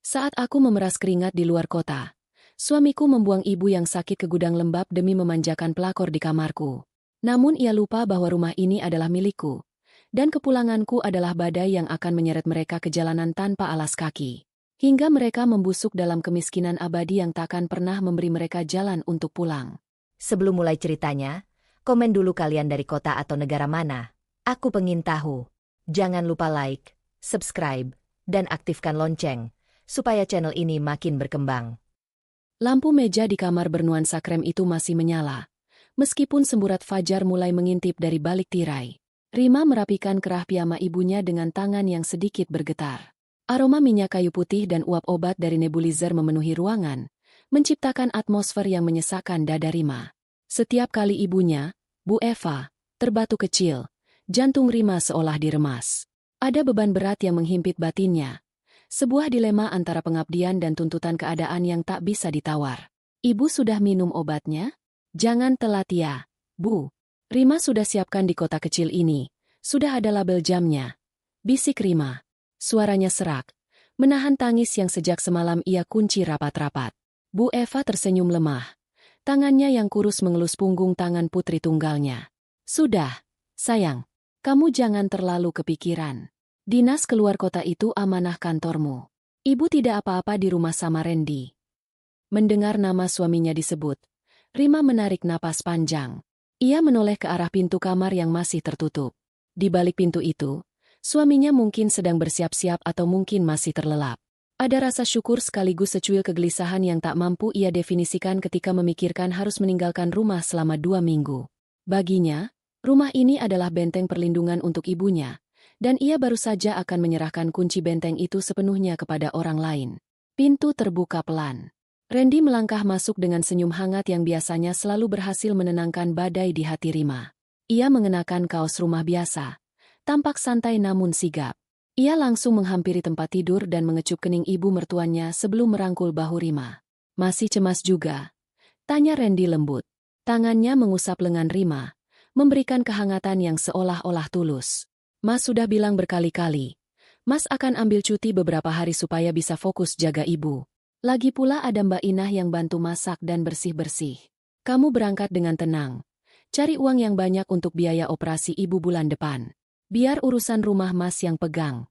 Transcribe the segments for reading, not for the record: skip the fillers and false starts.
Saat aku memeras keringat di luar kota, suamiku membuang ibu yang sakit ke gudang lembab demi memanjakan pelakor di kamarku. Namun ia lupa bahwa rumah ini adalah milikku, dan kepulanganku adalah badai yang akan menyeret mereka ke jalanan tanpa alas kaki. Hingga mereka membusuk dalam kemiskinan abadi yang takkan pernah memberi mereka jalan untuk pulang. Sebelum mulai ceritanya, komen dulu kalian dari kota atau negara mana. Aku pengen tahu. Jangan lupa like, subscribe, dan aktifkan lonceng, supaya channel ini makin berkembang. Lampu meja di kamar bernuansa krem itu masih menyala, meskipun semburat fajar mulai mengintip dari balik tirai. Rima merapikan kerah piyama ibunya dengan tangan yang sedikit bergetar. Aroma minyak kayu putih dan uap obat dari nebulizer memenuhi ruangan, menciptakan atmosfer yang menyesakkan dada Rima. Setiap kali ibunya, Bu Eva, terbatu kecil, jantung Rima seolah diremas. Ada beban berat yang menghimpit batinnya. Sebuah dilema antara pengabdian dan tuntutan keadaan yang tak bisa ditawar. Ibu sudah minum obatnya? Jangan telat ya, Bu. Rima sudah siapkan di kota kecil ini. Sudah ada label jamnya. Bisik Rima. Suaranya serak, menahan tangis yang sejak semalam ia kunci rapat-rapat. Bu Eva tersenyum lemah. Tangannya yang kurus mengelus punggung tangan putri tunggalnya. Sudah, sayang. Kamu jangan terlalu kepikiran. Dinas keluar kota itu amanah kantormu. Ibu tidak apa-apa di rumah sama Randy. Mendengar nama suaminya disebut, Rima menarik napas panjang. Ia menoleh ke arah pintu kamar yang masih tertutup. Di balik pintu itu, suaminya mungkin sedang bersiap-siap atau mungkin masih terlelap. Ada rasa syukur sekaligus secuil kegelisahan yang tak mampu ia definisikan ketika memikirkan harus meninggalkan rumah selama 2 minggu. Baginya, rumah ini adalah benteng perlindungan untuk ibunya, dan ia baru saja akan menyerahkan kunci benteng itu sepenuhnya kepada orang lain. Pintu terbuka pelan. Randy melangkah masuk dengan senyum hangat yang biasanya selalu berhasil menenangkan badai di hati Rima. Ia mengenakan kaos rumah biasa, tampak santai namun sigap. Ia langsung menghampiri tempat tidur dan mengecup kening ibu mertuanya sebelum merangkul bahu Rima. Masih cemas juga? Tanya Randy lembut. Tangannya mengusap lengan Rima, memberikan kehangatan yang seolah-olah tulus. Mas sudah bilang berkali-kali. Mas akan ambil cuti beberapa hari supaya bisa fokus jaga ibu. Lagi pula ada Mbak Inah yang bantu masak dan bersih-bersih. Kamu berangkat dengan tenang. Cari uang yang banyak untuk biaya operasi ibu bulan depan. Biar urusan rumah Mas yang pegang.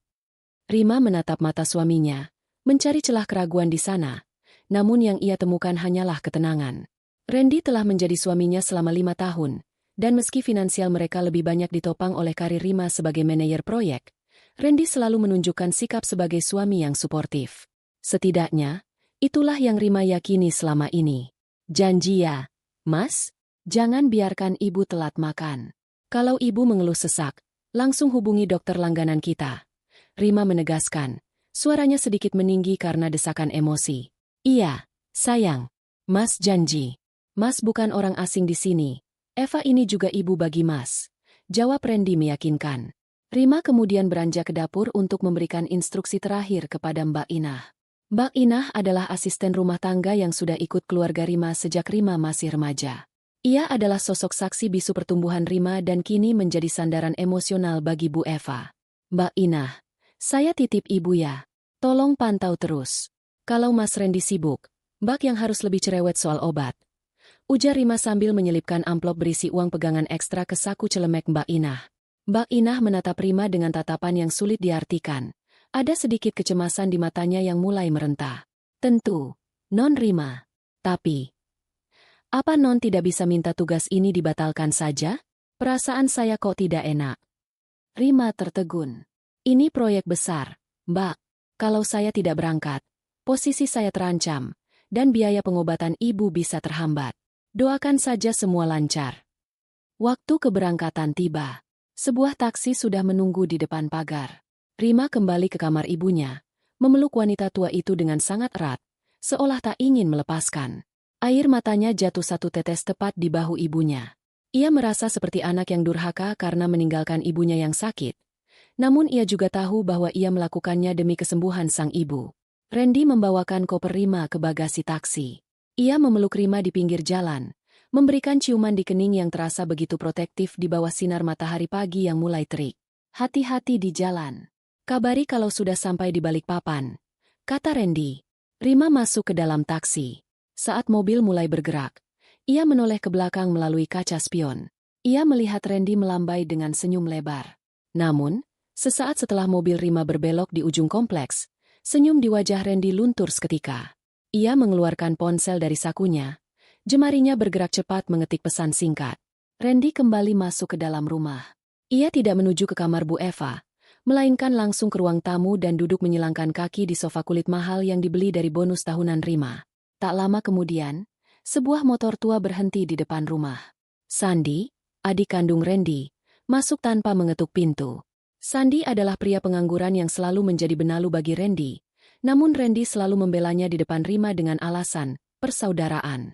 Rima menatap mata suaminya, mencari celah keraguan di sana. Namun yang ia temukan hanyalah ketenangan. Randy telah menjadi suaminya selama 5 tahun, dan meski finansial mereka lebih banyak ditopang oleh karir Rima sebagai manajer proyek, Randy selalu menunjukkan sikap sebagai suami yang suportif. Setidaknya, itulah yang Rima yakini selama ini. Janji ya, Mas, jangan biarkan ibu telat makan. Kalau ibu mengeluh sesak, langsung hubungi dokter langganan kita. Rima menegaskan, suaranya sedikit meninggi karena desakan emosi. Iya, sayang. Mas janji. Mas bukan orang asing di sini. Eva ini juga ibu bagi Mas. Jawab Randy meyakinkan. Rima kemudian beranjak ke dapur untuk memberikan instruksi terakhir kepada Mbak Inah. Mbak Inah adalah asisten rumah tangga yang sudah ikut keluarga Rima sejak Rima masih remaja. Ia adalah sosok saksi bisu pertumbuhan Rima dan kini menjadi sandaran emosional bagi Bu Eva. Mbak Inah, saya titip ibu ya. Tolong pantau terus. Kalau Mas Randy sibuk, Mbak yang harus lebih cerewet soal obat. Ujar Rima sambil menyelipkan amplop berisi uang pegangan ekstra ke saku celemek Mbak Inah. Mbak Inah menatap Rima dengan tatapan yang sulit diartikan. Ada sedikit kecemasan di matanya yang mulai merentah. Tentu, Non Rima. Tapi, apa Non tidak bisa minta tugas ini dibatalkan saja? Perasaan saya kok tidak enak. Rima tertegun. Ini proyek besar, Mbak. Kalau saya tidak berangkat, posisi saya terancam, dan biaya pengobatan ibu bisa terhambat. Doakan saja semua lancar. Waktu keberangkatan tiba. Sebuah taksi sudah menunggu di depan pagar. Rima kembali ke kamar ibunya, memeluk wanita tua itu dengan sangat erat, seolah tak ingin melepaskan. Air matanya jatuh satu tetes tepat di bahu ibunya. Ia merasa seperti anak yang durhaka karena meninggalkan ibunya yang sakit. Namun ia juga tahu bahwa ia melakukannya demi kesembuhan sang ibu. Randy membawakan koper Rima ke bagasi taksi. Ia memeluk Rima di pinggir jalan, memberikan ciuman di kening yang terasa begitu protektif di bawah sinar matahari pagi yang mulai terik. Hati-hati di jalan. Kabari kalau sudah sampai di Balikpapan. kata Randy. Rima masuk ke dalam taksi. Saat mobil mulai bergerak, ia menoleh ke belakang melalui kaca spion. Ia melihat Randy melambai dengan senyum lebar. Namun, sesaat setelah mobil Rima berbelok di ujung kompleks, senyum di wajah Randy luntur seketika. Ia mengeluarkan ponsel dari sakunya. Jemarinya bergerak cepat mengetik pesan singkat. Randy kembali masuk ke dalam rumah. Ia tidak menuju ke kamar Bu Eva, melainkan langsung ke ruang tamu dan duduk menyilangkan kaki di sofa kulit mahal yang dibeli dari bonus tahunan Rima. Tak lama kemudian, sebuah motor tua berhenti di depan rumah. Sandy, adik kandung Randy, masuk tanpa mengetuk pintu. Sandy adalah pria pengangguran yang selalu menjadi benalu bagi Randy, namun Randy selalu membelanya di depan Rima dengan alasan persaudaraan.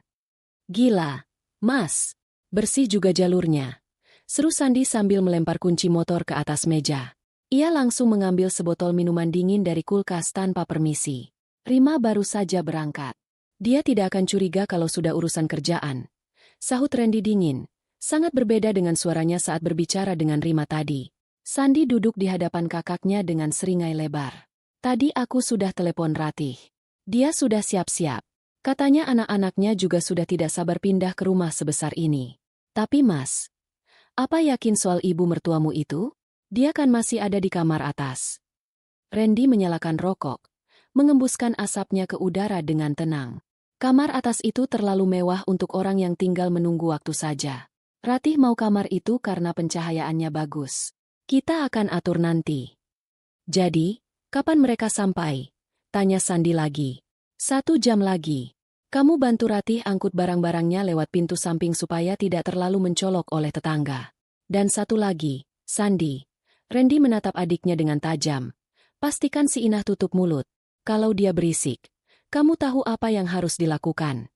Gila, Mas, bersih juga jalurnya, seru Sandy sambil melempar kunci motor ke atas meja. Ia langsung mengambil sebotol minuman dingin dari kulkas tanpa permisi. Rima baru saja berangkat. Dia tidak akan curiga kalau sudah urusan kerjaan, sahut Randy dingin, sangat berbeda dengan suaranya saat berbicara dengan Rima tadi. Sandy duduk di hadapan kakaknya dengan seringai lebar. Tadi aku sudah telepon Ratih. Dia sudah siap-siap. Katanya anak-anaknya juga sudah tidak sabar pindah ke rumah sebesar ini. Tapi Mas, apa yakin soal ibu mertuamu itu? Dia kan masih ada di kamar atas. Randy menyalakan rokok, mengembuskan asapnya ke udara dengan tenang. Kamar atas itu terlalu mewah untuk orang yang tinggal menunggu waktu saja. Ratih mau kamar itu karena pencahayaannya bagus. Kita akan atur nanti. Jadi, kapan mereka sampai? Tanya Sandy lagi. 1 jam lagi. Kamu bantu Ratih angkut barang-barangnya lewat pintu samping supaya tidak terlalu mencolok oleh tetangga. Dan satu lagi, Sandy. Randy menatap adiknya dengan tajam. Pastikan si Inah tutup mulut. Kalau dia berisik, kamu tahu apa yang harus dilakukan.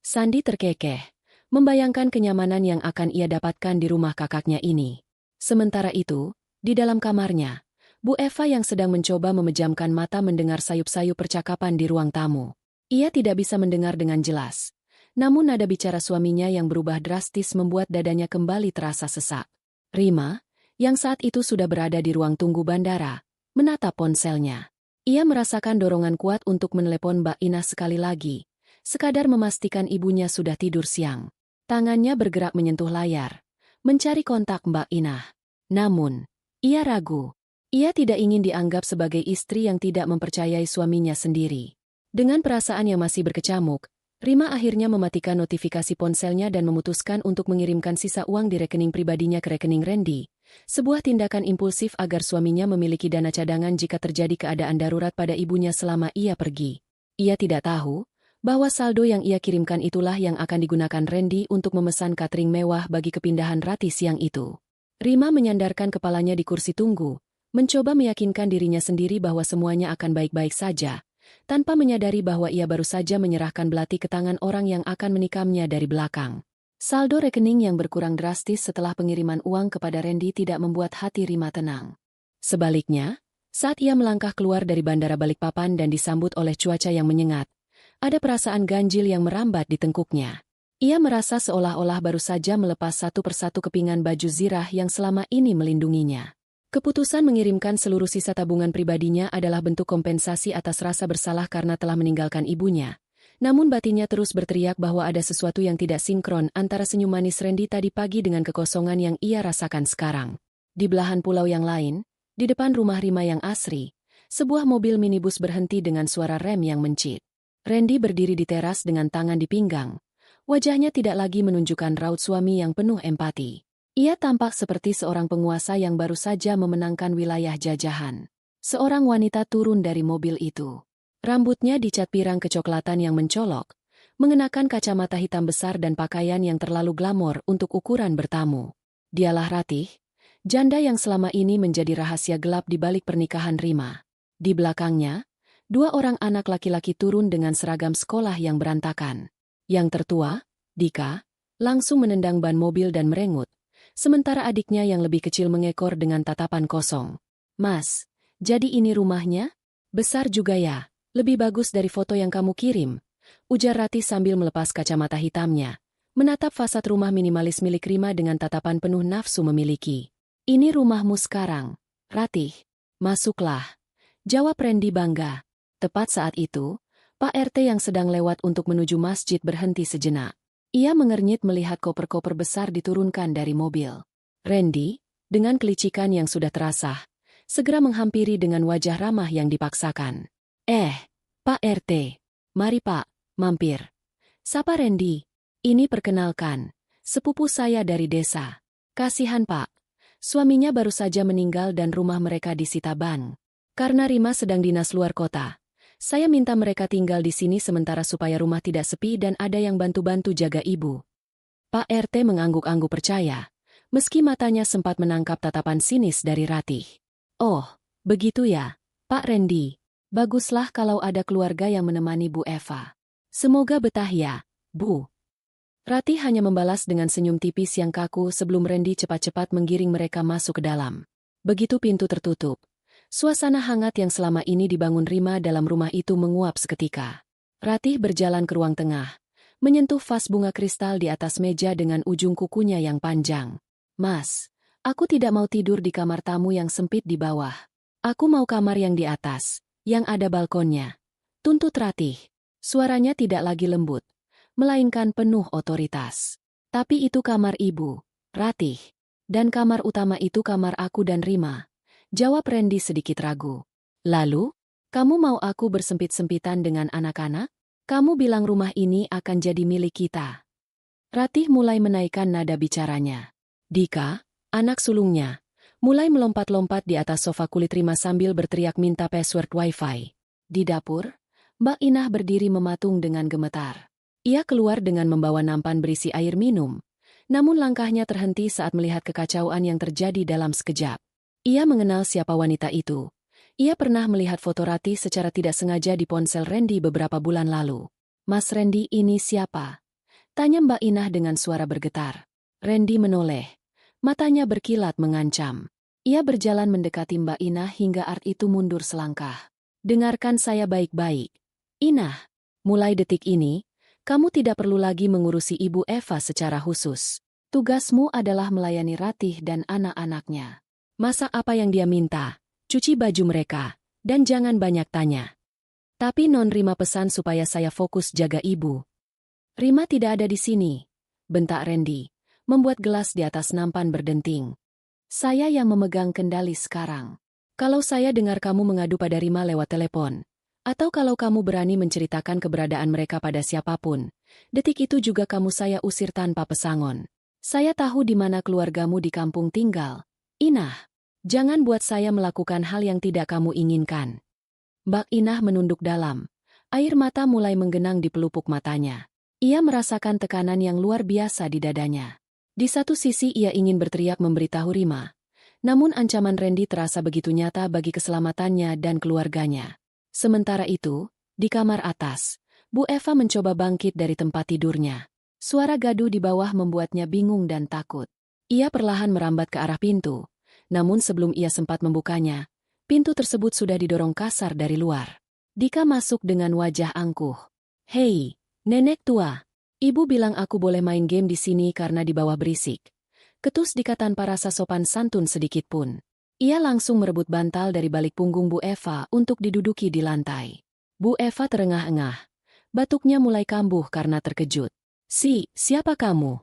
Sandy terkekeh, membayangkan kenyamanan yang akan ia dapatkan di rumah kakaknya ini. Sementara itu, di dalam kamarnya, Bu Eva yang sedang mencoba memejamkan mata mendengar sayup-sayup percakapan di ruang tamu. Ia tidak bisa mendengar dengan jelas. Namun nada bicara suaminya yang berubah drastis membuat dadanya kembali terasa sesak. Rima, yang saat itu sudah berada di ruang tunggu bandara, menatap ponselnya. Ia merasakan dorongan kuat untuk menelepon Mbak Inah sekali lagi, sekadar memastikan ibunya sudah tidur siang. Tangannya bergerak menyentuh layar, mencari kontak Mbak Inah. Namun, ia ragu. Ia tidak ingin dianggap sebagai istri yang tidak mempercayai suaminya sendiri. Dengan perasaan yang masih berkecamuk, Rima akhirnya mematikan notifikasi ponselnya dan memutuskan untuk mengirimkan sisa uang di rekening pribadinya ke rekening Randy. Sebuah tindakan impulsif agar suaminya memiliki dana cadangan jika terjadi keadaan darurat pada ibunya selama ia pergi. Ia tidak tahu bahwa saldo yang ia kirimkan itulah yang akan digunakan Randy untuk memesan catering mewah bagi kepindahan Ratih siang itu. Rima menyandarkan kepalanya di kursi tunggu, mencoba meyakinkan dirinya sendiri bahwa semuanya akan baik-baik saja, tanpa menyadari bahwa ia baru saja menyerahkan belati ke tangan orang yang akan menikamnya dari belakang. Saldo rekening yang berkurang drastis setelah pengiriman uang kepada Randy tidak membuat hati Rima tenang. Sebaliknya, saat ia melangkah keluar dari Bandara Balikpapan dan disambut oleh cuaca yang menyengat, ada perasaan ganjil yang merambat di tengkuknya. Ia merasa seolah-olah baru saja melepas satu persatu kepingan baju zirah yang selama ini melindunginya. Keputusan mengirimkan seluruh sisa tabungan pribadinya adalah bentuk kompensasi atas rasa bersalah karena telah meninggalkan ibunya. Namun batinnya terus berteriak bahwa ada sesuatu yang tidak sinkron antara senyum manis Randy tadi pagi dengan kekosongan yang ia rasakan sekarang. Di belahan pulau yang lain, di depan rumah Rima yang asri, sebuah mobil minibus berhenti dengan suara rem yang mencit. Randy berdiri di teras dengan tangan di pinggang. Wajahnya tidak lagi menunjukkan raut suami yang penuh empati. Ia tampak seperti seorang penguasa yang baru saja memenangkan wilayah jajahan. Seorang wanita turun dari mobil itu. Rambutnya dicat pirang kecoklatan yang mencolok, mengenakan kacamata hitam besar dan pakaian yang terlalu glamor untuk ukuran bertamu. Dialah Ratih, janda yang selama ini menjadi rahasia gelap di balik pernikahan Rima. Di belakangnya, 2 orang anak laki-laki turun dengan seragam sekolah yang berantakan. Yang tertua, Dika, langsung menendang ban mobil dan merengut, sementara adiknya yang lebih kecil mengekor dengan tatapan kosong. "Mas, jadi ini rumahnya? Besar juga ya? Lebih bagus dari foto yang kamu kirim," ujar Ratih sambil melepas kacamata hitamnya, menatap fasad rumah minimalis milik Rima dengan tatapan penuh nafsu memiliki. "Ini rumahmu sekarang, Ratih. Masuklah," jawab Randy bangga. Tepat saat itu, Pak RT yang sedang lewat untuk menuju masjid berhenti sejenak. Ia mengernyit melihat koper-koper besar diturunkan dari mobil. Randy, dengan kelicikan yang sudah terasah, segera menghampiri dengan wajah ramah yang dipaksakan. Pak RT. Mari Pak, mampir. Sapa Randy. Ini perkenalkan, sepupu saya dari desa. Kasihan Pak. Suaminya baru saja meninggal dan rumah mereka disita bank. Karena Rima sedang dinas luar kota, saya minta mereka tinggal di sini sementara supaya rumah tidak sepi dan ada yang bantu-bantu jaga ibu. Pak RT mengangguk-angguk percaya, meski matanya sempat menangkap tatapan sinis dari Ratih. Oh, begitu ya, Pak Randy. Baguslah kalau ada keluarga yang menemani Bu Eva. Semoga betah ya, Bu. Ratih hanya membalas dengan senyum tipis yang kaku sebelum Randy cepat-cepat menggiring mereka masuk ke dalam. Begitu pintu tertutup, suasana hangat yang selama ini dibangun Rima dalam rumah itu menguap seketika. Ratih berjalan ke ruang tengah, menyentuh vas bunga kristal di atas meja dengan ujung kukunya yang panjang. Mas, aku tidak mau tidur di kamar tamu yang sempit di bawah. Aku mau kamar yang di atas, yang ada balkonnya. Tuntut Ratih. Suaranya tidak lagi lembut, melainkan penuh otoritas. Tapi itu kamar ibu, Ratih. Dan kamar utama itu kamar aku dan Rima. Jawab Randy sedikit ragu. Lalu, kamu mau aku bersempit-sempitan dengan anak-anak? Kamu bilang rumah ini akan jadi milik kita. Ratih mulai menaikkan nada bicaranya. Dika, anak sulungnya, mulai melompat-lompat di atas sofa kulit Rima sambil berteriak minta password Wi-Fi. Di dapur, Mbak Inah berdiri mematung dengan gemetar. Ia keluar dengan membawa nampan berisi air minum, namun langkahnya terhenti saat melihat kekacauan yang terjadi dalam sekejap. Ia mengenal siapa wanita itu. Ia pernah melihat foto Ratih secara tidak sengaja di ponsel Randy beberapa bulan lalu. Mas Randy ini siapa? Tanya Mbak Inah dengan suara bergetar. Randy menoleh. Matanya berkilat mengancam. Ia berjalan mendekati Mbak Inah hingga Art itu mundur selangkah. Dengarkan saya baik-baik. Inah, mulai detik ini, kamu tidak perlu lagi mengurusi Ibu Eva secara khusus. Tugasmu adalah melayani Ratih dan anak-anaknya. Masak apa yang dia minta, cuci baju mereka, dan jangan banyak tanya. Tapi Non Rima pesan supaya saya fokus jaga ibu. Rima tidak ada di sini, bentak Randy, membuat gelas di atas nampan berdenting. Saya yang memegang kendali sekarang. Kalau saya dengar kamu mengadu pada Rima lewat telepon, atau kalau kamu berani menceritakan keberadaan mereka pada siapapun, detik itu juga kamu saya usir tanpa pesangon. Saya tahu di mana keluargamu di kampung tinggal. Inah, jangan buat saya melakukan hal yang tidak kamu inginkan. Mbak Inah menunduk dalam. Air mata mulai menggenang di pelupuk matanya. Ia merasakan tekanan yang luar biasa di dadanya. Di satu sisi ia ingin berteriak memberitahu Rima, namun ancaman Randy terasa begitu nyata bagi keselamatannya dan keluarganya. Sementara itu, di kamar atas, Bu Eva mencoba bangkit dari tempat tidurnya. Suara gaduh di bawah membuatnya bingung dan takut. Ia perlahan merambat ke arah pintu, namun sebelum ia sempat membukanya, pintu tersebut sudah didorong kasar dari luar. Dika masuk dengan wajah angkuh. Hei, nenek tua, ibu bilang aku boleh main game di sini karena di bawah berisik. Ketus Dika tanpa rasa sopan santun sedikit pun. Ia langsung merebut bantal dari balik punggung Bu Eva untuk diduduki di lantai. Bu Eva terengah-engah. Batuknya mulai kambuh karena terkejut. Siapa kamu?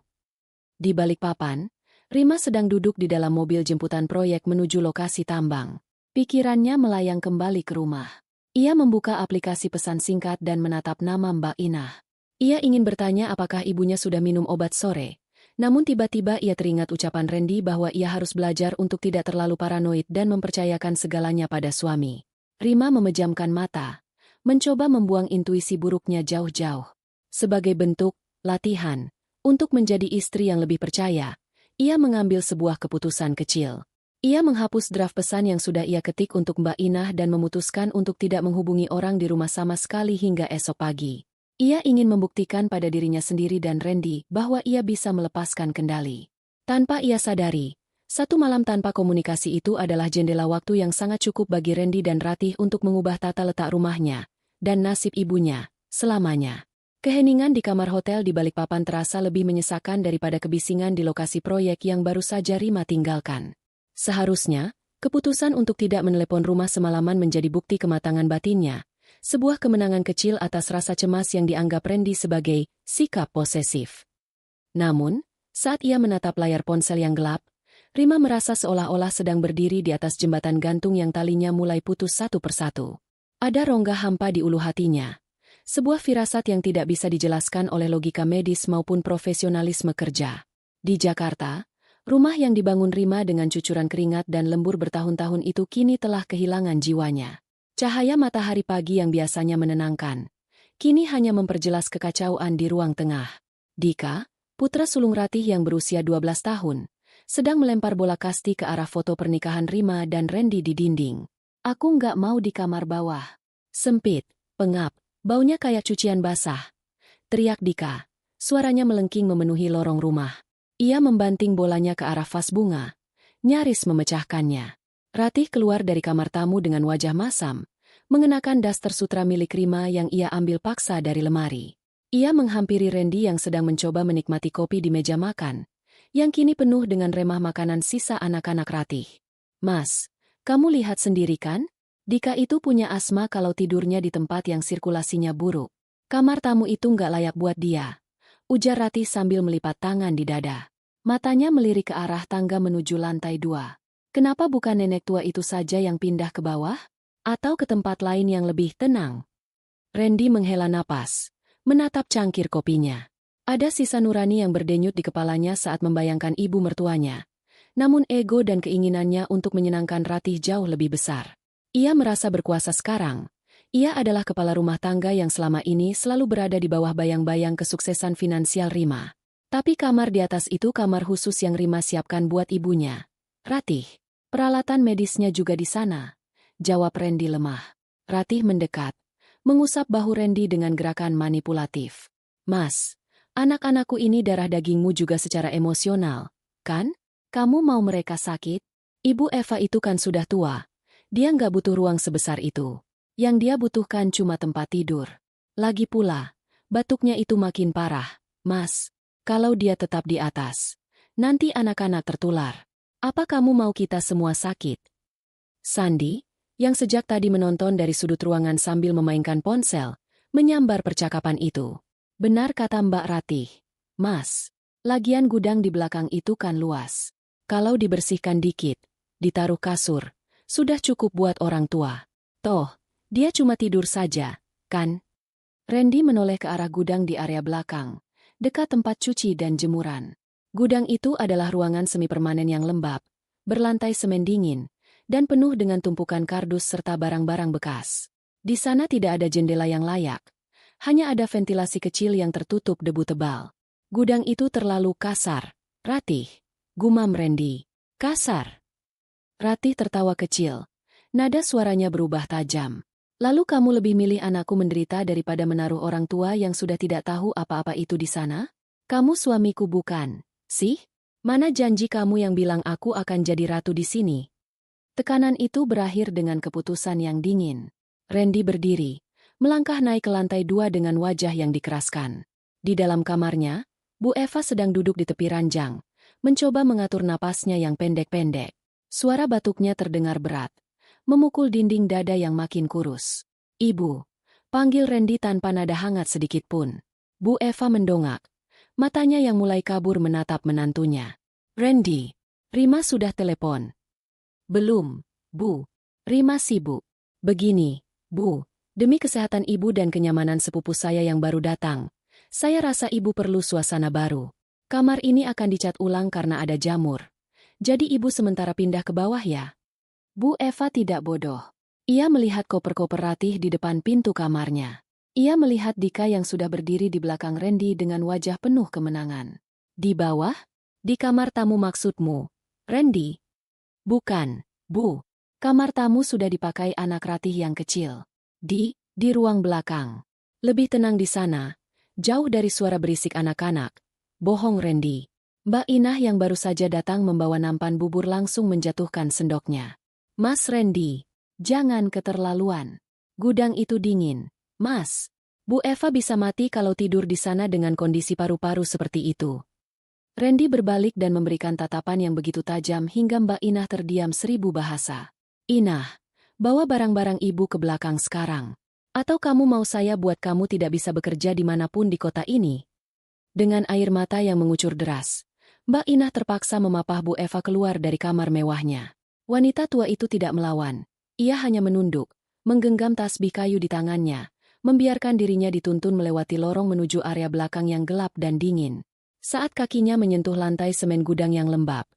Di balik papan, Rima sedang duduk di dalam mobil jemputan proyek menuju lokasi tambang. Pikirannya melayang kembali ke rumah. Ia membuka aplikasi pesan singkat dan menatap nama Mbak Inah. Ia ingin bertanya apakah ibunya sudah minum obat sore. Namun tiba-tiba ia teringat ucapan Randy bahwa ia harus belajar untuk tidak terlalu paranoid dan mempercayakan segalanya pada suami. Rima memejamkan mata, mencoba membuang intuisi buruknya jauh-jauh. Sebagai bentuk latihan untuk menjadi istri yang lebih percaya, ia mengambil sebuah keputusan kecil. Ia menghapus draft pesan yang sudah ia ketik untuk Mbak Inah dan memutuskan untuk tidak menghubungi orang di rumah sama sekali hingga esok pagi. Ia ingin membuktikan pada dirinya sendiri dan Randy bahwa ia bisa melepaskan kendali. Tanpa ia sadari, satu malam tanpa komunikasi itu adalah jendela waktu yang sangat cukup bagi Randy dan Ratih untuk mengubah tata letak rumahnya dan nasib ibunya selamanya. Keheningan di kamar hotel di Balikpapan terasa lebih menyesakan daripada kebisingan di lokasi proyek yang baru saja Rima tinggalkan. Seharusnya, keputusan untuk tidak menelepon rumah semalaman menjadi bukti kematangan batinnya, Sebuah kemenangan kecil atas rasa cemas yang dianggap Randy sebagai sikap posesif. Namun, saat ia menatap layar ponsel yang gelap, Rima merasa seolah-olah sedang berdiri di atas jembatan gantung yang talinya mulai putus satu persatu. Ada rongga hampa di ulu hatinya. Sebuah firasat yang tidak bisa dijelaskan oleh logika medis maupun profesionalisme kerja. Di Jakarta, rumah yang dibangun Rima dengan cucuran keringat dan lembur bertahun-tahun itu kini telah kehilangan jiwanya. Cahaya matahari pagi yang biasanya menenangkan, kini hanya memperjelas kekacauan di ruang tengah. Dika, putra sulung Ratih yang berusia 12 tahun, sedang melempar bola kasti ke arah foto pernikahan Rima dan Randy di dinding. Aku nggak mau di kamar bawah. Sempit, pengap, baunya kayak cucian basah. Teriak Dika. Suaranya melengking memenuhi lorong rumah. Ia membanting bolanya ke arah vas bunga, nyaris memecahkannya. Ratih keluar dari kamar tamu dengan wajah masam, mengenakan daster sutra milik Rima yang ia ambil paksa dari lemari. Ia menghampiri Randy yang sedang mencoba menikmati kopi di meja makan, yang kini penuh dengan remah makanan sisa anak-anak Ratih. Mas, kamu lihat sendiri kan? Dika itu punya asma kalau tidurnya di tempat yang sirkulasinya buruk. Kamar tamu itu nggak layak buat dia, ujar Ratih sambil melipat tangan di dada. Matanya melirik ke arah tangga menuju lantai 2. Kenapa bukan nenek tua itu saja yang pindah ke bawah? Atau ke tempat lain yang lebih tenang? Randy menghela napas, menatap cangkir kopinya. Ada sisa nurani yang berdenyut di kepalanya saat membayangkan ibu mertuanya. Namun ego dan keinginannya untuk menyenangkan Ratih jauh lebih besar. Ia merasa berkuasa sekarang. Ia adalah kepala rumah tangga yang selama ini selalu berada di bawah bayang-bayang kesuksesan finansial Rima. Tapi kamar di atas itu kamar khusus yang Rima siapkan buat ibunya. Ratih, peralatan medisnya juga di sana, jawab Randy lemah. Ratih mendekat, mengusap bahu Randy dengan gerakan manipulatif. Mas, anak-anakku ini darah dagingmu juga secara emosional, kan? Kamu mau mereka sakit? Ibu Eva itu kan sudah tua. Dia nggak butuh ruang sebesar itu. Yang dia butuhkan cuma tempat tidur. Lagi pula, batuknya itu makin parah. Mas, kalau dia tetap di atas, nanti anak-anak tertular. Apa kamu mau kita semua sakit? Sandi, yang sejak tadi menonton dari sudut ruangan sambil memainkan ponsel, menyambar percakapan itu. Benar kata Mbak Ratih. Mas, lagian gudang di belakang itu kan luas. Kalau dibersihkan dikit, ditaruh kasur, sudah cukup buat orang tua. Toh, dia cuma tidur saja, kan? Randy menoleh ke arah gudang di area belakang, dekat tempat cuci dan jemuran. Gudang itu adalah ruangan semi-permanen yang lembab, berlantai semen dingin, dan penuh dengan tumpukan kardus serta barang-barang bekas. Di sana tidak ada jendela yang layak, hanya ada ventilasi kecil yang tertutup debu tebal. Gudang itu terlalu kasar, Ratih, gumam Randy. Kasar. Ratih tertawa kecil. Nada suaranya berubah tajam. Lalu kamu lebih milih anakku menderita daripada menaruh orang tua yang sudah tidak tahu apa-apa itu di sana? Kamu suamiku bukan, sih? Mana janji kamu yang bilang aku akan jadi ratu di sini? Tekanan itu berakhir dengan keputusan yang dingin. Randy berdiri, melangkah naik ke lantai 2 dengan wajah yang dikeraskan. Di dalam kamarnya, Bu Eva sedang duduk di tepi ranjang, mencoba mengatur napasnya yang pendek-pendek. Suara batuknya terdengar berat, memukul dinding dada yang makin kurus. Ibu, panggil Randy tanpa nada hangat sedikit pun. Bu Eva mendongak, matanya yang mulai kabur menatap menantunya. Randy, Rima sudah telepon. Belum, Bu. Rima sibuk. Begini, Bu, demi kesehatan ibu dan kenyamanan sepupu saya yang baru datang, saya rasa ibu perlu suasana baru. Kamar ini akan dicat ulang karena ada jamur. Jadi ibu sementara pindah ke bawah ya? Bu Eva tidak bodoh. Ia melihat koper-koper Ratih di depan pintu kamarnya. Ia melihat Dika yang sudah berdiri di belakang Randy dengan wajah penuh kemenangan. Di bawah? Di kamar tamu maksudmu, Randy? Bukan, Bu. Kamar tamu sudah dipakai anak Ratih yang kecil. Di ruang belakang. Lebih tenang di sana, jauh dari suara berisik anak-anak. Bohong Randy. Mbak Inah yang baru saja datang membawa nampan bubur langsung menjatuhkan sendoknya. Mas Randy, jangan keterlaluan. Gudang itu dingin. Mas, Bu Eva bisa mati kalau tidur di sana dengan kondisi paru-paru seperti itu. Randy berbalik dan memberikan tatapan yang begitu tajam hingga Mbak Inah terdiam 1000 bahasa. Inah, bawa barang-barang ibu ke belakang sekarang. Atau kamu mau saya buat kamu tidak bisa bekerja dimanapun di kota ini? Dengan air mata yang mengucur deras, Mbak Inah terpaksa memapah Bu Eva keluar dari kamar mewahnya. Wanita tua itu tidak melawan. Ia hanya menunduk, menggenggam tasbih kayu di tangannya, membiarkan dirinya dituntun melewati lorong menuju area belakang yang gelap dan dingin. Saat kakinya menyentuh lantai semen gudang yang lembab,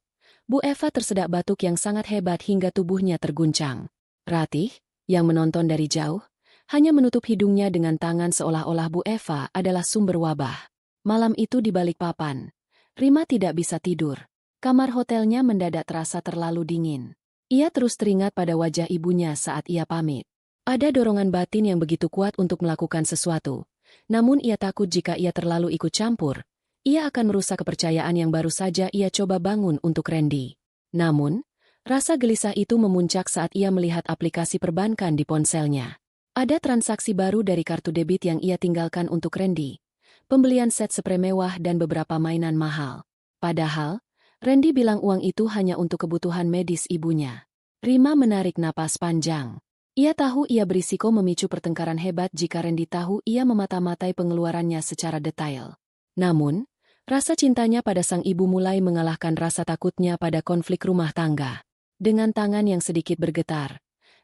Bu Eva tersedak batuk yang sangat hebat hingga tubuhnya terguncang. Ratih, yang menonton dari jauh, hanya menutup hidungnya dengan tangan seolah-olah Bu Eva adalah sumber wabah. Malam itu di Balikpapan, Rima tidak bisa tidur. Kamar hotelnya mendadak terasa terlalu dingin. Ia terus teringat pada wajah ibunya saat ia pamit. Ada dorongan batin yang begitu kuat untuk melakukan sesuatu. Namun ia takut jika ia terlalu ikut campur, ia akan merusak kepercayaan yang baru saja ia coba bangun untuk Randy. Namun, rasa gelisah itu memuncak saat ia melihat aplikasi perbankan di ponselnya. Ada transaksi baru dari kartu debit yang ia tinggalkan untuk Randy. Pembelian set spray mewah dan beberapa mainan mahal. Padahal, Randy bilang uang itu hanya untuk kebutuhan medis ibunya. Rima menarik napas panjang. Ia tahu ia berisiko memicu pertengkaran hebat jika Randy tahu ia memata-matai pengeluarannya secara detail. Namun, rasa cintanya pada sang ibu mulai mengalahkan rasa takutnya pada konflik rumah tangga. Dengan tangan yang sedikit bergetar,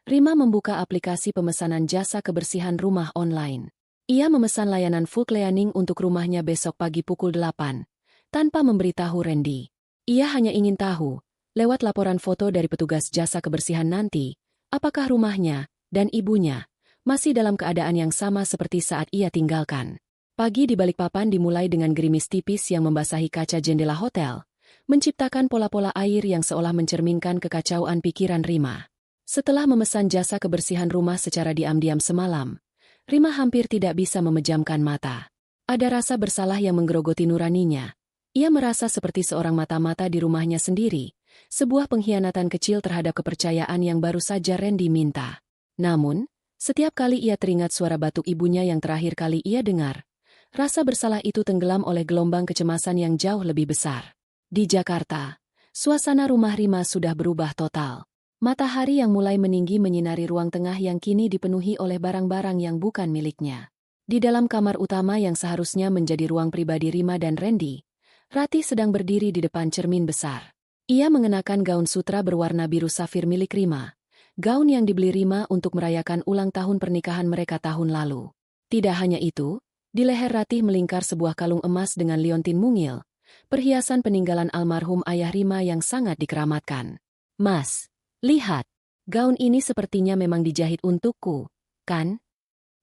Rima membuka aplikasi pemesanan jasa kebersihan rumah online. Ia memesan layanan full cleaning untuk rumahnya besok pagi pukul 8, tanpa memberitahu Randy. Ia hanya ingin tahu, lewat laporan foto dari petugas jasa kebersihan nanti, apakah rumahnya dan ibunya masih dalam keadaan yang sama seperti saat ia tinggalkan. Pagi di Balikpapan dimulai dengan gerimis tipis yang membasahi kaca jendela hotel, menciptakan pola-pola air yang seolah mencerminkan kekacauan pikiran Rima. Setelah memesan jasa kebersihan rumah secara diam-diam semalam, Rima hampir tidak bisa memejamkan mata. Ada rasa bersalah yang menggerogoti nuraninya. Ia merasa seperti seorang mata-mata di rumahnya sendiri, sebuah pengkhianatan kecil terhadap kepercayaan yang baru saja Randy minta. Namun, setiap kali ia teringat suara batuk ibunya yang terakhir kali ia dengar, rasa bersalah itu tenggelam oleh gelombang kecemasan yang jauh lebih besar. Di Jakarta, suasana rumah Rima sudah berubah total. Matahari yang mulai meninggi menyinari ruang tengah yang kini dipenuhi oleh barang-barang yang bukan miliknya. Di dalam kamar utama yang seharusnya menjadi ruang pribadi Rima dan Randy, Ratih sedang berdiri di depan cermin besar. Ia mengenakan gaun sutra berwarna biru safir milik Rima, gaun yang dibeli Rima untuk merayakan ulang tahun pernikahan mereka tahun lalu. Tidak hanya itu, di leher Ratih melingkar sebuah kalung emas dengan liontin mungil, perhiasan peninggalan almarhum ayah Rima yang sangat dikeramatkan. "Mas, lihat, gaun ini sepertinya memang dijahit untukku, kan?"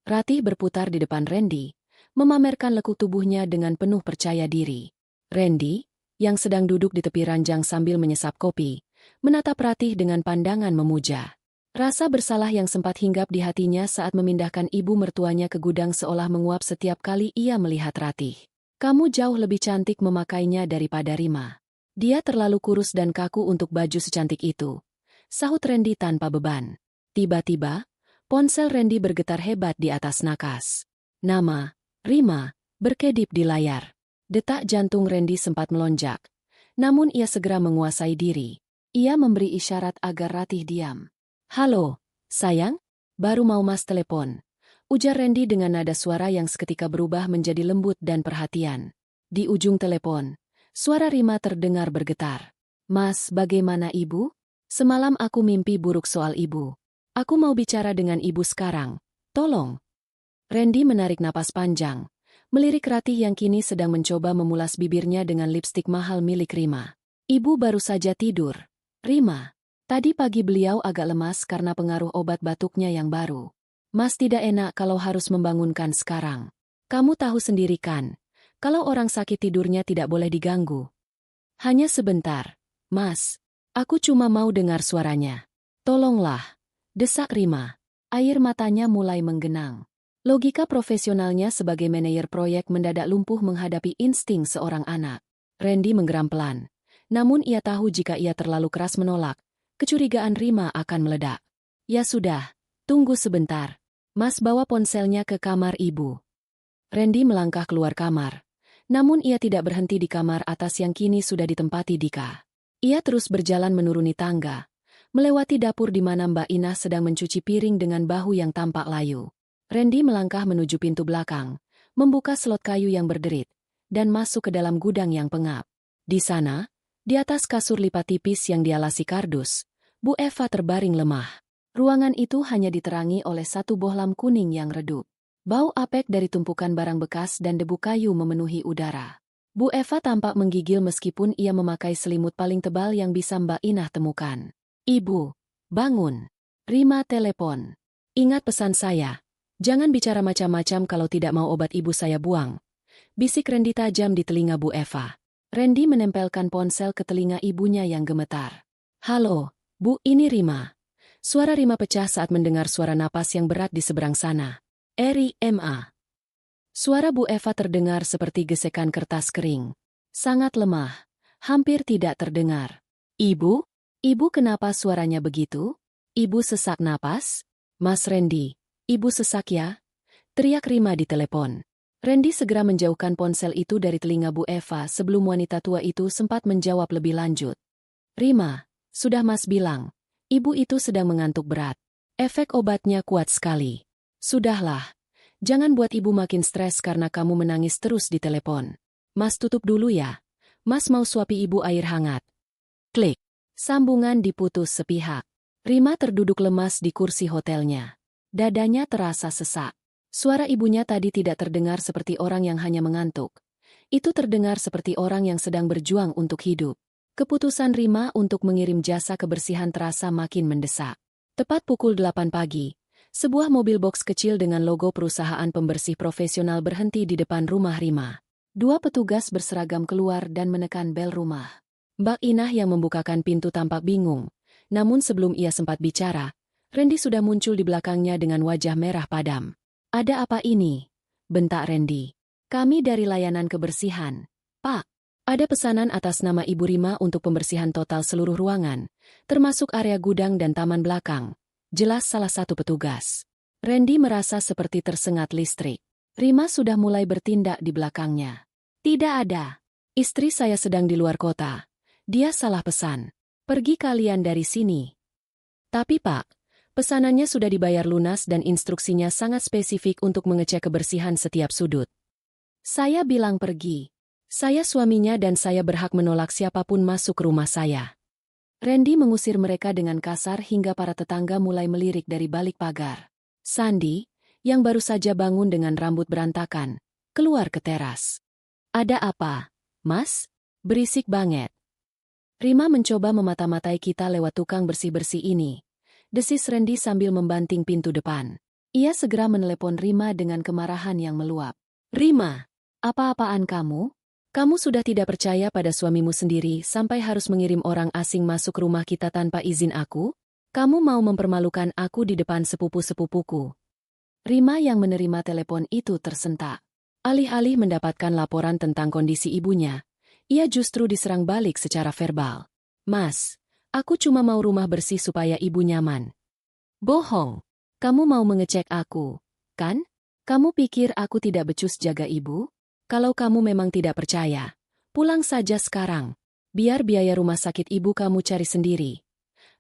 Ratih berputar di depan Randy, memamerkan lekuk tubuhnya dengan penuh percaya diri. Randy, yang sedang duduk di tepi ranjang sambil menyesap kopi, menatap Ratih dengan pandangan memuja. Rasa bersalah yang sempat hinggap di hatinya saat memindahkan ibu mertuanya ke gudang seolah menguap setiap kali ia melihat Ratih. "Kamu jauh lebih cantik memakainya daripada Rima. Dia terlalu kurus dan kaku untuk baju secantik itu," sahut Randy tanpa beban. Tiba-tiba, ponsel Randy bergetar hebat di atas nakas. Nama, Rima, berkedip di layar. Detak jantung Randy sempat melonjak. Namun ia segera menguasai diri. Ia memberi isyarat agar Ratih diam. "Halo, sayang? Baru mau Mas telepon," ujar Randy dengan nada suara yang seketika berubah menjadi lembut dan perhatian. Di ujung telepon, suara Rima terdengar bergetar. "Mas, bagaimana ibu? Semalam aku mimpi buruk soal ibu. Aku mau bicara dengan ibu sekarang. Tolong." Randy menarik napas panjang, melirik Ratih yang kini sedang mencoba memulas bibirnya dengan lipstik mahal milik Rima. "Ibu baru saja tidur, Rima. Tadi pagi beliau agak lemas karena pengaruh obat batuknya yang baru. Mas tidak enak kalau harus membangunkan sekarang. Kamu tahu sendiri kan, kalau orang sakit tidurnya tidak boleh diganggu. Hanya sebentar, Mas. Aku cuma mau dengar suaranya. Tolonglah," desak Rima. Air matanya mulai menggenang. Logika profesionalnya sebagai manajer proyek mendadak lumpuh menghadapi insting seorang anak. Randy menggeram pelan. Namun ia tahu jika ia terlalu keras menolak, kecurigaan Rima akan meledak. "Ya sudah, tunggu sebentar. Mas bawa ponselnya ke kamar ibu." Randy melangkah keluar kamar. Namun ia tidak berhenti di kamar atas yang kini sudah ditempati Dika. Ia terus berjalan menuruni tangga, melewati dapur di mana Mbak Inah sedang mencuci piring dengan bahu yang tampak layu. Randy melangkah menuju pintu belakang, membuka slot kayu yang berderit, dan masuk ke dalam gudang yang pengap. Di sana, di atas kasur lipat tipis yang dialasi kardus, Bu Eva terbaring lemah. Ruangan itu hanya diterangi oleh satu bohlam kuning yang redup. Bau apek dari tumpukan barang bekas dan debu kayu memenuhi udara. Bu Eva tampak menggigil meskipun ia memakai selimut paling tebal yang bisa Mbak Inah temukan. "Ibu, bangun. Rima telepon. Ingat pesan saya. Jangan bicara macam-macam kalau tidak mau obat ibu saya buang." Bisik Randy tajam di telinga Bu Eva. Randy menempelkan ponsel ke telinga ibunya yang gemetar. "Halo, Bu, ini Rima." Suara Rima pecah saat mendengar suara napas yang berat di seberang sana. "Eri, Ma." Suara Bu Eva terdengar seperti gesekan kertas kering. Sangat lemah, hampir tidak terdengar. "Ibu? Ibu kenapa suaranya begitu? Ibu sesak napas?" "Mas Randy, ibu sesak ya?" teriak Rima di telepon. Randy segera menjauhkan ponsel itu dari telinga Bu Eva sebelum wanita tua itu sempat menjawab lebih lanjut. "Rima, sudah Mas bilang, ibu itu sedang mengantuk berat. Efek obatnya kuat sekali. Sudahlah, jangan buat ibu makin stres karena kamu menangis terus di telepon. Mas tutup dulu ya. Mas mau suapi ibu air hangat." Klik. Sambungan diputus sepihak. Rima terduduk lemas di kursi hotelnya. Dadanya terasa sesak. Suara ibunya tadi tidak terdengar seperti orang yang hanya mengantuk. Itu terdengar seperti orang yang sedang berjuang untuk hidup. Keputusan Rima untuk mengirim jasa kebersihan terasa makin mendesak. Tepat pukul 8 pagi, sebuah mobil box kecil dengan logo perusahaan pembersih profesional berhenti di depan rumah Rima. Dua petugas berseragam keluar dan menekan bel rumah. Mbak Inah yang membukakan pintu tampak bingung. Namun sebelum ia sempat bicara, Randy sudah muncul di belakangnya dengan wajah merah padam. "Ada apa ini?" bentak Randy. "Kami dari layanan kebersihan, Pak. Ada pesanan atas nama Ibu Rima untuk pembersihan total seluruh ruangan, termasuk area gudang dan taman belakang," jelas salah satu petugas. Randy merasa seperti tersengat listrik. Rima sudah mulai bertindak di belakangnya. "Tidak ada. Istri saya sedang di luar kota. Dia salah pesan. Pergi kalian dari sini." "Tapi Pak, pesanannya sudah dibayar lunas dan instruksinya sangat spesifik untuk mengecek kebersihan setiap sudut." "Saya bilang pergi. Saya suaminya dan saya berhak menolak siapapun masuk rumah saya." Randy mengusir mereka dengan kasar hingga para tetangga mulai melirik dari balik pagar. Sandy, yang baru saja bangun dengan rambut berantakan, keluar ke teras. "Ada apa, Mas? Berisik banget." "Rima mencoba memata-matai kita lewat tukang bersih-bersih ini," desis Randy sambil membanting pintu depan. Ia segera menelepon Rima dengan kemarahan yang meluap. "Rima, apa-apaan kamu? Kamu sudah tidak percaya pada suamimu sendiri sampai harus mengirim orang asing masuk rumah kita tanpa izin aku? Kamu mau mempermalukan aku di depan sepupu-sepupuku." Rima yang menerima telepon itu tersentak. Alih-alih mendapatkan laporan tentang kondisi ibunya, ia justru diserang balik secara verbal. "Mas, aku cuma mau rumah bersih supaya ibu nyaman." "Bohong. Kamu mau mengecek aku, kan? Kamu pikir aku tidak becus jaga ibu? Kalau kamu memang tidak percaya, pulang saja sekarang. Biar biaya rumah sakit ibu kamu cari sendiri."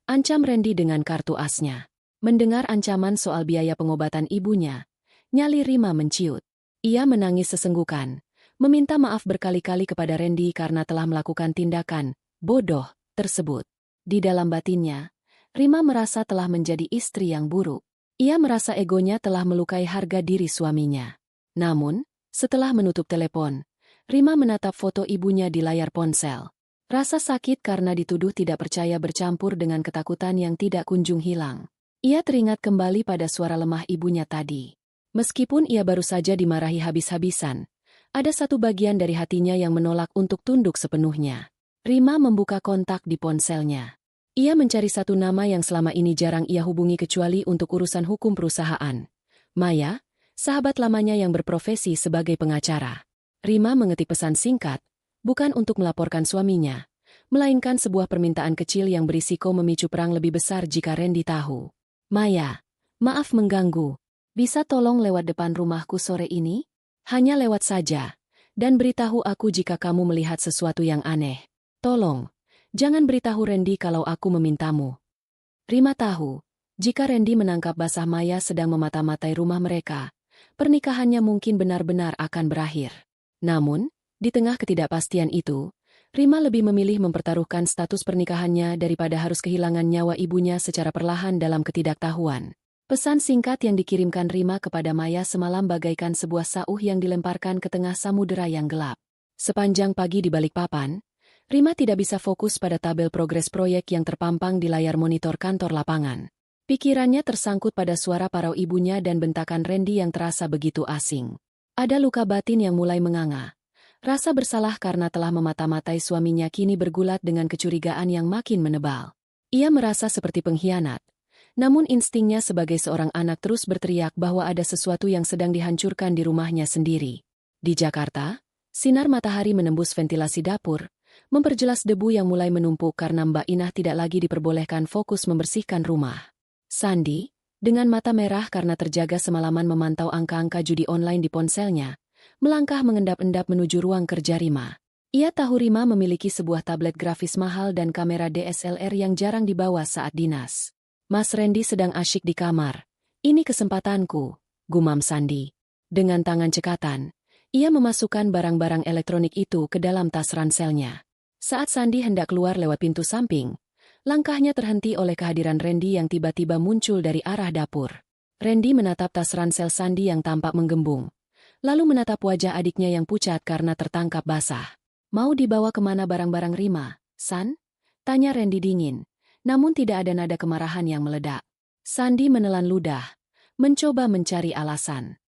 Ancam Randy dengan kartu asnya. Mendengar ancaman soal biaya pengobatan ibunya, nyali Rima menciut. Ia menangis sesenggukan, meminta maaf berkali-kali kepada Randy karena telah melakukan tindakan bodoh tersebut. Di dalam batinnya, Rima merasa telah menjadi istri yang buruk. Ia merasa egonya telah melukai harga diri suaminya. Namun, setelah menutup telepon, Rima menatap foto ibunya di layar ponsel. Rasa sakit karena dituduh tidak percaya bercampur dengan ketakutan yang tidak kunjung hilang. Ia teringat kembali pada suara lemah ibunya tadi. Meskipun ia baru saja dimarahi habis-habisan, ada satu bagian dari hatinya yang menolak untuk tunduk sepenuhnya. Rima membuka kontak di ponselnya. Ia mencari satu nama yang selama ini jarang ia hubungi kecuali untuk urusan hukum perusahaan. Maya, sahabat lamanya yang berprofesi sebagai pengacara. Rima mengetik pesan singkat, bukan untuk melaporkan suaminya, melainkan sebuah permintaan kecil yang berisiko memicu perang lebih besar jika Randy tahu. "Maya, maaf mengganggu. Bisa tolong lewat depan rumahku sore ini? Hanya lewat saja, dan beritahu aku jika kamu melihat sesuatu yang aneh. Tolong, jangan beritahu Randy kalau aku memintamu." Rima tahu, Jika Randy menangkap basah Maya sedang memata-matai rumah mereka, pernikahannya mungkin benar-benar akan berakhir. Namun, di tengah ketidakpastian itu, Rima lebih memilih mempertaruhkan status pernikahannya daripada harus kehilangan nyawa ibunya secara perlahan dalam ketidaktahuan. Pesan singkat yang dikirimkan Rima kepada Maya semalam bagaikan sebuah sauh yang dilemparkan ke tengah samudera yang gelap. Sepanjang pagi di balik papan, Rima tidak bisa fokus pada tabel progres proyek yang terpampang di layar monitor kantor lapangan. Pikirannya tersangkut pada suara parau ibunya dan bentakan Randy yang terasa begitu asing. Ada luka batin yang mulai menganga. Rasa bersalah karena telah memata-matai suaminya kini bergulat dengan kecurigaan yang makin menebal. Ia merasa seperti pengkhianat. Namun instingnya sebagai seorang anak terus berteriak bahwa ada sesuatu yang sedang dihancurkan di rumahnya sendiri. Di Jakarta, sinar matahari menembus ventilasi dapur, memperjelas debu yang mulai menumpuk karena Mbak Inah tidak lagi diperbolehkan fokus membersihkan rumah. Sandi, dengan mata merah karena terjaga semalaman memantau angka-angka judi online di ponselnya, melangkah mengendap-endap menuju ruang kerja Rima. Ia tahu Rima memiliki sebuah tablet grafis mahal dan kamera DSLR yang jarang dibawa saat dinas. Mas Randy sedang asyik di kamar. Ini kesempatanku, gumam Sandi. Dengan tangan cekatan, ia memasukkan barang-barang elektronik itu ke dalam tas ranselnya. Saat Sandi hendak keluar lewat pintu samping, langkahnya terhenti oleh kehadiran Randy yang tiba-tiba muncul dari arah dapur. Randy menatap tas ransel Sandi yang tampak menggembung, lalu menatap wajah adiknya yang pucat karena tertangkap basah. Mau dibawa kemana barang-barang Rima, San? Tanya Randy dingin, namun tidak ada nada kemarahan yang meledak. Sandi menelan ludah, mencoba mencari alasan.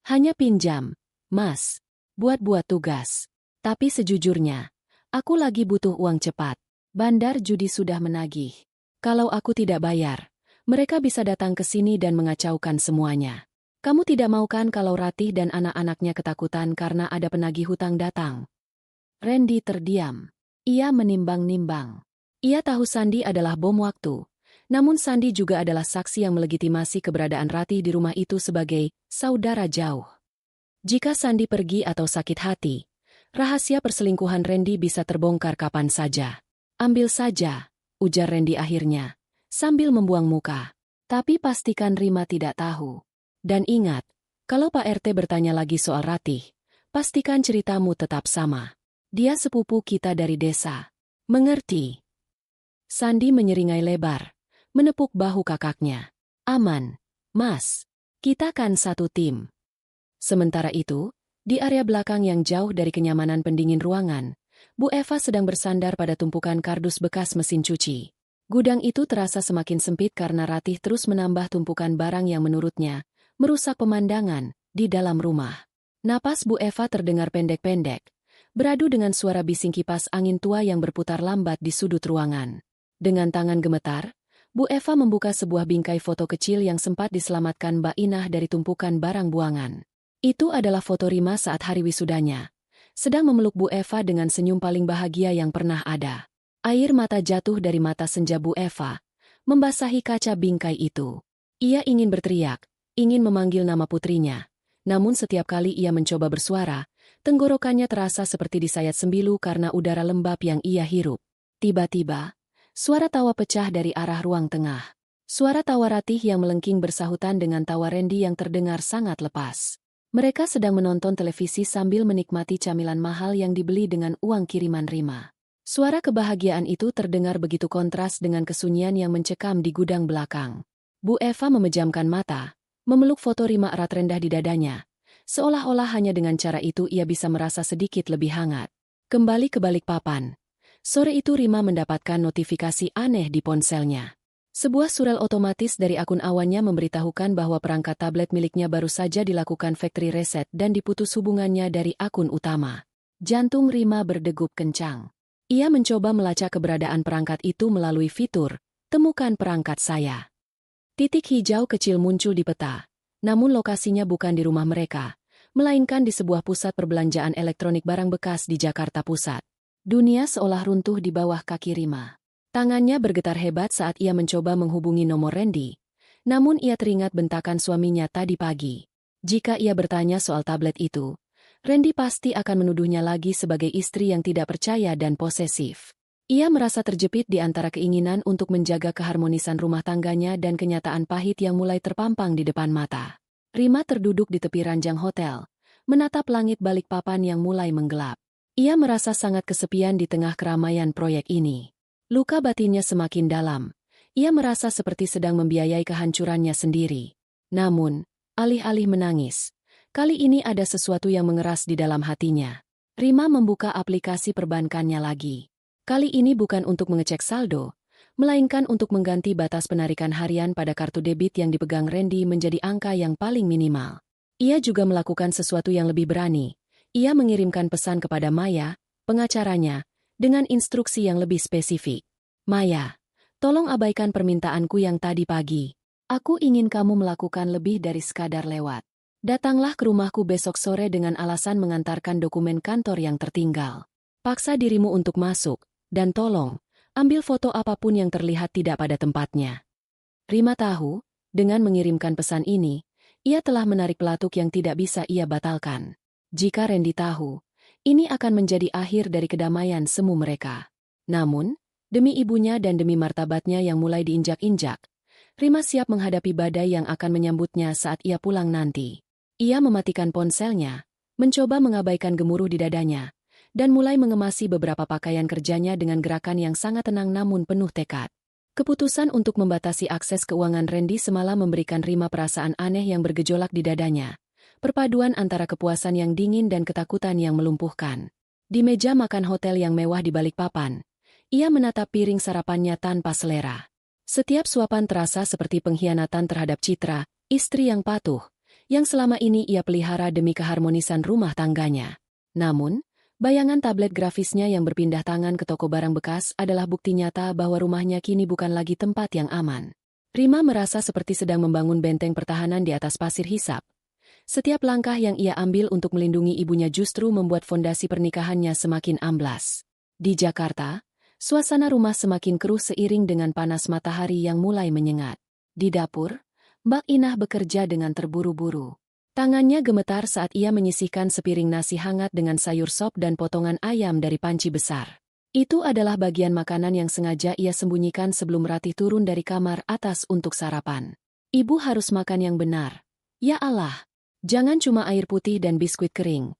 Hanya pinjam, Mas, buat-buat tugas. Tapi sejujurnya, aku lagi butuh uang cepat. Bandar judi sudah menagih. Kalau aku tidak bayar, mereka bisa datang ke sini dan mengacaukan semuanya. Kamu tidak mau kan kalau Ratih dan anak-anaknya ketakutan karena ada penagih hutang datang? Randy terdiam. Ia menimbang-nimbang. Ia tahu Sandi adalah bom waktu. Namun Sandi juga adalah saksi yang melegitimasi keberadaan Ratih di rumah itu sebagai saudara jauh. Jika Sandi pergi atau sakit hati, rahasia perselingkuhan Randy bisa terbongkar kapan saja. Ambil saja, ujar Randy akhirnya, sambil membuang muka. Tapi pastikan Rima tidak tahu. Dan ingat, kalau Pak RT bertanya lagi soal Ratih, pastikan ceritamu tetap sama. Dia sepupu kita dari desa. Mengerti? Sandi menyeringai lebar, menepuk bahu kakaknya. Aman, Mas. Kita kan satu tim. Sementara itu, di area belakang yang jauh dari kenyamanan pendingin ruangan, Bu Eva sedang bersandar pada tumpukan kardus bekas mesin cuci. Gudang itu terasa semakin sempit karena Ratih terus menambah tumpukan barang yang menurutnya merusak pemandangan di dalam rumah. Napas Bu Eva terdengar pendek-pendek, beradu dengan suara bising kipas angin tua yang berputar lambat di sudut ruangan. Dengan tangan gemetar, Bu Eva membuka sebuah bingkai foto kecil yang sempat diselamatkan Mbak Inah dari tumpukan barang buangan. Itu adalah foto Rima saat hari wisudanya, sedang memeluk Bu Eva dengan senyum paling bahagia yang pernah ada. Air mata jatuh dari mata senja Bu Eva, membasahi kaca bingkai itu. Ia ingin berteriak, ingin memanggil nama putrinya. Namun setiap kali ia mencoba bersuara, tenggorokannya terasa seperti disayat sembilu karena udara lembab yang ia hirup. Tiba-tiba, suara tawa pecah dari arah ruang tengah. Suara tawa Ratih yang melengking bersahutan dengan tawa Randy yang terdengar sangat lepas. Mereka sedang menonton televisi sambil menikmati camilan mahal yang dibeli dengan uang kiriman Rima. Suara kebahagiaan itu terdengar begitu kontras dengan kesunyian yang mencekam di gudang belakang. Bu Eva memejamkan mata, memeluk foto Rima erat rendah di dadanya, seolah-olah hanya dengan cara itu ia bisa merasa sedikit lebih hangat. Kembali ke balik papan. Sore itu Rima mendapatkan notifikasi aneh di ponselnya. Sebuah surel otomatis dari akun awannya memberitahukan bahwa perangkat tablet miliknya baru saja dilakukan factory reset dan diputus hubungannya dari akun utama. Jantung Rima berdegup kencang. Ia mencoba melacak keberadaan perangkat itu melalui fitur, "Temukan perangkat saya." Titik hijau kecil muncul di peta, namun lokasinya bukan di rumah mereka, melainkan di sebuah pusat perbelanjaan elektronik barang bekas di Jakarta Pusat. Dunia seolah runtuh di bawah kaki Rima. Tangannya bergetar hebat saat ia mencoba menghubungi nomor Randy, namun ia teringat bentakan suaminya tadi pagi. Jika ia bertanya soal tablet itu, Randy pasti akan menuduhnya lagi sebagai istri yang tidak percaya dan posesif. Ia merasa terjepit di antara keinginan untuk menjaga keharmonisan rumah tangganya dan kenyataan pahit yang mulai terpampang di depan mata. Rima terduduk di tepi ranjang hotel, menatap langit Balikpapan yang mulai menggelap. Ia merasa sangat kesepian di tengah keramaian proyek ini. Luka batinnya semakin dalam. Ia merasa seperti sedang membiayai kehancurannya sendiri. Namun, alih-alih menangis, kali ini ada sesuatu yang mengeras di dalam hatinya. Rima membuka aplikasi perbankannya lagi. Kali ini bukan untuk mengecek saldo, melainkan untuk mengganti batas penarikan harian pada kartu debit yang dipegang Randy menjadi angka yang paling minimal. Ia juga melakukan sesuatu yang lebih berani. Ia mengirimkan pesan kepada Maya, pengacaranya, dengan instruksi yang lebih spesifik. Maya, tolong abaikan permintaanku yang tadi pagi. Aku ingin kamu melakukan lebih dari sekadar lewat. Datanglah ke rumahku besok sore dengan alasan mengantarkan dokumen kantor yang tertinggal. Paksa dirimu untuk masuk, dan tolong, ambil foto apapun yang terlihat tidak pada tempatnya. Rima tahu, dengan mengirimkan pesan ini, ia telah menarik pelatuk yang tidak bisa ia batalkan. Jika Randy tahu, ini akan menjadi akhir dari kedamaian semu mereka. Namun, demi ibunya dan demi martabatnya yang mulai diinjak-injak, Rima siap menghadapi badai yang akan menyambutnya saat ia pulang nanti. Ia mematikan ponselnya, mencoba mengabaikan gemuruh di dadanya, dan mulai mengemasi beberapa pakaian kerjanya dengan gerakan yang sangat tenang namun penuh tekad. Keputusan untuk membatasi akses keuangan Randy semalam memberikan Rima perasaan aneh yang bergejolak di dadanya. Perpaduan antara kepuasan yang dingin dan ketakutan yang melumpuhkan. Di meja makan hotel yang mewah di Balikpapan, ia menatap piring sarapannya tanpa selera. Setiap suapan terasa seperti pengkhianatan terhadap Citra, istri yang patuh, yang selama ini ia pelihara demi keharmonisan rumah tangganya. Namun, bayangan tablet grafisnya yang berpindah tangan ke toko barang bekas adalah bukti nyata bahwa rumahnya kini bukan lagi tempat yang aman. Rima merasa seperti sedang membangun benteng pertahanan di atas pasir hisap. Setiap langkah yang ia ambil untuk melindungi ibunya justru membuat fondasi pernikahannya semakin amblas. Di Jakarta, suasana rumah semakin keruh seiring dengan panas matahari yang mulai menyengat. Di dapur, Mbak Inah bekerja dengan terburu-buru. Tangannya gemetar saat ia menyisihkan sepiring nasi hangat dengan sayur sop dan potongan ayam dari panci besar. Itu adalah bagian makanan yang sengaja ia sembunyikan sebelum Ratih turun dari kamar atas untuk sarapan. Ibu harus makan yang benar. Ya Allah, jangan cuma air putih dan biskuit kering,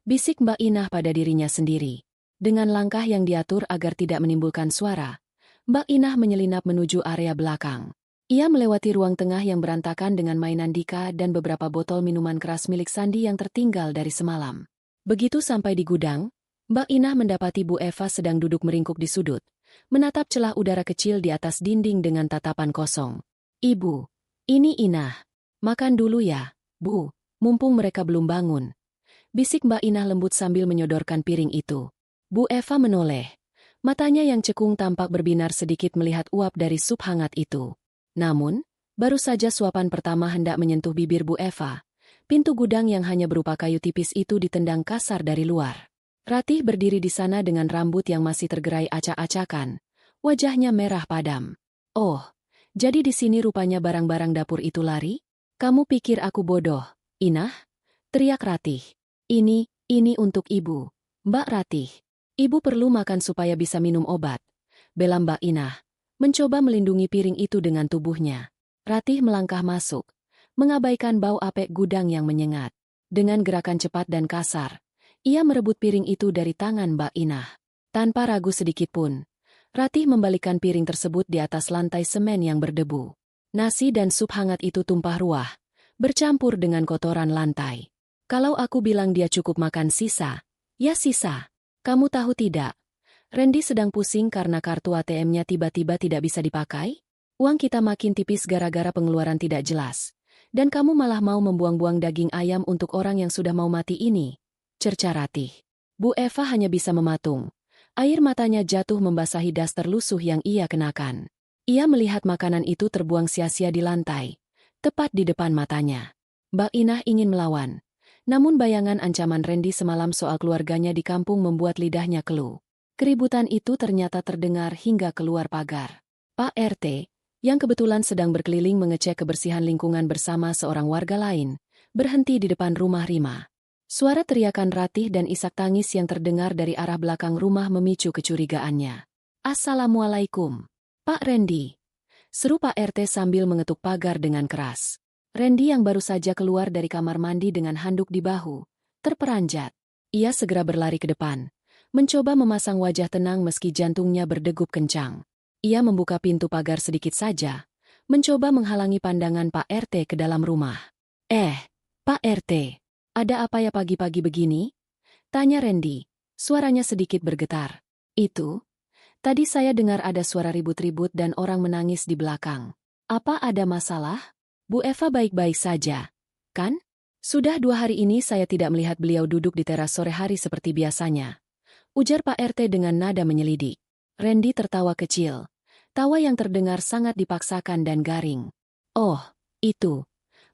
bisik Mbak Inah pada dirinya sendiri. Dengan langkah yang diatur agar tidak menimbulkan suara, Mbak Inah menyelinap menuju area belakang. Ia melewati ruang tengah yang berantakan dengan mainan Dika dan beberapa botol minuman keras milik Sandi yang tertinggal dari semalam. Begitu sampai di gudang, Mbak Inah mendapati Bu Eva sedang duduk meringkuk di sudut, menatap celah udara kecil di atas dinding dengan tatapan kosong. Ibu, ini Inah. Makan dulu ya, Bu, mumpung mereka belum bangun. Bisik Mbak Inah lembut sambil menyodorkan piring itu. Bu Eva menoleh. Matanya yang cekung tampak berbinar sedikit melihat uap dari sup hangat itu. Namun, baru saja suapan pertama hendak menyentuh bibir Bu Eva, pintu gudang yang hanya berupa kayu tipis itu ditendang kasar dari luar. Ratih berdiri di sana dengan rambut yang masih tergerai acak-acakan, wajahnya merah padam. Oh, jadi di sini rupanya barang-barang dapur itu lari? Kamu pikir aku bodoh, Inah? Teriak Ratih. Ini untuk ibu. Mbak Ratih. Ibu perlu makan supaya bisa minum obat. Bela Mbak Inah. Mencoba melindungi piring itu dengan tubuhnya. Ratih melangkah masuk, mengabaikan bau apek gudang yang menyengat. Dengan gerakan cepat dan kasar, ia merebut piring itu dari tangan Mbak Inah. Tanpa ragu sedikit pun, Ratih membalikkan piring tersebut di atas lantai semen yang berdebu. Nasi dan sup hangat itu tumpah ruah, bercampur dengan kotoran lantai. Kalau aku bilang dia cukup makan sisa, ya sisa. Kamu tahu tidak? Randy sedang pusing karena kartu ATM-nya tiba-tiba tidak bisa dipakai. Uang kita makin tipis gara-gara pengeluaran tidak jelas. Dan kamu malah mau membuang-buang daging ayam untuk orang yang sudah mau mati ini. Cerca Ratih. Bu Eva hanya bisa mematung. Air matanya jatuh membasahi daster lusuh yang ia kenakan. Ia melihat makanan itu terbuang sia-sia di lantai, tepat di depan matanya. Mbak Inah ingin melawan. Namun bayangan ancaman Randy semalam soal keluarganya di kampung membuat lidahnya keluh. Keributan itu ternyata terdengar hingga keluar pagar. Pak RT, yang kebetulan sedang berkeliling mengecek kebersihan lingkungan bersama seorang warga lain, berhenti di depan rumah Rima. Suara teriakan Ratih dan isak tangis yang terdengar dari arah belakang rumah memicu kecurigaannya. Assalamualaikum, Pak Randy. Seru Pak RT sambil mengetuk pagar dengan keras. Randy yang baru saja keluar dari kamar mandi dengan handuk di bahu, terperanjat. Ia segera berlari ke depan, mencoba memasang wajah tenang meski jantungnya berdegup kencang. Ia membuka pintu pagar sedikit saja, mencoba menghalangi pandangan Pak RT ke dalam rumah. Pak RT, ada apa ya pagi-pagi begini? Tanya Randy, suaranya sedikit bergetar. Itu, tadi saya dengar ada suara ribut-ribut dan orang menangis di belakang. Apa ada masalah? Bu Eva baik-baik saja, kan? Sudah 2 hari ini saya tidak melihat beliau duduk di teras sore hari seperti biasanya. Ujar Pak RT dengan nada menyelidik. Randy tertawa kecil. Tawa yang terdengar sangat dipaksakan dan garing. Oh, itu.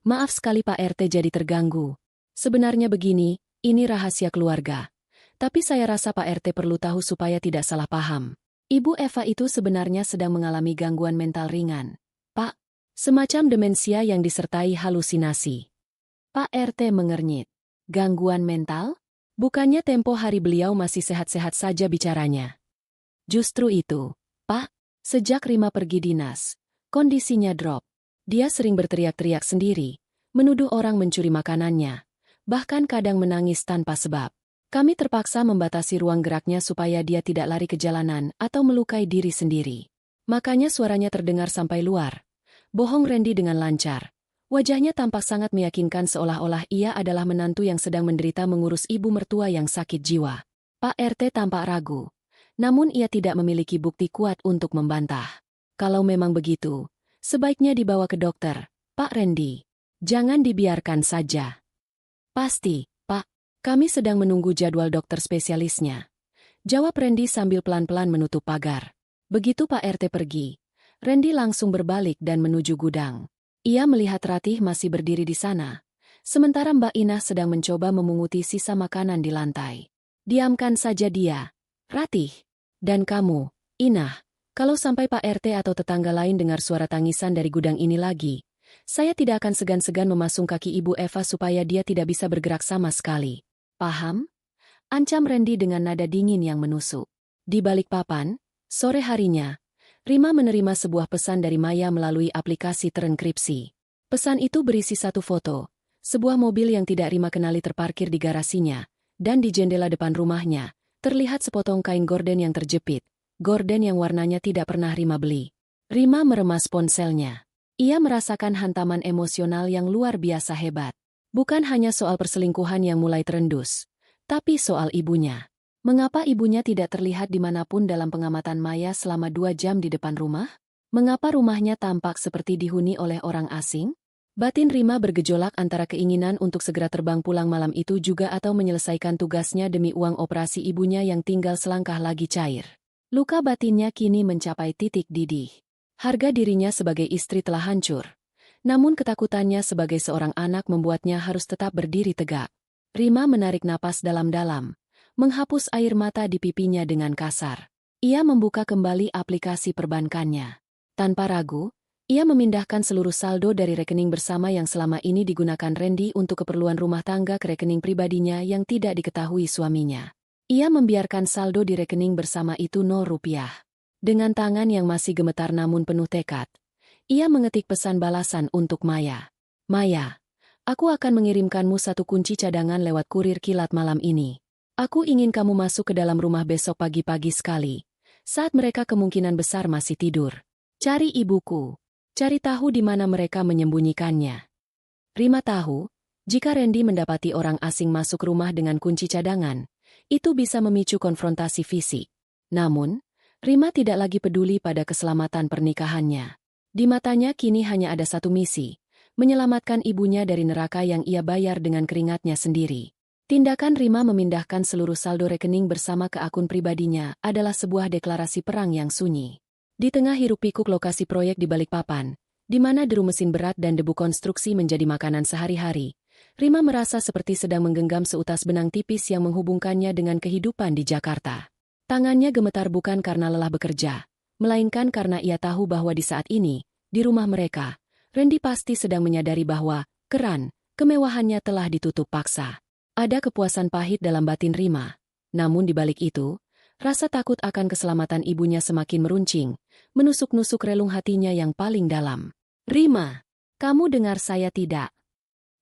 Maaf sekali Pak RT jadi terganggu. Sebenarnya begini, ini rahasia keluarga. Tapi saya rasa Pak RT perlu tahu supaya tidak salah paham. Ibu Eva itu sebenarnya sedang mengalami gangguan mental ringan. Pak, semacam demensia yang disertai halusinasi. Pak RT mengernyit. Gangguan mental? Bukannya tempo hari beliau masih sehat-sehat saja bicaranya. Justru itu, Pak. Sejak Rima pergi dinas, kondisinya drop. Dia sering berteriak-teriak sendiri, menuduh orang mencuri makanannya, bahkan kadang menangis tanpa sebab. Kami terpaksa membatasi ruang geraknya supaya dia tidak lari ke jalanan atau melukai diri sendiri. Makanya suaranya terdengar sampai luar. Bohong Randy dengan lancar. Wajahnya tampak sangat meyakinkan seolah-olah ia adalah menantu yang sedang menderita mengurus ibu mertua yang sakit jiwa. Pak RT tampak ragu. Namun ia tidak memiliki bukti kuat untuk membantah. Kalau memang begitu, sebaiknya dibawa ke dokter, Pak Randy. Jangan dibiarkan saja. Pasti, Pak. Kami sedang menunggu jadwal dokter spesialisnya. Jawab Randy sambil pelan-pelan menutup pagar. Begitu Pak RT pergi, Randy langsung berbalik dan menuju gudang. Ia melihat Ratih masih berdiri di sana, sementara Mbak Inah sedang mencoba memunguti sisa makanan di lantai. Diamkan saja dia, Ratih. Dan kamu, Inah, kalau sampai Pak RT atau tetangga lain dengar suara tangisan dari gudang ini lagi, saya tidak akan segan-segan memasung kaki Ibu Eva supaya dia tidak bisa bergerak sama sekali. Paham? Ancam Randy dengan nada dingin yang menusuk. Di balik papan, sore harinya, Rima menerima sebuah pesan dari Maya melalui aplikasi terenkripsi. Pesan itu berisi satu foto, sebuah mobil yang tidak Rima kenali terparkir di garasinya, dan di jendela depan rumahnya, terlihat sepotong kain gorden yang terjepit, gorden yang warnanya tidak pernah Rima beli. Rima meremas ponselnya. Ia merasakan hantaman emosional yang luar biasa hebat. Bukan hanya soal perselingkuhan yang mulai terendus, tapi soal ibunya. Mengapa ibunya tidak terlihat dimanapun dalam pengamatan Maya selama 2 jam di depan rumah? Mengapa rumahnya tampak seperti dihuni oleh orang asing? Batin Rima bergejolak antara keinginan untuk segera terbang pulang malam itu juga atau menyelesaikan tugasnya demi uang operasi ibunya yang tinggal selangkah lagi cair. Luka batinnya kini mencapai titik didih. Harga dirinya sebagai istri telah hancur. Namun ketakutannya sebagai seorang anak membuatnya harus tetap berdiri tegak. Rima menarik napas dalam-dalam, menghapus air mata di pipinya dengan kasar. Ia membuka kembali aplikasi perbankannya. Tanpa ragu, ia memindahkan seluruh saldo dari rekening bersama yang selama ini digunakan Randy untuk keperluan rumah tangga ke rekening pribadinya yang tidak diketahui suaminya. Ia membiarkan saldo di rekening bersama itu 0 rupiah. Dengan tangan yang masih gemetar namun penuh tekad, ia mengetik pesan balasan untuk Maya. Maya, aku akan mengirimkanmu 1 kunci cadangan lewat kurir kilat malam ini. Aku ingin kamu masuk ke dalam rumah besok pagi-pagi sekali, saat mereka kemungkinan besar masih tidur. Cari ibuku. Cari tahu di mana mereka menyembunyikannya. Rima tahu, jika Randy mendapati orang asing masuk rumah dengan kunci cadangan, itu bisa memicu konfrontasi fisik. Namun, Rima tidak lagi peduli pada keselamatan pernikahannya. Di matanya kini hanya ada satu misi, menyelamatkan ibunya dari neraka yang ia bayar dengan keringatnya sendiri. Tindakan Rima memindahkan seluruh saldo rekening bersama ke akun pribadinya adalah sebuah deklarasi perang yang sunyi. Di tengah hiruk-pikuk lokasi proyek di Balikpapan, di mana deru mesin berat dan debu konstruksi menjadi makanan sehari-hari, Rima merasa seperti sedang menggenggam seutas benang tipis yang menghubungkannya dengan kehidupan di Jakarta. Tangannya gemetar bukan karena lelah bekerja, melainkan karena ia tahu bahwa di saat ini, di rumah mereka, Randy pasti sedang menyadari bahwa keran kemewahannya telah ditutup paksa. Ada kepuasan pahit dalam batin Rima, namun di balik itu, Rasa takut akan keselamatan ibunya semakin meruncing, menusuk-nusuk relung hatinya yang paling dalam. Rima, kamu dengar saya tidak?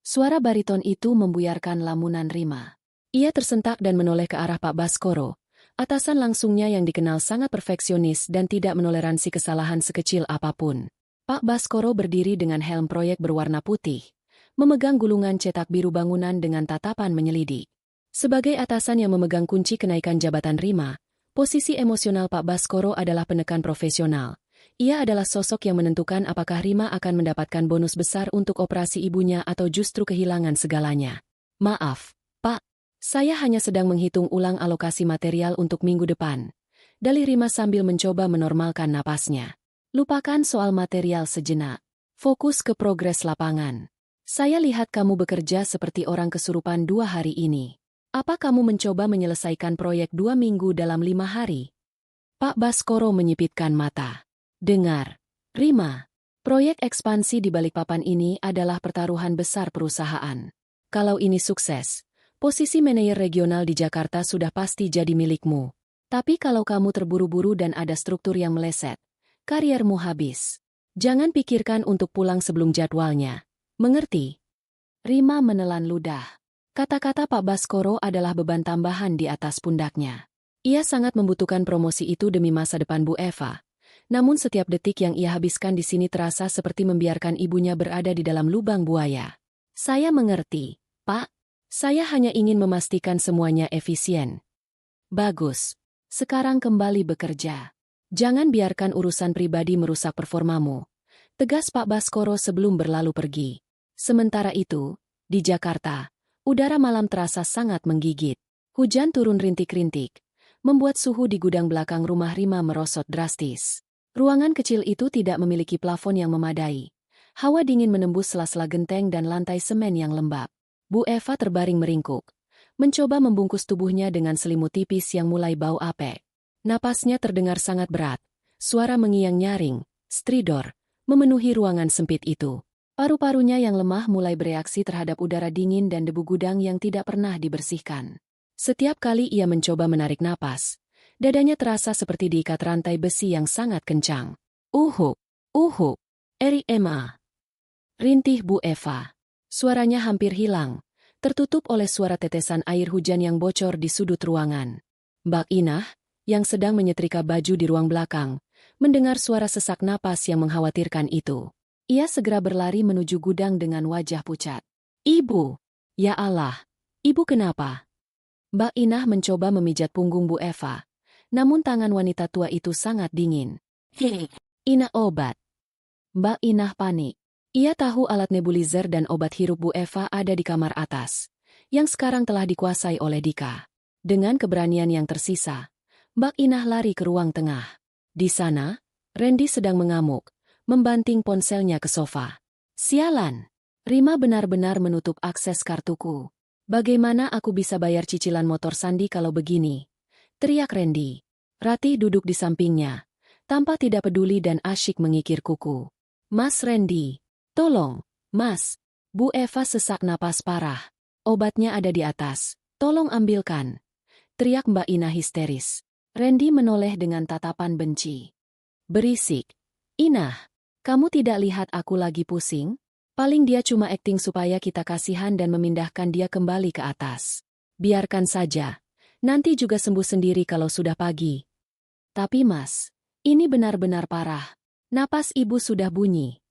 Suara bariton itu membuyarkan lamunan Rima. Ia tersentak dan menoleh ke arah Pak Baskoro, atasan langsungnya yang dikenal sangat perfeksionis dan tidak menoleransi kesalahan sekecil apapun. Pak Baskoro berdiri dengan helm proyek berwarna putih, memegang gulungan cetak biru bangunan dengan tatapan menyelidik. Sebagai atasan yang memegang kunci kenaikan jabatan Rima, posisi emosional Pak Baskoro adalah penekan profesional. Ia adalah sosok yang menentukan apakah Rima akan mendapatkan bonus besar untuk operasi ibunya atau justru kehilangan segalanya. Maaf, Pak. Saya hanya sedang menghitung ulang alokasi material untuk minggu depan. Dalih Rima sambil mencoba menormalkan napasnya. Lupakan soal material sejenak. Fokus ke progres lapangan. Saya lihat kamu bekerja seperti orang kesurupan 2 hari ini. Apa kamu mencoba menyelesaikan proyek 2 minggu dalam 5 hari? Pak Baskoro menyipitkan mata. Dengar, Rima. Proyek ekspansi di Balikpapan ini adalah pertaruhan besar perusahaan. Kalau ini sukses, posisi manajer regional di Jakarta sudah pasti jadi milikmu. Tapi kalau kamu terburu-buru dan ada struktur yang meleset, kariermu habis. Jangan pikirkan untuk pulang sebelum jadwalnya. Mengerti? Rima menelan ludah. Kata-kata Pak Baskoro adalah beban tambahan di atas pundaknya. Ia sangat membutuhkan promosi itu demi masa depan Bu Eva. Namun setiap detik yang ia habiskan di sini terasa seperti membiarkan ibunya berada di dalam lubang buaya. Saya mengerti, Pak. Saya hanya ingin memastikan semuanya efisien. Bagus. Sekarang kembali bekerja. Jangan biarkan urusan pribadi merusak performamu. Tegas Pak Baskoro sebelum berlalu pergi. Sementara itu, di Jakarta, udara malam terasa sangat menggigit. Hujan turun rintik-rintik, membuat suhu di gudang belakang rumah Rima merosot drastis. Ruangan kecil itu tidak memiliki plafon yang memadai. Hawa dingin menembus sela-sela genteng dan lantai semen yang lembab. Bu Eva terbaring meringkuk, mencoba membungkus tubuhnya dengan selimut tipis yang mulai bau apek. Napasnya terdengar sangat berat, suara mengiang nyaring, stridor, memenuhi ruangan sempit itu. Paru-parunya yang lemah mulai bereaksi terhadap udara dingin dan debu gudang yang tidak pernah dibersihkan. Setiap kali ia mencoba menarik napas, dadanya terasa seperti diikat rantai besi yang sangat kencang. Uhuk, Eri Emma. Rintih Bu Eva. Suaranya hampir hilang, tertutup oleh suara tetesan air hujan yang bocor di sudut ruangan. Mbak Inah, yang sedang menyetrika baju di ruang belakang, mendengar suara sesak napas yang mengkhawatirkan itu. Ia segera berlari menuju gudang dengan wajah pucat. Ibu! Ya Allah! Ibu kenapa? Mbak Inah mencoba memijat punggung Bu Eva, namun tangan wanita tua itu sangat dingin. Hei! Ina obat! Mbak Inah panik. Ia tahu alat nebulizer dan obat hirup Bu Eva ada di kamar atas, yang sekarang telah dikuasai oleh Dika. Dengan keberanian yang tersisa, Mbak Inah lari ke ruang tengah. Di sana, Randy sedang mengamuk, membanting ponselnya ke sofa. Sialan! Rima benar-benar menutup akses kartuku. Bagaimana aku bisa bayar cicilan motor Sandi kalau begini? Teriak Randy. Ratih duduk di sampingnya, tampak tidak peduli dan asyik mengikir kuku. Mas Randy, tolong, Mas. Bu Eva sesak napas parah. Obatnya ada di atas, tolong ambilkan. Teriak Mbak Ina histeris. Randy menoleh dengan tatapan benci. Berisik. Inah. Kamu tidak lihat aku lagi pusing? Paling dia cuma akting supaya kita kasihan dan memindahkan dia kembali ke atas. Biarkan saja. Nanti juga sembuh sendiri kalau sudah pagi. Tapi Mas, ini benar-benar parah. Napas ibu sudah bunyi.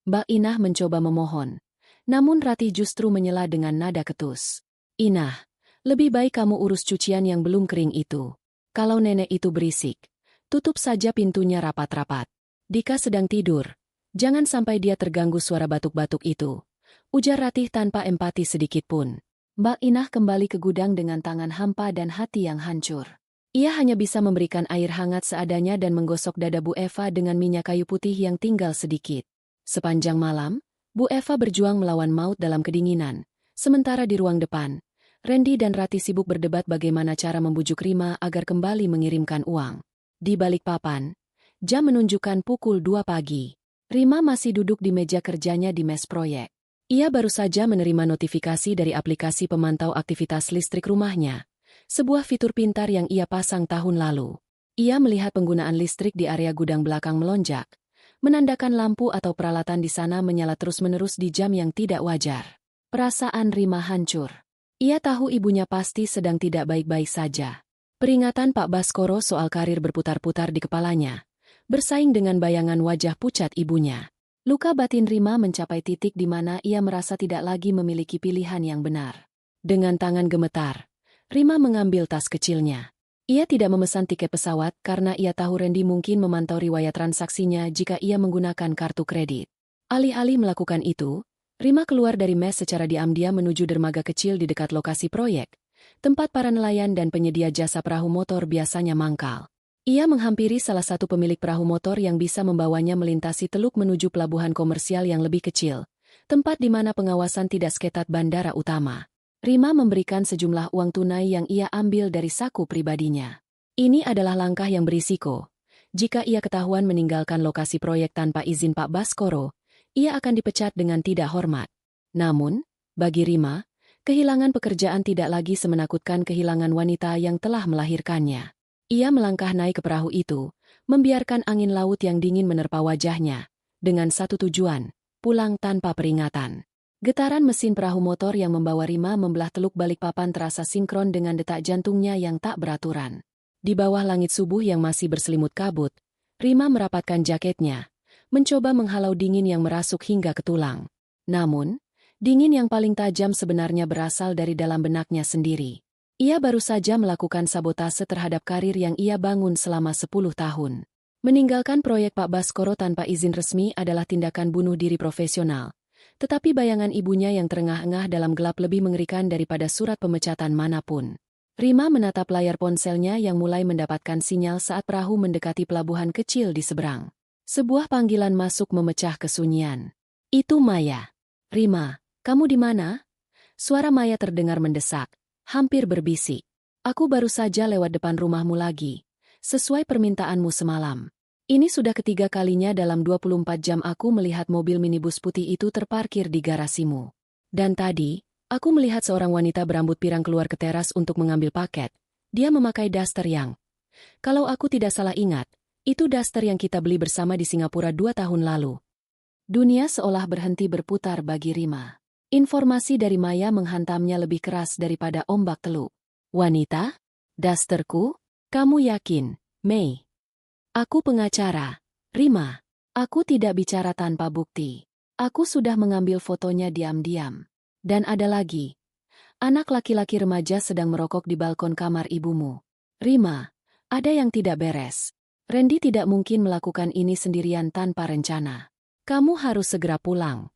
Mbak Inah mencoba memohon. Namun Ratih justru menyela dengan nada ketus. Inah, lebih baik kamu urus cucian yang belum kering itu. Kalau nenek itu berisik, tutup saja pintunya rapat-rapat. Dika sedang tidur. Jangan sampai dia terganggu suara batuk-batuk itu. Ujar Ratih tanpa empati sedikitpun. Mbak Inah kembali ke gudang dengan tangan hampa dan hati yang hancur. Ia hanya bisa memberikan air hangat seadanya dan menggosok dada Bu Eva dengan minyak kayu putih yang tinggal sedikit. Sepanjang malam, Bu Eva berjuang melawan maut dalam kedinginan. Sementara di ruang depan, Randy dan Ratih sibuk berdebat bagaimana cara membujuk Rima agar kembali mengirimkan uang. Di Balikpapan, jam menunjukkan pukul 2 pagi. Rima masih duduk di meja kerjanya di mes proyek. Ia baru saja menerima notifikasi dari aplikasi pemantau aktivitas listrik rumahnya. sebuah fitur pintar yang ia pasang tahun lalu. Ia melihat penggunaan listrik di area gudang belakang melonjak, menandakan lampu atau peralatan di sana menyala terus-menerus di jam yang tidak wajar. Perasaan Rima hancur. Ia tahu ibunya pasti sedang tidak baik-baik saja. Peringatan Pak Baskoro soal karir berputar-putar di kepalanya, bersaing dengan bayangan wajah pucat ibunya. Luka batin Rima mencapai titik di mana ia merasa tidak lagi memiliki pilihan yang benar. Dengan tangan gemetar, Rima mengambil tas kecilnya. Ia tidak memesan tiket pesawat karena ia tahu Randy mungkin memantau riwayat transaksinya jika ia menggunakan kartu kredit. Alih-alih melakukan itu, Rima keluar dari mes secara diam-diam menuju dermaga kecil di dekat lokasi proyek, tempat para nelayan dan penyedia jasa perahu motor biasanya mangkal. Ia menghampiri salah satu pemilik perahu motor yang bisa membawanya melintasi teluk menuju pelabuhan komersial yang lebih kecil, tempat di mana pengawasan tidak seketat bandara utama. Rima memberikan sejumlah uang tunai yang ia ambil dari saku pribadinya. Ini adalah langkah yang berisiko. Jika ia ketahuan meninggalkan lokasi proyek tanpa izin Pak Baskoro, ia akan dipecat dengan tidak hormat. Namun, bagi Rima, kehilangan pekerjaan tidak lagi semenakutkan kehilangan wanita yang telah melahirkannya. Ia melangkah naik ke perahu itu, membiarkan angin laut yang dingin menerpa wajahnya, dengan satu tujuan, pulang tanpa peringatan. Getaran mesin perahu motor yang membawa Rima membelah Teluk Balikpapan terasa sinkron dengan detak jantungnya yang tak beraturan. Di bawah langit subuh yang masih berselimut kabut, Rima merapatkan jaketnya, mencoba menghalau dingin yang merasuk hingga ke tulang. Namun, dingin yang paling tajam sebenarnya berasal dari dalam benaknya sendiri. Ia baru saja melakukan sabotase terhadap karir yang ia bangun selama 10 tahun. Meninggalkan proyek Pak Baskoro tanpa izin resmi adalah tindakan bunuh diri profesional. Tetapi bayangan ibunya yang terengah-engah dalam gelap lebih mengerikan daripada surat pemecatan manapun. Rima menatap layar ponselnya yang mulai mendapatkan sinyal saat perahu mendekati pelabuhan kecil di seberang. Sebuah panggilan masuk memecah kesunyian. Itu Maya. Rima, kamu di mana? Suara Maya terdengar mendesak. Hampir berbisik. Aku baru saja lewat depan rumahmu lagi, sesuai permintaanmu semalam. Ini sudah ketiga kalinya dalam 24 jam aku melihat mobil minibus putih itu terparkir di garasimu. Dan tadi, aku melihat seorang wanita berambut pirang keluar ke teras untuk mengambil paket. Dia memakai daster yang, kalau aku tidak salah ingat, itu daster yang kita beli bersama di Singapura 2 tahun lalu. Dunia seolah berhenti berputar bagi Rima. Informasi dari Maya menghantamnya lebih keras daripada ombak teluk. Wanita? Dasterku? Kamu yakin, Mei? Aku pengacara. Rima, aku tidak bicara tanpa bukti. Aku sudah mengambil fotonya diam-diam. Dan ada lagi. Anak laki-laki remaja sedang merokok di balkon kamar ibumu. Rima, ada yang tidak beres. Randy tidak mungkin melakukan ini sendirian tanpa rencana. Kamu harus segera pulang.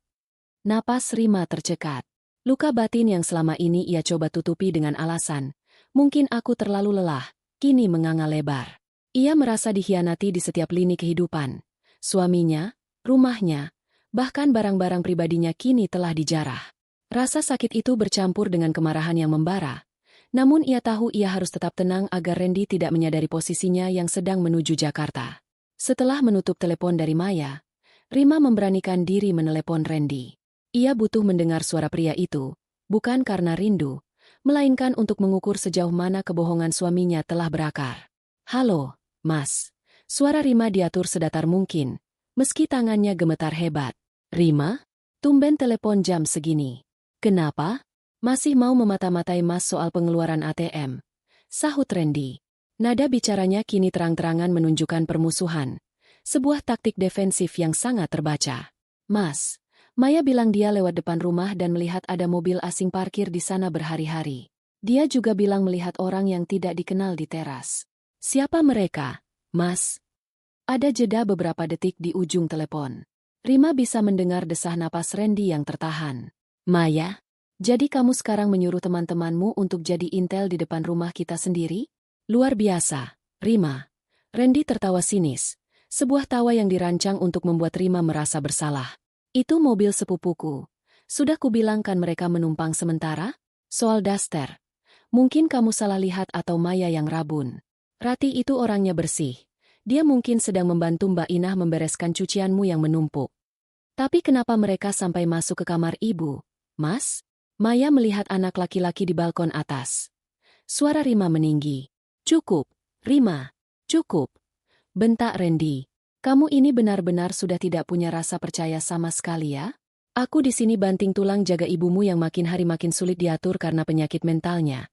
Napas Rima tercekat. Luka batin yang selama ini ia coba tutupi dengan alasan, mungkin aku terlalu lelah, kini menganga lebar. Ia merasa dikhianati di setiap lini kehidupan. Suaminya, rumahnya, bahkan barang-barang pribadinya kini telah dijarah. Rasa sakit itu bercampur dengan kemarahan yang membara. Namun ia tahu ia harus tetap tenang agar Randy tidak menyadari posisinya yang sedang menuju Jakarta. Setelah menutup telepon dari Maya, Rima memberanikan diri menelepon Randy. Ia butuh mendengar suara pria itu, bukan karena rindu, melainkan untuk mengukur sejauh mana kebohongan suaminya telah berakar. Halo, Mas. Suara Rima diatur sedatar mungkin, meski tangannya gemetar hebat. Rima? Tumben telepon jam segini. Kenapa? Masih mau memata-matai Mas soal pengeluaran ATM? Sahut Randy. Nada bicaranya kini terang-terangan menunjukkan permusuhan. Sebuah taktik defensif yang sangat terbaca. Mas, Maya bilang dia lewat depan rumah dan melihat ada mobil asing parkir di sana berhari-hari. Dia juga bilang melihat orang yang tidak dikenal di teras. Siapa mereka, Mas? Ada jeda beberapa detik di ujung telepon. Rima bisa mendengar desah napas Randy yang tertahan. Maya, jadi kamu sekarang menyuruh teman-temanmu untuk jadi intel di depan rumah kita sendiri? Luar biasa, Rima. Randy tertawa sinis. Sebuah tawa yang dirancang untuk membuat Rima merasa bersalah. Itu mobil sepupuku. Sudah kubilangkan mereka menumpang sementara? Soal daster. Mungkin kamu salah lihat atau Maya yang rabun. Rati itu orangnya bersih. Dia mungkin sedang membantu Mbak Inah membereskan cucianmu yang menumpuk. Tapi kenapa mereka sampai masuk ke kamar ibu, Mas? Maya melihat anak laki-laki di balkon atas. Suara Rima meninggi. Cukup, Rima. Cukup. Bentak Randy. Kamu ini benar-benar sudah tidak punya rasa percaya sama sekali ya? Aku di sini banting tulang jaga ibumu yang makin hari makin sulit diatur karena penyakit mentalnya.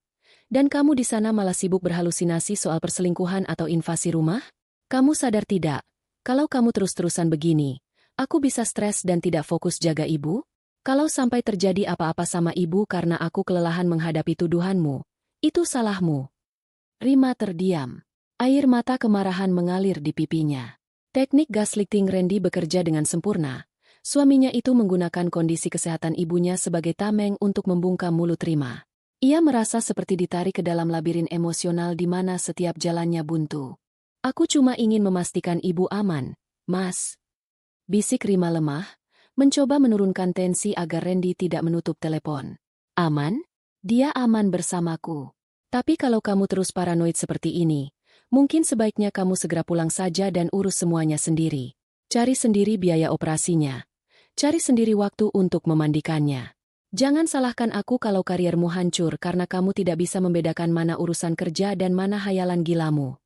Dan kamu di sana malah sibuk berhalusinasi soal perselingkuhan atau invasi rumah? Kamu sadar tidak? Kalau kamu terus-terusan begini, aku bisa stres dan tidak fokus jaga ibu? Kalau sampai terjadi apa-apa sama ibu karena aku kelelahan menghadapi tuduhanmu, itu salahmu. Rima terdiam. Air mata kemarahan mengalir di pipinya. Teknik gaslighting Randy bekerja dengan sempurna. Suaminya itu menggunakan kondisi kesehatan ibunya sebagai tameng untuk membungkam mulut Rima. Ia merasa seperti ditarik ke dalam labirin emosional di mana setiap jalannya buntu. Aku cuma ingin memastikan ibu aman, Mas. Bisik Rima lemah, mencoba menurunkan tensi agar Randy tidak menutup telepon. Aman? Dia aman bersamaku. Tapi kalau kamu terus paranoid seperti ini, mungkin sebaiknya kamu segera pulang saja dan urus semuanya sendiri. Cari sendiri biaya operasinya. Cari sendiri waktu untuk memandikannya. Jangan salahkan aku kalau kariermu hancur karena kamu tidak bisa membedakan mana urusan kerja dan mana hayalan gilamu.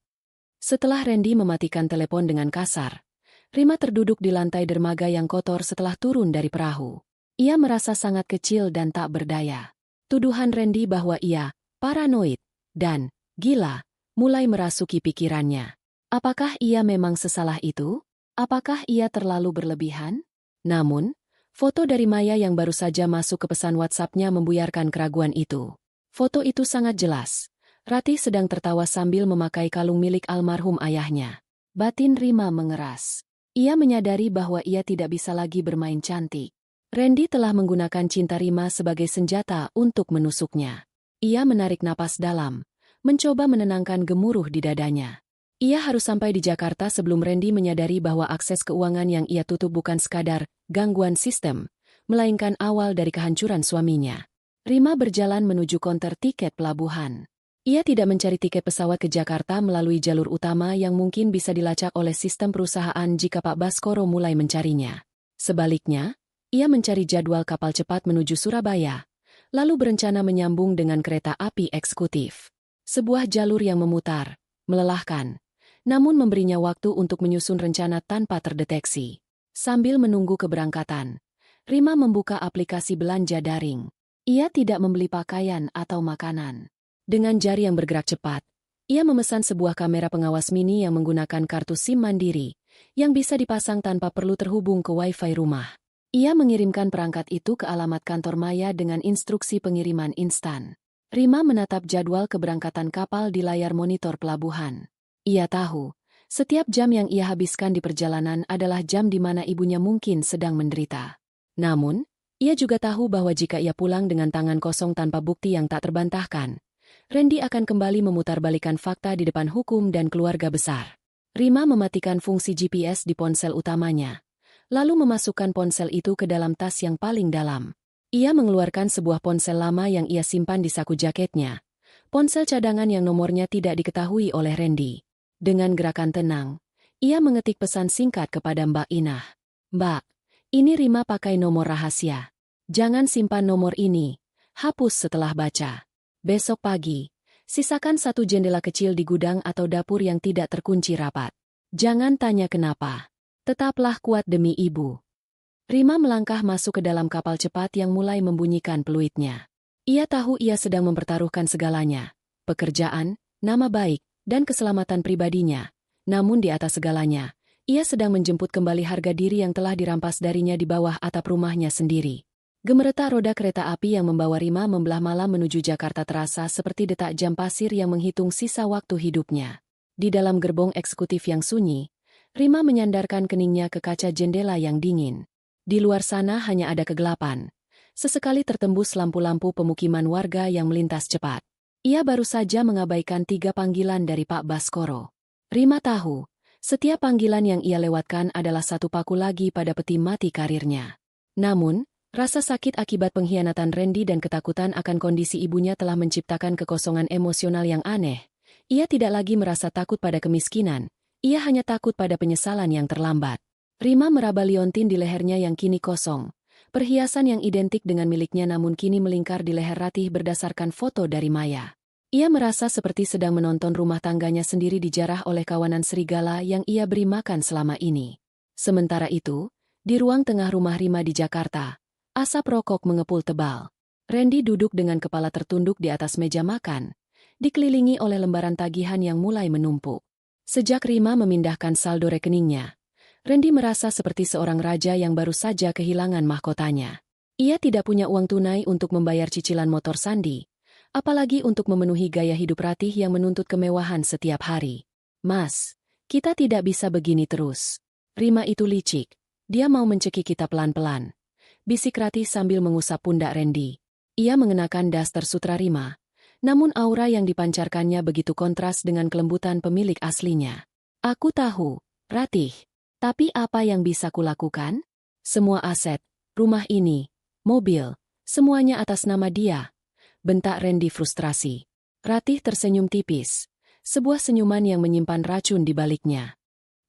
Setelah Randy mematikan telepon dengan kasar, Rima terduduk di lantai dermaga yang kotor setelah turun dari perahu. Ia merasa sangat kecil dan tak berdaya. Tuduhan Randy bahwa ia paranoid dan gila mulai merasuki pikirannya. Apakah ia memang sesalah itu? Apakah ia terlalu berlebihan? Namun, foto dari Maya yang baru saja masuk ke pesan WhatsApp-nya membuyarkan keraguan itu. Foto itu sangat jelas. Ratih sedang tertawa sambil memakai kalung milik almarhum ayahnya. Batin Rima mengeras. Ia menyadari bahwa ia tidak bisa lagi bermain cantik. Randy telah menggunakan cinta Rima sebagai senjata untuk menusuknya. Ia menarik napas dalam, mencoba menenangkan gemuruh di dadanya. Ia harus sampai di Jakarta sebelum Randy menyadari bahwa akses keuangan yang ia tutup bukan sekadar gangguan sistem, melainkan awal dari kehancuran suaminya. Rima berjalan menuju konter tiket pelabuhan. Ia tidak mencari tiket pesawat ke Jakarta melalui jalur utama yang mungkin bisa dilacak oleh sistem perusahaan jika Pak Baskoro mulai mencarinya. Sebaliknya, ia mencari jadwal kapal cepat menuju Surabaya, lalu berencana menyambung dengan kereta api eksekutif. Sebuah jalur yang memutar, melelahkan, namun memberinya waktu untuk menyusun rencana tanpa terdeteksi. Sambil menunggu keberangkatan, Rima membuka aplikasi belanja daring. Ia tidak membeli pakaian atau makanan. Dengan jari yang bergerak cepat, ia memesan sebuah kamera pengawas mini yang menggunakan kartu SIM mandiri, yang bisa dipasang tanpa perlu terhubung ke Wi-Fi rumah. Ia mengirimkan perangkat itu ke alamat kantor Maya dengan instruksi pengiriman instan. Rima menatap jadwal keberangkatan kapal di layar monitor pelabuhan. Ia tahu, setiap jam yang ia habiskan di perjalanan adalah jam di mana ibunya mungkin sedang menderita. Namun, ia juga tahu bahwa jika ia pulang dengan tangan kosong tanpa bukti yang tak terbantahkan, Randy akan kembali memutarbalikkan fakta di depan hukum dan keluarga besar. Rima mematikan fungsi GPS di ponsel utamanya, lalu memasukkan ponsel itu ke dalam tas yang paling dalam. Ia mengeluarkan sebuah ponsel lama yang ia simpan di saku jaketnya, ponsel cadangan yang nomornya tidak diketahui oleh Randy. Dengan gerakan tenang, ia mengetik pesan singkat kepada Mbak Inah. Mbak, ini Rima pakai nomor rahasia. Jangan simpan nomor ini, hapus setelah baca. Besok pagi, sisakan satu jendela kecil di gudang atau dapur yang tidak terkunci rapat. Jangan tanya kenapa. Tetaplah kuat demi ibu. Rima melangkah masuk ke dalam kapal cepat yang mulai membunyikan peluitnya. Ia tahu ia sedang mempertaruhkan segalanya, pekerjaan, nama baik, dan keselamatan pribadinya. Namun di atas segalanya, ia sedang menjemput kembali harga diri yang telah dirampas darinya di bawah atap rumahnya sendiri. Gemeretak roda kereta api yang membawa Rima membelah malam menuju Jakarta terasa seperti detak jam pasir yang menghitung sisa waktu hidupnya. Di dalam gerbong eksekutif yang sunyi, Rima menyandarkan keningnya ke kaca jendela yang dingin. Di luar sana hanya ada kegelapan. Sesekali tertembus lampu-lampu pemukiman warga yang melintas cepat. Ia baru saja mengabaikan 3 panggilan dari Pak Baskoro. Rima tahu, setiap panggilan yang ia lewatkan adalah satu paku lagi pada peti mati karirnya. Namun, rasa sakit akibat pengkhianatan Randy dan ketakutan akan kondisi ibunya telah menciptakan kekosongan emosional yang aneh. Ia tidak lagi merasa takut pada kemiskinan, ia hanya takut pada penyesalan yang terlambat. Rima meraba liontin di lehernya yang kini kosong. Perhiasan yang identik dengan miliknya namun kini melingkar di leher Ratih berdasarkan foto dari Maya. Ia merasa seperti sedang menonton rumah tangganya sendiri dijarah oleh kawanan serigala yang ia beri makan selama ini. Sementara itu, di ruang tengah rumah Rima di Jakarta, asap rokok mengepul tebal. Randy duduk dengan kepala tertunduk di atas meja makan, dikelilingi oleh lembaran tagihan yang mulai menumpuk. Sejak Rima memindahkan saldo rekeningnya, Randy merasa seperti seorang raja yang baru saja kehilangan mahkotanya. Ia tidak punya uang tunai untuk membayar cicilan motor Sandi, apalagi untuk memenuhi gaya hidup Ratih yang menuntut kemewahan setiap hari. Mas, kita tidak bisa begini terus. Rima itu licik. Dia mau mencekik kita pelan-pelan. Bisik Ratih sambil mengusap pundak Randy. Ia mengenakan daster sutra Rima, namun aura yang dipancarkannya begitu kontras dengan kelembutan pemilik aslinya. Aku tahu, Ratih. Tapi apa yang bisa kulakukan? Semua aset, rumah ini, mobil, semuanya atas nama dia. Bentak Randy frustrasi. Ratih tersenyum tipis. Sebuah senyuman yang menyimpan racun di baliknya.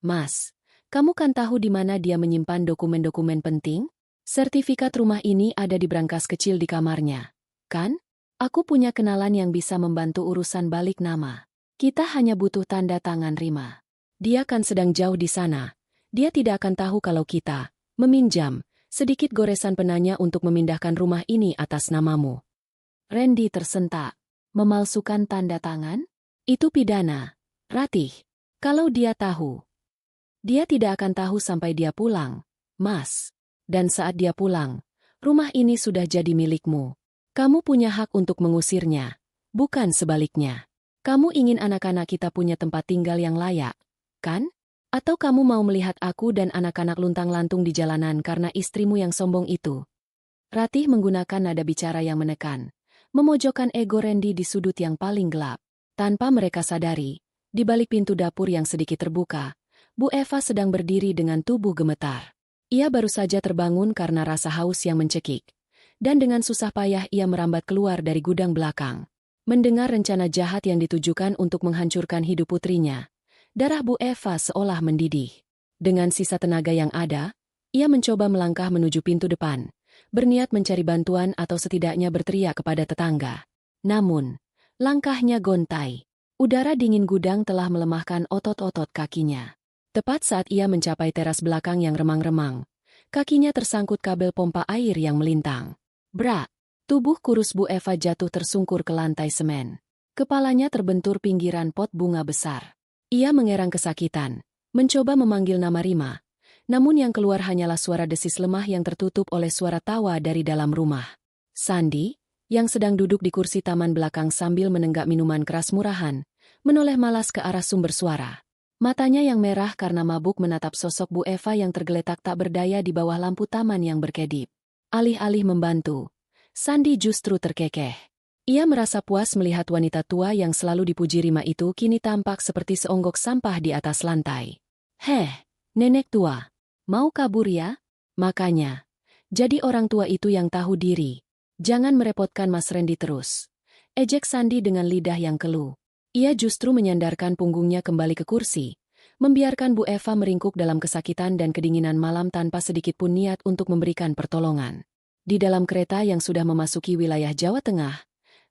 Mas, kamu kan tahu di mana dia menyimpan dokumen-dokumen penting? Sertifikat rumah ini ada di brankas kecil di kamarnya. Kan? Aku punya kenalan yang bisa membantu urusan balik nama. Kita hanya butuh tanda tangan Rima. Dia kan sedang jauh di sana. Dia tidak akan tahu kalau kita meminjam sedikit goresan penanya untuk memindahkan rumah ini atas namamu. Randy tersentak. Memalsukan tanda tangan? Itu pidana. Ratih, kalau dia tahu. Dia tidak akan tahu sampai dia pulang, Mas. Dan saat dia pulang, rumah ini sudah jadi milikmu. Kamu punya hak untuk mengusirnya, bukan sebaliknya. Kamu ingin anak-anak kita punya tempat tinggal yang layak, kan? Atau kamu mau melihat aku dan anak-anak luntang-lantung di jalanan karena istrimu yang sombong itu? Ratih menggunakan nada bicara yang menekan, memojokkan ego Randy di sudut yang paling gelap. Tanpa mereka sadari, di balik pintu dapur yang sedikit terbuka, Bu Eva sedang berdiri dengan tubuh gemetar. Ia baru saja terbangun karena rasa haus yang mencekik, dan dengan susah payah ia merambat keluar dari gudang belakang. Mendengar rencana jahat yang ditujukan untuk menghancurkan hidup putrinya, darah Bu Eva seolah mendidih. Dengan sisa tenaga yang ada, ia mencoba melangkah menuju pintu depan, berniat mencari bantuan atau setidaknya berteriak kepada tetangga. Namun, langkahnya gontai. Udara dingin gudang telah melemahkan otot-otot kakinya. Tepat saat ia mencapai teras belakang yang remang-remang, kakinya tersangkut kabel pompa air yang melintang. Brak! Tubuh kurus Bu Eva jatuh tersungkur ke lantai semen. Kepalanya terbentur pinggiran pot bunga besar. Ia mengerang kesakitan, mencoba memanggil nama Rima, namun yang keluar hanyalah suara desis lemah yang tertutup oleh suara tawa dari dalam rumah. Sandi, yang sedang duduk di kursi taman belakang sambil menenggak minuman keras murahan, menoleh malas ke arah sumber suara. Matanya yang merah karena mabuk menatap sosok Bu Eva yang tergeletak tak berdaya di bawah lampu taman yang berkedip. Alih-alih membantu, Sandi justru terkekeh. Ia merasa puas melihat wanita tua yang selalu dipuji Rima itu kini tampak seperti seonggok sampah di atas lantai. Heh, nenek tua. Mau kabur ya? Makanya, jadi orang tua itu yang tahu diri. Jangan merepotkan Mas Randy terus. Ejek Sandi dengan lidah yang keluh. Ia justru menyandarkan punggungnya kembali ke kursi, membiarkan Bu Eva meringkuk dalam kesakitan dan kedinginan malam tanpa sedikit pun niat untuk memberikan pertolongan. Di dalam kereta yang sudah memasuki wilayah Jawa Tengah,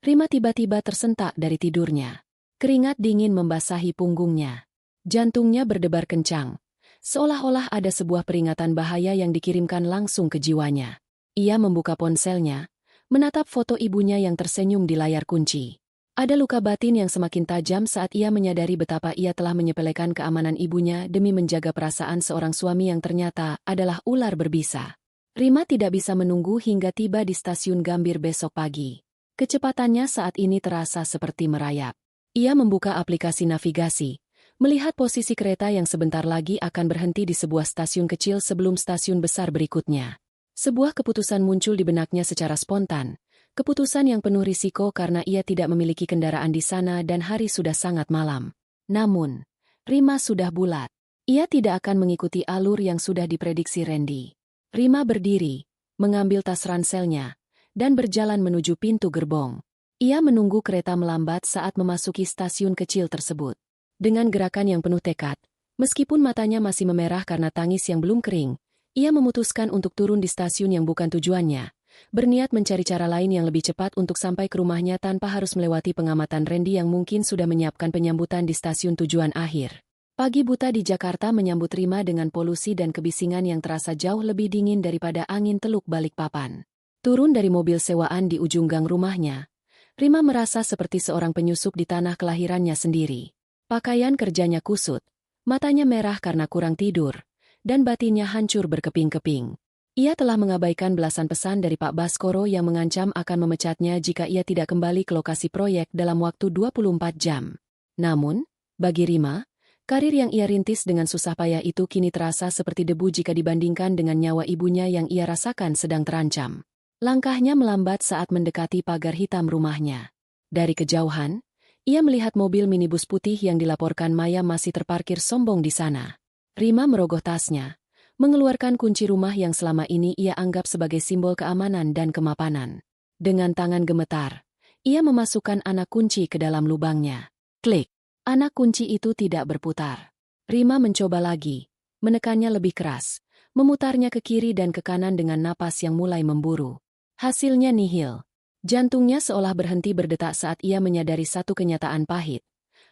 Rima tiba-tiba tersentak dari tidurnya. Keringat dingin membasahi punggungnya. Jantungnya berdebar kencang, seolah-olah ada sebuah peringatan bahaya yang dikirimkan langsung ke jiwanya. Ia membuka ponselnya, menatap foto ibunya yang tersenyum di layar kunci. Ada luka batin yang semakin tajam saat ia menyadari betapa ia telah menyepelekan keamanan ibunya demi menjaga perasaan seorang suami yang ternyata adalah ular berbisa. Rima tidak bisa menunggu hingga tiba di stasiun Gambir besok pagi. Kecepatannya saat ini terasa seperti merayap. Ia membuka aplikasi navigasi, melihat posisi kereta yang sebentar lagi akan berhenti di sebuah stasiun kecil sebelum stasiun besar berikutnya. Sebuah keputusan muncul di benaknya secara spontan. Keputusan yang penuh risiko karena ia tidak memiliki kendaraan di sana dan hari sudah sangat malam. Namun, Rima sudah bulat. Ia tidak akan mengikuti alur yang sudah diprediksi Randy. Rima berdiri, mengambil tas ranselnya, dan berjalan menuju pintu gerbong. Ia menunggu kereta melambat saat memasuki stasiun kecil tersebut. Dengan gerakan yang penuh tekad, meskipun matanya masih memerah karena tangis yang belum kering, ia memutuskan untuk turun di stasiun yang bukan tujuannya, berniat mencari cara lain yang lebih cepat untuk sampai ke rumahnya tanpa harus melewati pengamatan Randy yang mungkin sudah menyiapkan penyambutan di stasiun tujuan akhir. Pagi buta di Jakarta menyambut Rima dengan polusi dan kebisingan yang terasa jauh lebih dingin daripada angin Teluk Balikpapan. Turun dari mobil sewaan di ujung gang rumahnya, Rima merasa seperti seorang penyusup di tanah kelahirannya sendiri. Pakaian kerjanya kusut, matanya merah karena kurang tidur, dan batinnya hancur berkeping-keping. Ia telah mengabaikan belasan pesan dari Pak Baskoro yang mengancam akan memecatnya jika ia tidak kembali ke lokasi proyek dalam waktu 24 jam. Namun, bagi Rima, karir yang ia rintis dengan susah payah itu kini terasa seperti debu jika dibandingkan dengan nyawa ibunya yang ia rasakan sedang terancam. Langkahnya melambat saat mendekati pagar hitam rumahnya. Dari kejauhan, ia melihat mobil minibus putih yang dilaporkan Maya masih terparkir sombong di sana. Rima merogoh tasnya, mengeluarkan kunci rumah yang selama ini ia anggap sebagai simbol keamanan dan kemapanan. Dengan tangan gemetar, ia memasukkan anak kunci ke dalam lubangnya. Klik! Anak kunci itu tidak berputar. Rima mencoba lagi, menekannya lebih keras, memutarnya ke kiri dan ke kanan dengan napas yang mulai memburu. Hasilnya nihil. Jantungnya seolah berhenti berdetak saat ia menyadari satu kenyataan pahit.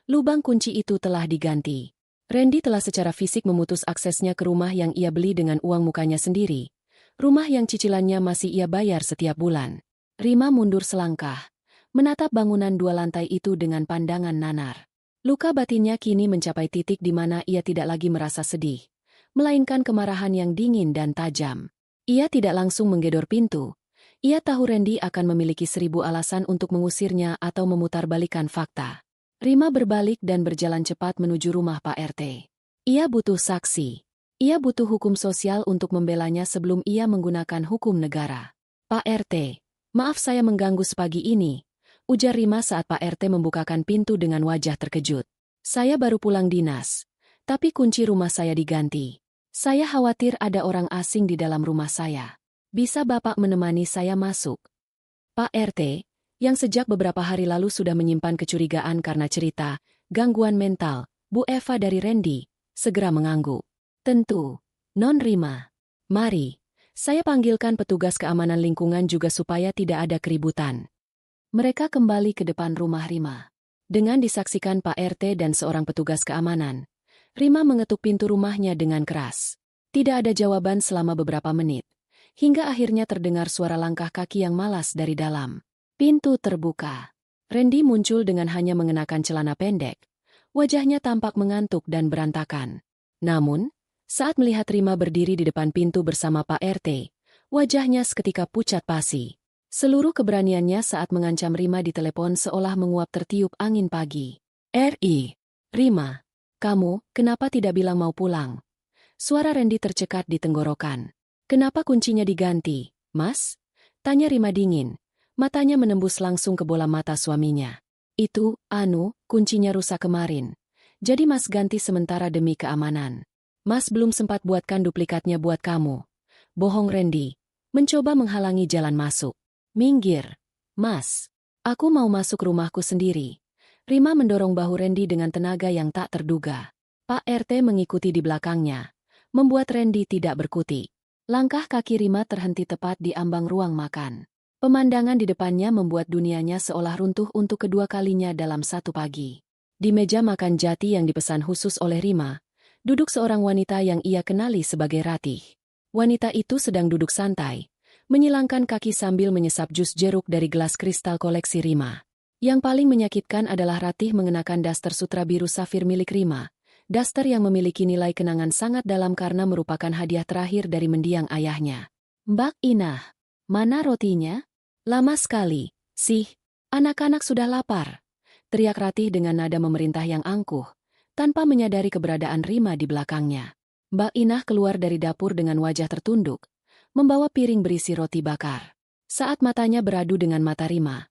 Lubang kunci itu telah diganti. Randy telah secara fisik memutus aksesnya ke rumah yang ia beli dengan uang mukanya sendiri. Rumah yang cicilannya masih ia bayar setiap bulan. Rima mundur selangkah, menatap bangunan 2 lantai itu dengan pandangan nanar. Luka batinnya kini mencapai titik di mana ia tidak lagi merasa sedih, melainkan kemarahan yang dingin dan tajam. Ia tidak langsung menggedor pintu. Ia tahu Randy akan memiliki 1000 alasan untuk mengusirnya atau memutarbalikkan fakta. Rima berbalik dan berjalan cepat menuju rumah Pak RT. Ia butuh saksi. Ia butuh hukum sosial untuk membelanya sebelum ia menggunakan hukum negara. Pak RT, maaf saya mengganggu sepagi ini, ujar Rima saat Pak RT membukakan pintu dengan wajah terkejut. Saya baru pulang dinas, tapi kunci rumah saya diganti. Saya khawatir ada orang asing di dalam rumah saya. Bisa Bapak menemani saya masuk? Pak RT, yang sejak beberapa hari lalu sudah menyimpan kecurigaan karena cerita gangguan mental Bu Eva dari Randy, segera mengangguk. Tentu, Non Rima. Mari, saya panggilkan petugas keamanan lingkungan juga supaya tidak ada keributan. Mereka kembali ke depan rumah Rima. Dengan disaksikan Pak RT dan seorang petugas keamanan, Rima mengetuk pintu rumahnya dengan keras. Tidak ada jawaban selama beberapa menit, hingga akhirnya terdengar suara langkah kaki yang malas dari dalam. Pintu terbuka. Randy muncul dengan hanya mengenakan celana pendek. Wajahnya tampak mengantuk dan berantakan. Namun, saat melihat Rima berdiri di depan pintu bersama Pak RT, wajahnya seketika pucat pasi. Seluruh keberaniannya saat mengancam Rima di telepon seolah menguap tertiup angin pagi. Rima, kamu kenapa tidak bilang mau pulang? Suara Randy tercekat di tenggorokan. Kenapa kuncinya diganti, Mas? Tanya Rima dingin. Matanya menembus langsung ke bola mata suaminya. Itu, kuncinya rusak kemarin. Jadi Mas ganti sementara demi keamanan. Mas belum sempat buatkan duplikatnya buat kamu. Bohong Randy. Mencoba menghalangi jalan masuk. Minggir. Mas. Aku mau masuk rumahku sendiri. Rima mendorong bahu Randy dengan tenaga yang tak terduga. Pak RT mengikuti di belakangnya, membuat Randy tidak berkutik. Langkah kaki Rima terhenti tepat di ambang ruang makan. Pemandangan di depannya membuat dunianya seolah runtuh untuk kedua kalinya dalam satu pagi. Di meja makan jati yang dipesan khusus oleh Rima, duduk seorang wanita yang ia kenali sebagai Ratih. Wanita itu sedang duduk santai, menyilangkan kaki sambil menyesap jus jeruk dari gelas kristal koleksi Rima. Yang paling menyakitkan adalah Ratih mengenakan daster sutra biru safir milik Rima, daster yang memiliki nilai kenangan sangat dalam karena merupakan hadiah terakhir dari mendiang ayahnya. Mbak Inah, mana rotinya? Lama sekali, sih. Anak-anak sudah lapar. Teriak Ratih dengan nada memerintah yang angkuh, tanpa menyadari keberadaan Rima di belakangnya. Mbak Inah keluar dari dapur dengan wajah tertunduk, membawa piring berisi roti bakar. Saat matanya beradu dengan mata Rima,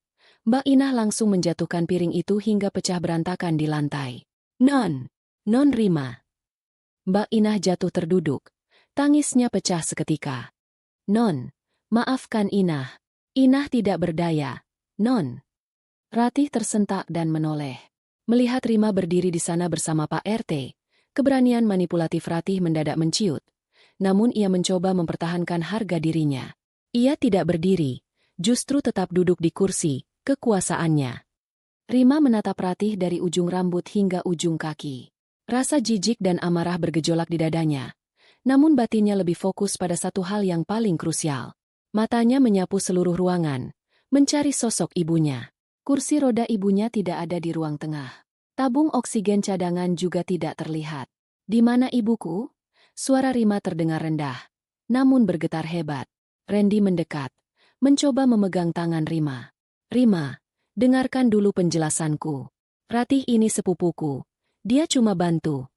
Mbak Inah langsung menjatuhkan piring itu hingga pecah berantakan di lantai. Non Rima. Mbak Inah jatuh terduduk, tangisnya pecah seketika. Non, maafkan Inah. Inah tidak berdaya, Non. Ratih tersentak dan menoleh. Melihat Rima berdiri di sana bersama Pak RT, keberanian manipulatif Ratih mendadak menciut. Namun ia mencoba mempertahankan harga dirinya. Ia tidak berdiri, justru tetap duduk di kursi kekuasaannya. Rima menatap Ratih dari ujung rambut hingga ujung kaki. Rasa jijik dan amarah bergejolak di dadanya. Namun batinnya lebih fokus pada satu hal yang paling krusial. Matanya menyapu seluruh ruangan, mencari sosok ibunya. Kursi roda ibunya tidak ada di ruang tengah. Tabung oksigen cadangan juga tidak terlihat. Di mana ibuku? Suara Rima terdengar rendah, namun bergetar hebat. Randy mendekat, mencoba memegang tangan Rima. Rima, dengarkan dulu penjelasanku. Ratih ini sepupuku. Dia cuma bantu.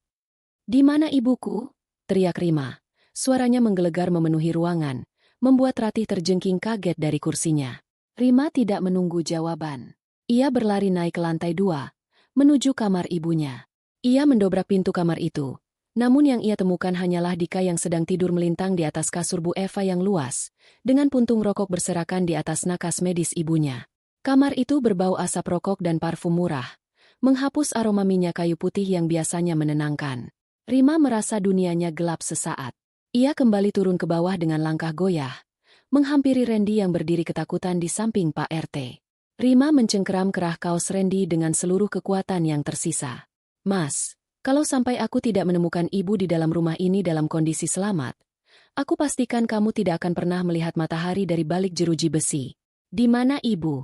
Di mana ibuku? Teriak Rima. Suaranya menggelegar memenuhi ruangan, membuat Ratih terjengking kaget dari kursinya. Rima tidak menunggu jawaban. Ia berlari naik ke lantai 2, menuju kamar ibunya. Ia mendobrak pintu kamar itu. Namun yang ia temukan hanyalah Dika yang sedang tidur melintang di atas kasur Bu Eva yang luas, dengan puntung rokok berserakan di atas nakas medis ibunya. Kamar itu berbau asap rokok dan parfum murah, menghapus aroma minyak kayu putih yang biasanya menenangkan. Rima merasa dunianya gelap sesaat. Ia kembali turun ke bawah dengan langkah goyah, menghampiri Randy yang berdiri ketakutan di samping Pak RT. Rima mencengkeram kerah kaos Randy dengan seluruh kekuatan yang tersisa. Mas, kalau sampai aku tidak menemukan ibu di dalam rumah ini dalam kondisi selamat, aku pastikan kamu tidak akan pernah melihat matahari dari balik jeruji besi. Di mana ibu?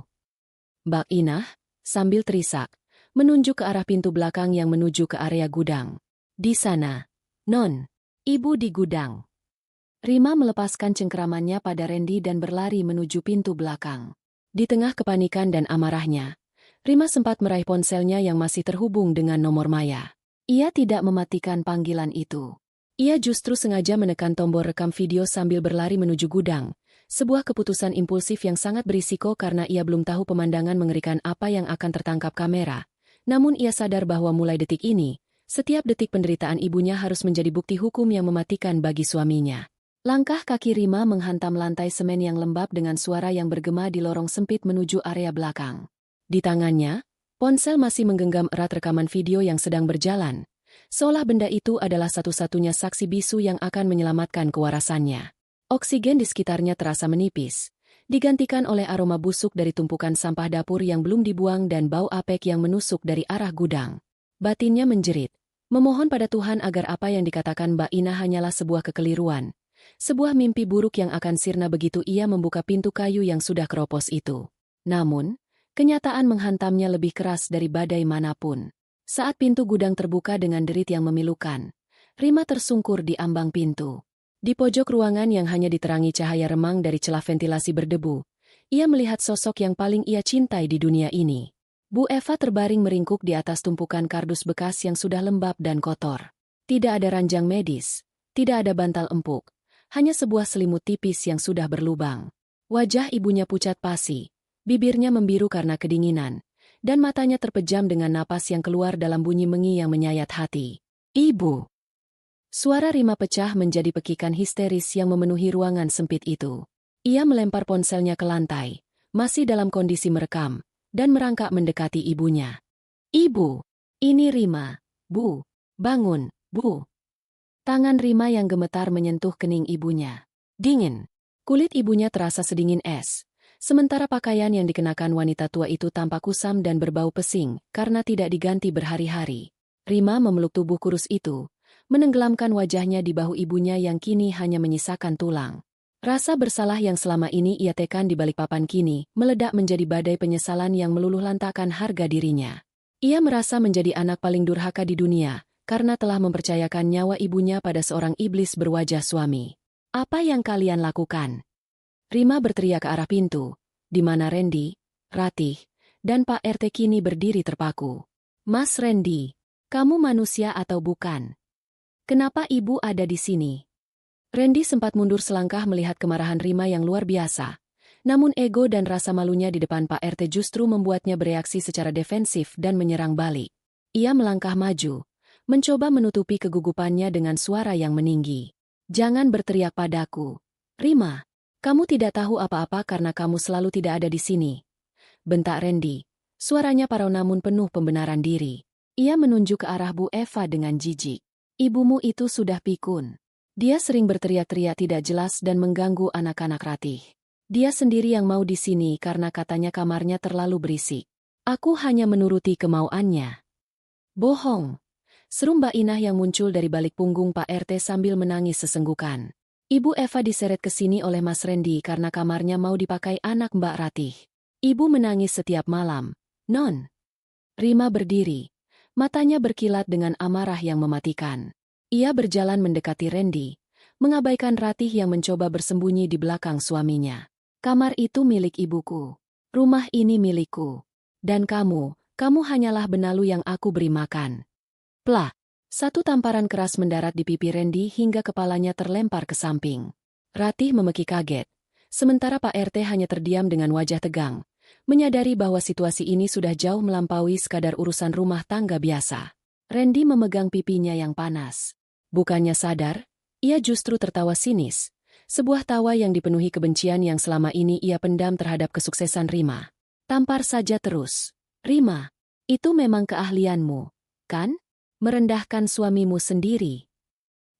Mbak Inah, sambil terisak, menunjuk ke arah pintu belakang yang menuju ke area gudang. Di sana. Non, ibu di gudang. Rima melepaskan cengkeramannya pada Randy dan berlari menuju pintu belakang. Di tengah kepanikan dan amarahnya, Rima sempat meraih ponselnya yang masih terhubung dengan nomor Maya. Ia tidak mematikan panggilan itu. Ia justru sengaja menekan tombol rekam video sambil berlari menuju gudang, sebuah keputusan impulsif yang sangat berisiko karena ia belum tahu pemandangan mengerikan apa yang akan tertangkap kamera. Namun ia sadar bahwa mulai detik ini, setiap detik penderitaan ibunya harus menjadi bukti hukum yang mematikan bagi suaminya. Langkah kaki Rima menghantam lantai semen yang lembab dengan suara yang bergema di lorong sempit menuju area belakang. Di tangannya, ponsel masih menggenggam erat rekaman video yang sedang berjalan, seolah benda itu adalah satu-satunya saksi bisu yang akan menyelamatkan kewarasannya. Oksigen di sekitarnya terasa menipis, digantikan oleh aroma busuk dari tumpukan sampah dapur yang belum dibuang dan bau apek yang menusuk dari arah gudang. Batinnya menjerit, memohon pada Tuhan agar apa yang dikatakan Mbak Ina hanyalah sebuah kekeliruan. Sebuah mimpi buruk yang akan sirna begitu ia membuka pintu kayu yang sudah keropos itu. Namun, kenyataan menghantamnya lebih keras dari badai manapun. Saat pintu gudang terbuka dengan derit yang memilukan, Rima tersungkur di ambang pintu. Di pojok ruangan yang hanya diterangi cahaya remang dari celah ventilasi berdebu, ia melihat sosok yang paling ia cintai di dunia ini. Bu Eva terbaring meringkuk di atas tumpukan kardus bekas yang sudah lembab dan kotor. Tidak ada ranjang medis, tidak ada bantal empuk, hanya sebuah selimut tipis yang sudah berlubang. Wajah ibunya pucat pasi, bibirnya membiru karena kedinginan, dan matanya terpejam dengan napas yang keluar dalam bunyi mengi yang menyayat hati. Ibu! Suara Rima pecah menjadi pekikan histeris yang memenuhi ruangan sempit itu. Ia melempar ponselnya ke lantai, masih dalam kondisi merekam, dan merangkak mendekati ibunya. Ibu! Ini Rima, Bu! Bangun, Bu! Tangan Rima yang gemetar menyentuh kening ibunya. Dingin. Kulit ibunya terasa sedingin es, sementara pakaian yang dikenakan wanita tua itu tampak kusam dan berbau pesing karena tidak diganti berhari-hari. Rima memeluk tubuh kurus itu, menenggelamkan wajahnya di bahu ibunya yang kini hanya menyisakan tulang. Rasa bersalah yang selama ini ia tekan di balik papan kini meledak menjadi badai penyesalan yang meluluh lantakkan harga dirinya. Ia merasa menjadi anak paling durhaka di dunia karena telah mempercayakan nyawa ibunya pada seorang iblis berwajah suami. Apa yang kalian lakukan? Rima berteriak ke arah pintu, di mana Randy, Ratih, dan Pak RT kini berdiri terpaku. Mas Randy, kamu manusia atau bukan? Kenapa ibu ada di sini? Randy sempat mundur selangkah melihat kemarahan Rima yang luar biasa. Namun ego dan rasa malunya di depan Pak RT justru membuatnya bereaksi secara defensif dan menyerang balik. Ia melangkah maju, mencoba menutupi kegugupannya dengan suara yang meninggi. Jangan berteriak padaku. Rima, kamu tidak tahu apa-apa karena kamu selalu tidak ada di sini. Bentak Randy. Suaranya parau namun penuh pembenaran diri. Ia menunjuk ke arah Bu Eva dengan jijik. Ibumu itu sudah pikun. Dia sering berteriak-teriak tidak jelas dan mengganggu anak-anak Ratih. Dia sendiri yang mau di sini karena katanya kamarnya terlalu berisik. Aku hanya menuruti kemauannya. Bohong. Seru Mbak Inah yang muncul dari balik punggung Pak RT sambil menangis sesenggukan. Ibu Eva diseret ke sini oleh Mas Randy karena kamarnya mau dipakai anak Mbak Ratih. Ibu menangis setiap malam. Non. Rima berdiri. Matanya berkilat dengan amarah yang mematikan. Ia berjalan mendekati Randy, mengabaikan Ratih yang mencoba bersembunyi di belakang suaminya. Kamar itu milik ibuku. Rumah ini milikku. Dan kamu hanyalah benalu yang aku beri makan. Plah. Satu tamparan keras mendarat di pipi Randy hingga kepalanya terlempar ke samping. Ratih memeki kaget. Sementara Pak RT hanya terdiam dengan wajah tegang, menyadari bahwa situasi ini sudah jauh melampaui sekadar urusan rumah tangga biasa. Randy memegang pipinya yang panas. Bukannya sadar, ia justru tertawa sinis. Sebuah tawa yang dipenuhi kebencian yang selama ini ia pendam terhadap kesuksesan Rima. Tampar saja terus. Rima, itu memang keahlianmu, kan? Merendahkan suamimu sendiri.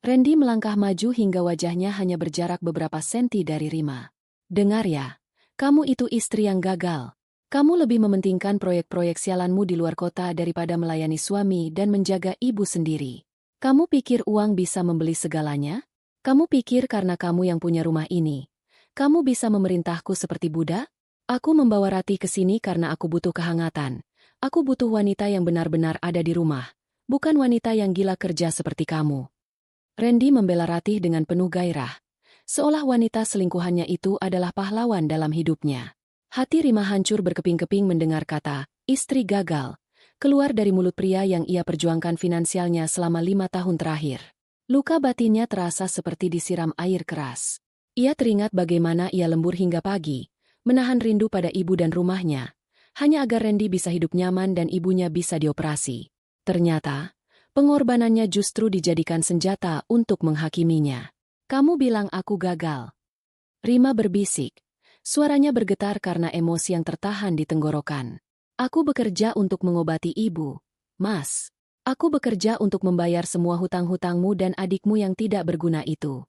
Randy melangkah maju hingga wajahnya hanya berjarak beberapa senti dari Rima. Dengar ya, kamu itu istri yang gagal. Kamu lebih mementingkan proyek-proyek sialanmu di luar kota daripada melayani suami dan menjaga ibu sendiri. Kamu pikir uang bisa membeli segalanya? Kamu pikir karena kamu yang punya rumah ini, kamu bisa memerintahku seperti budak? Aku membawa Ratih ke sini karena aku butuh kehangatan. Aku butuh wanita yang benar-benar ada di rumah. Bukan wanita yang gila kerja seperti kamu. Randy membela Ratih dengan penuh gairah. Seolah wanita selingkuhannya itu adalah pahlawan dalam hidupnya. Hati Rima hancur berkeping-keping mendengar kata, istri gagal, keluar dari mulut pria yang ia perjuangkan finansialnya selama 5 tahun terakhir. Luka batinnya terasa seperti disiram air keras. Ia teringat bagaimana ia lembur hingga pagi, menahan rindu pada ibu dan rumahnya, hanya agar Randy bisa hidup nyaman dan ibunya bisa dioperasi. Ternyata, pengorbanannya justru dijadikan senjata untuk menghakiminya. Kamu bilang aku gagal. Rima berbisik. Suaranya bergetar karena emosi yang tertahan di tenggorokan. Aku bekerja untuk mengobati ibu, Mas. Aku bekerja untuk membayar semua hutang-hutangmu dan adikmu yang tidak berguna itu.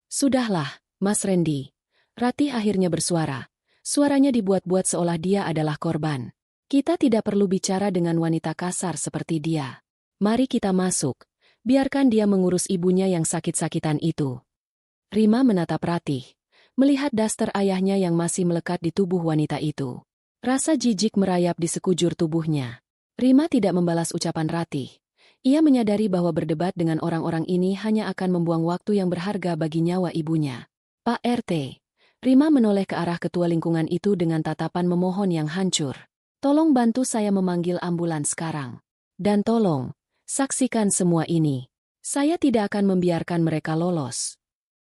Sudahlah, Mas Randy. Ratih akhirnya bersuara. Suaranya dibuat-buat seolah dia adalah korban. Kita tidak perlu bicara dengan wanita kasar seperti dia. Mari kita masuk. Biarkan dia mengurus ibunya yang sakit-sakitan itu. Rima menatap Ratih, melihat daster ayahnya yang masih melekat di tubuh wanita itu. Rasa jijik merayap di sekujur tubuhnya. Rima tidak membalas ucapan Ratih. Ia menyadari bahwa berdebat dengan orang-orang ini hanya akan membuang waktu yang berharga bagi nyawa ibunya. Pak RT. Rima menoleh ke arah ketua lingkungan itu dengan tatapan memohon yang hancur. Tolong bantu saya memanggil ambulans sekarang. Dan tolong, saksikan semua ini. Saya tidak akan membiarkan mereka lolos.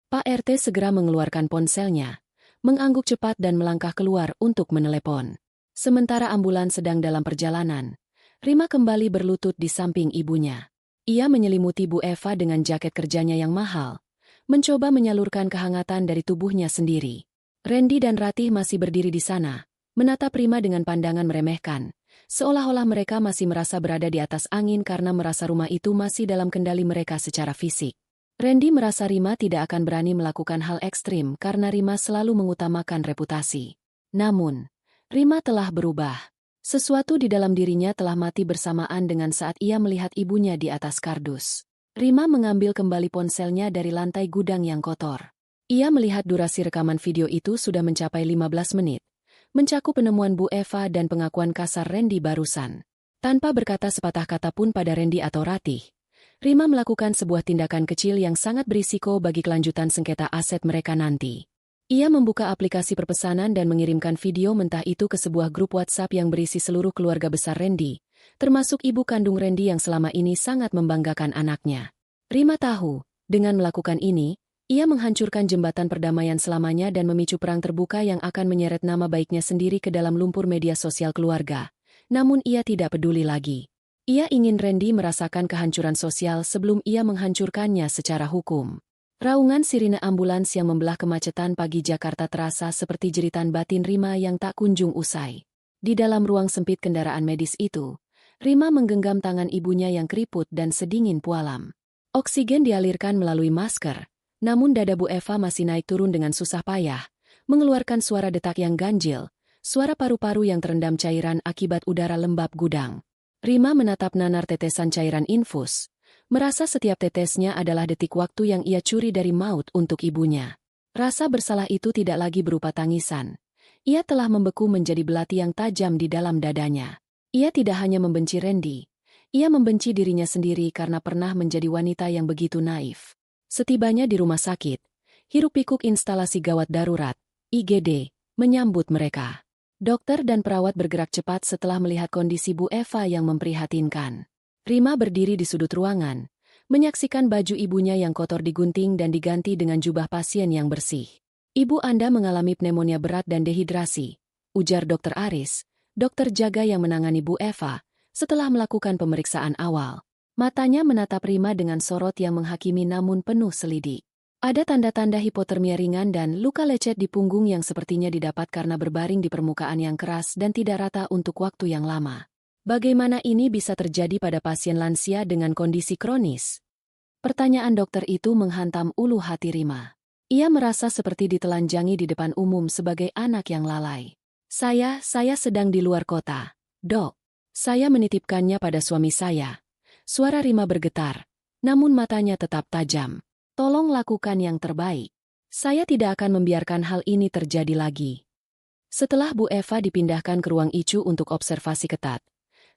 Pak RT segera mengeluarkan ponselnya, mengangguk cepat dan melangkah keluar untuk menelepon. Sementara ambulans sedang dalam perjalanan, Rima kembali berlutut di samping ibunya. Ia menyelimuti Bu Eva dengan jaket kerjanya yang mahal, mencoba menyalurkan kehangatan dari tubuhnya sendiri. Randy dan Ratih masih berdiri di sana, menatap Rima dengan pandangan meremehkan, seolah-olah mereka masih merasa berada di atas angin karena merasa rumah itu masih dalam kendali mereka secara fisik. Randy merasa Rima tidak akan berani melakukan hal ekstrim karena Rima selalu mengutamakan reputasi. Namun, Rima telah berubah. Sesuatu di dalam dirinya telah mati bersamaan dengan saat ia melihat ibunya di atas kardus. Rima mengambil kembali ponselnya dari lantai gudang yang kotor. Ia melihat durasi rekaman video itu sudah mencapai 15 menit. Mencakup penemuan Bu Eva dan pengakuan kasar Randy barusan. Tanpa berkata sepatah kata pun pada Randy atau Ratih, Rima melakukan sebuah tindakan kecil yang sangat berisiko bagi kelanjutan sengketa aset mereka nanti. Ia membuka aplikasi perpesanan dan mengirimkan video mentah itu ke sebuah grup WhatsApp yang berisi seluruh keluarga besar Randy, termasuk ibu kandung Randy yang selama ini sangat membanggakan anaknya. Rima tahu, dengan melakukan ini, ia menghancurkan jembatan perdamaian selamanya dan memicu perang terbuka yang akan menyeret nama baiknya sendiri ke dalam lumpur media sosial keluarga. Namun ia tidak peduli lagi. Ia ingin Randy merasakan kehancuran sosial sebelum ia menghancurkannya secara hukum. Raungan sirine ambulans yang membelah kemacetan pagi Jakarta terasa seperti jeritan batin Rima yang tak kunjung usai. Di dalam ruang sempit kendaraan medis itu, Rima menggenggam tangan ibunya yang keriput dan sedingin pualam. Oksigen dialirkan melalui masker. Namun dada Bu Eva masih naik turun dengan susah payah, mengeluarkan suara detak yang ganjil, suara paru-paru yang terendam cairan akibat udara lembab gudang. Rima menatap nanar tetesan cairan infus, merasa setiap tetesnya adalah detik waktu yang ia curi dari maut untuk ibunya. Rasa bersalah itu tidak lagi berupa tangisan. Ia telah membeku menjadi belati yang tajam di dalam dadanya. Ia tidak hanya membenci Randy, ia membenci dirinya sendiri karena pernah menjadi wanita yang begitu naif. Setibanya di rumah sakit, hiruk-pikuk instalasi gawat darurat, IGD, menyambut mereka. Dokter dan perawat bergerak cepat setelah melihat kondisi Bu Eva yang memprihatinkan. Rima berdiri di sudut ruangan, menyaksikan baju ibunya yang kotor digunting dan diganti dengan jubah pasien yang bersih. "Ibu Anda mengalami pneumonia berat dan dehidrasi," ujar Dokter Aris, dokter jaga yang menangani Bu Eva, setelah melakukan pemeriksaan awal. Matanya menatap Rima dengan sorot yang menghakimi namun penuh selidik. Ada tanda-tanda hipotermia ringan dan luka lecet di punggung yang sepertinya didapat karena berbaring di permukaan yang keras dan tidak rata untuk waktu yang lama. Bagaimana ini bisa terjadi pada pasien lansia dengan kondisi kronis? Pertanyaan dokter itu menghantam ulu hati Rima. Ia merasa seperti ditelanjangi di depan umum sebagai anak yang lalai. Saya sedang di luar kota, Dok. Saya menitipkannya pada suami saya." Suara Rima bergetar, namun matanya tetap tajam. "Tolong lakukan yang terbaik. Saya tidak akan membiarkan hal ini terjadi lagi." Setelah Bu Eva dipindahkan ke ruang ICU untuk observasi ketat,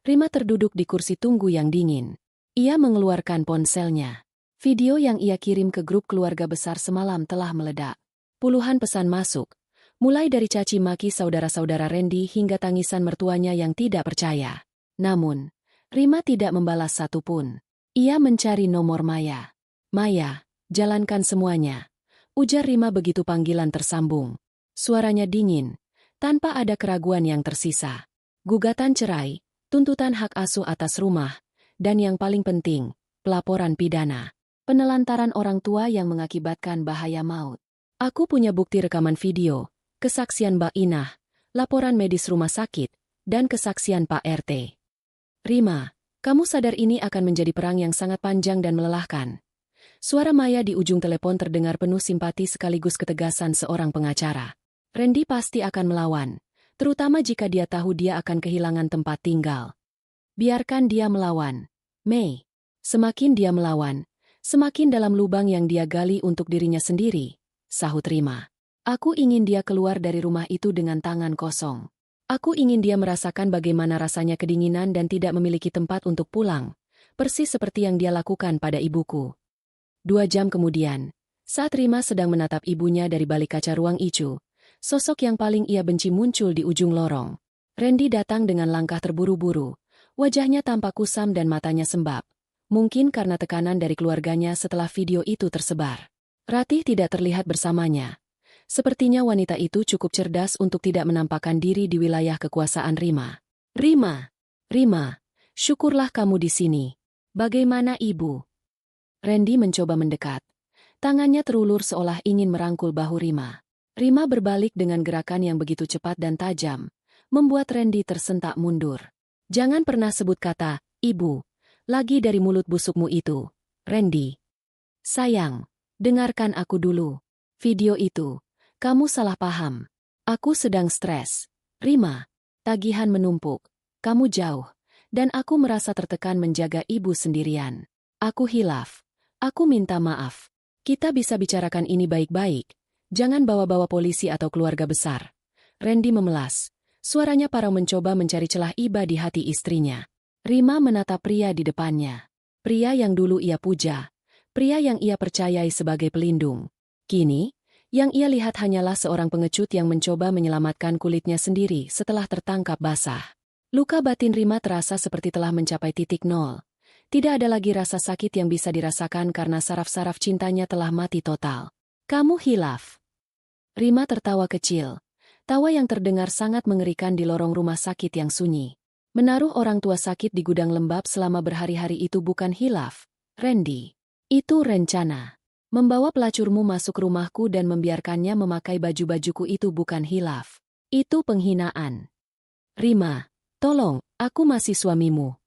Rima terduduk di kursi tunggu yang dingin. Ia mengeluarkan ponselnya. Video yang ia kirim ke grup keluarga besar semalam telah meledak. Puluhan pesan masuk, mulai dari caci maki saudara-saudara Randy hingga tangisan mertuanya yang tidak percaya. Namun, Rima tidak membalas satupun. Ia mencari nomor Maya. "Maya, jalankan semuanya," ujar Rima begitu panggilan tersambung. Suaranya dingin, tanpa ada keraguan yang tersisa. Gugatan cerai, tuntutan hak asuh atas rumah, dan yang paling penting, pelaporan pidana. Penelantaran orang tua yang mengakibatkan bahaya maut. "Aku punya bukti rekaman video, kesaksian Mbak Inah, laporan medis rumah sakit, dan kesaksian Pak RT. Rima, kamu sadar ini akan menjadi perang yang sangat panjang dan melelahkan." Suara Maya di ujung telepon terdengar penuh simpati sekaligus ketegasan seorang pengacara. "Randy pasti akan melawan, terutama jika dia tahu dia akan kehilangan tempat tinggal. Biarkan dia melawan, Mei. Semakin dia melawan, semakin dalam lubang yang dia gali untuk dirinya sendiri," sahut Rima. "Aku ingin dia keluar dari rumah itu dengan tangan kosong. Aku ingin dia merasakan bagaimana rasanya kedinginan dan tidak memiliki tempat untuk pulang, persis seperti yang dia lakukan pada ibuku." 2 jam kemudian, saat Rima sedang menatap ibunya dari balik kaca ruang ICU, sosok yang paling ia benci muncul di ujung lorong. Randy datang dengan langkah terburu-buru, wajahnya tampak kusam dan matanya sembab, mungkin karena tekanan dari keluarganya setelah video itu tersebar. Ratih tidak terlihat bersamanya. Sepertinya wanita itu cukup cerdas untuk tidak menampakkan diri di wilayah kekuasaan Rima. Rima, syukurlah kamu di sini. Bagaimana ibu?" Randy mencoba mendekat. Tangannya terulur seolah ingin merangkul bahu Rima. Rima berbalik dengan gerakan yang begitu cepat dan tajam, membuat Randy tersentak mundur. "Jangan pernah sebut kata, ibu, lagi dari mulut busukmu itu, Randy. Sayang, dengarkan aku dulu. Video itu. Kamu salah paham. Aku sedang stres. Rima, tagihan menumpuk. Kamu jauh. Dan aku merasa tertekan menjaga ibu sendirian. Aku hilaf. Aku minta maaf. Kita bisa bicarakan ini baik-baik. Jangan bawa-bawa polisi atau keluarga besar." Randy memelas. Suaranya parau mencoba mencari celah iba di hati istrinya. Rima menatap pria di depannya. Pria yang dulu ia puja. Pria yang ia percayai sebagai pelindung. Kini, yang ia lihat hanyalah seorang pengecut yang mencoba menyelamatkan kulitnya sendiri setelah tertangkap basah. Luka batin Rima terasa seperti telah mencapai titik nol. Tidak ada lagi rasa sakit yang bisa dirasakan karena saraf-saraf cintanya telah mati total. "Kamu hilaf." Rima tertawa kecil. Tawa yang terdengar sangat mengerikan di lorong rumah sakit yang sunyi. Menaruh orang tua sakit di gudang lembab selama berhari-hari itu bukan hilaf, Randy. Itu rencana. Membawa pelacurmu masuk rumahku dan membiarkannya memakai baju-bajuku itu bukan hilaf. Itu penghinaan. Rima, tolong, aku masih suamimu.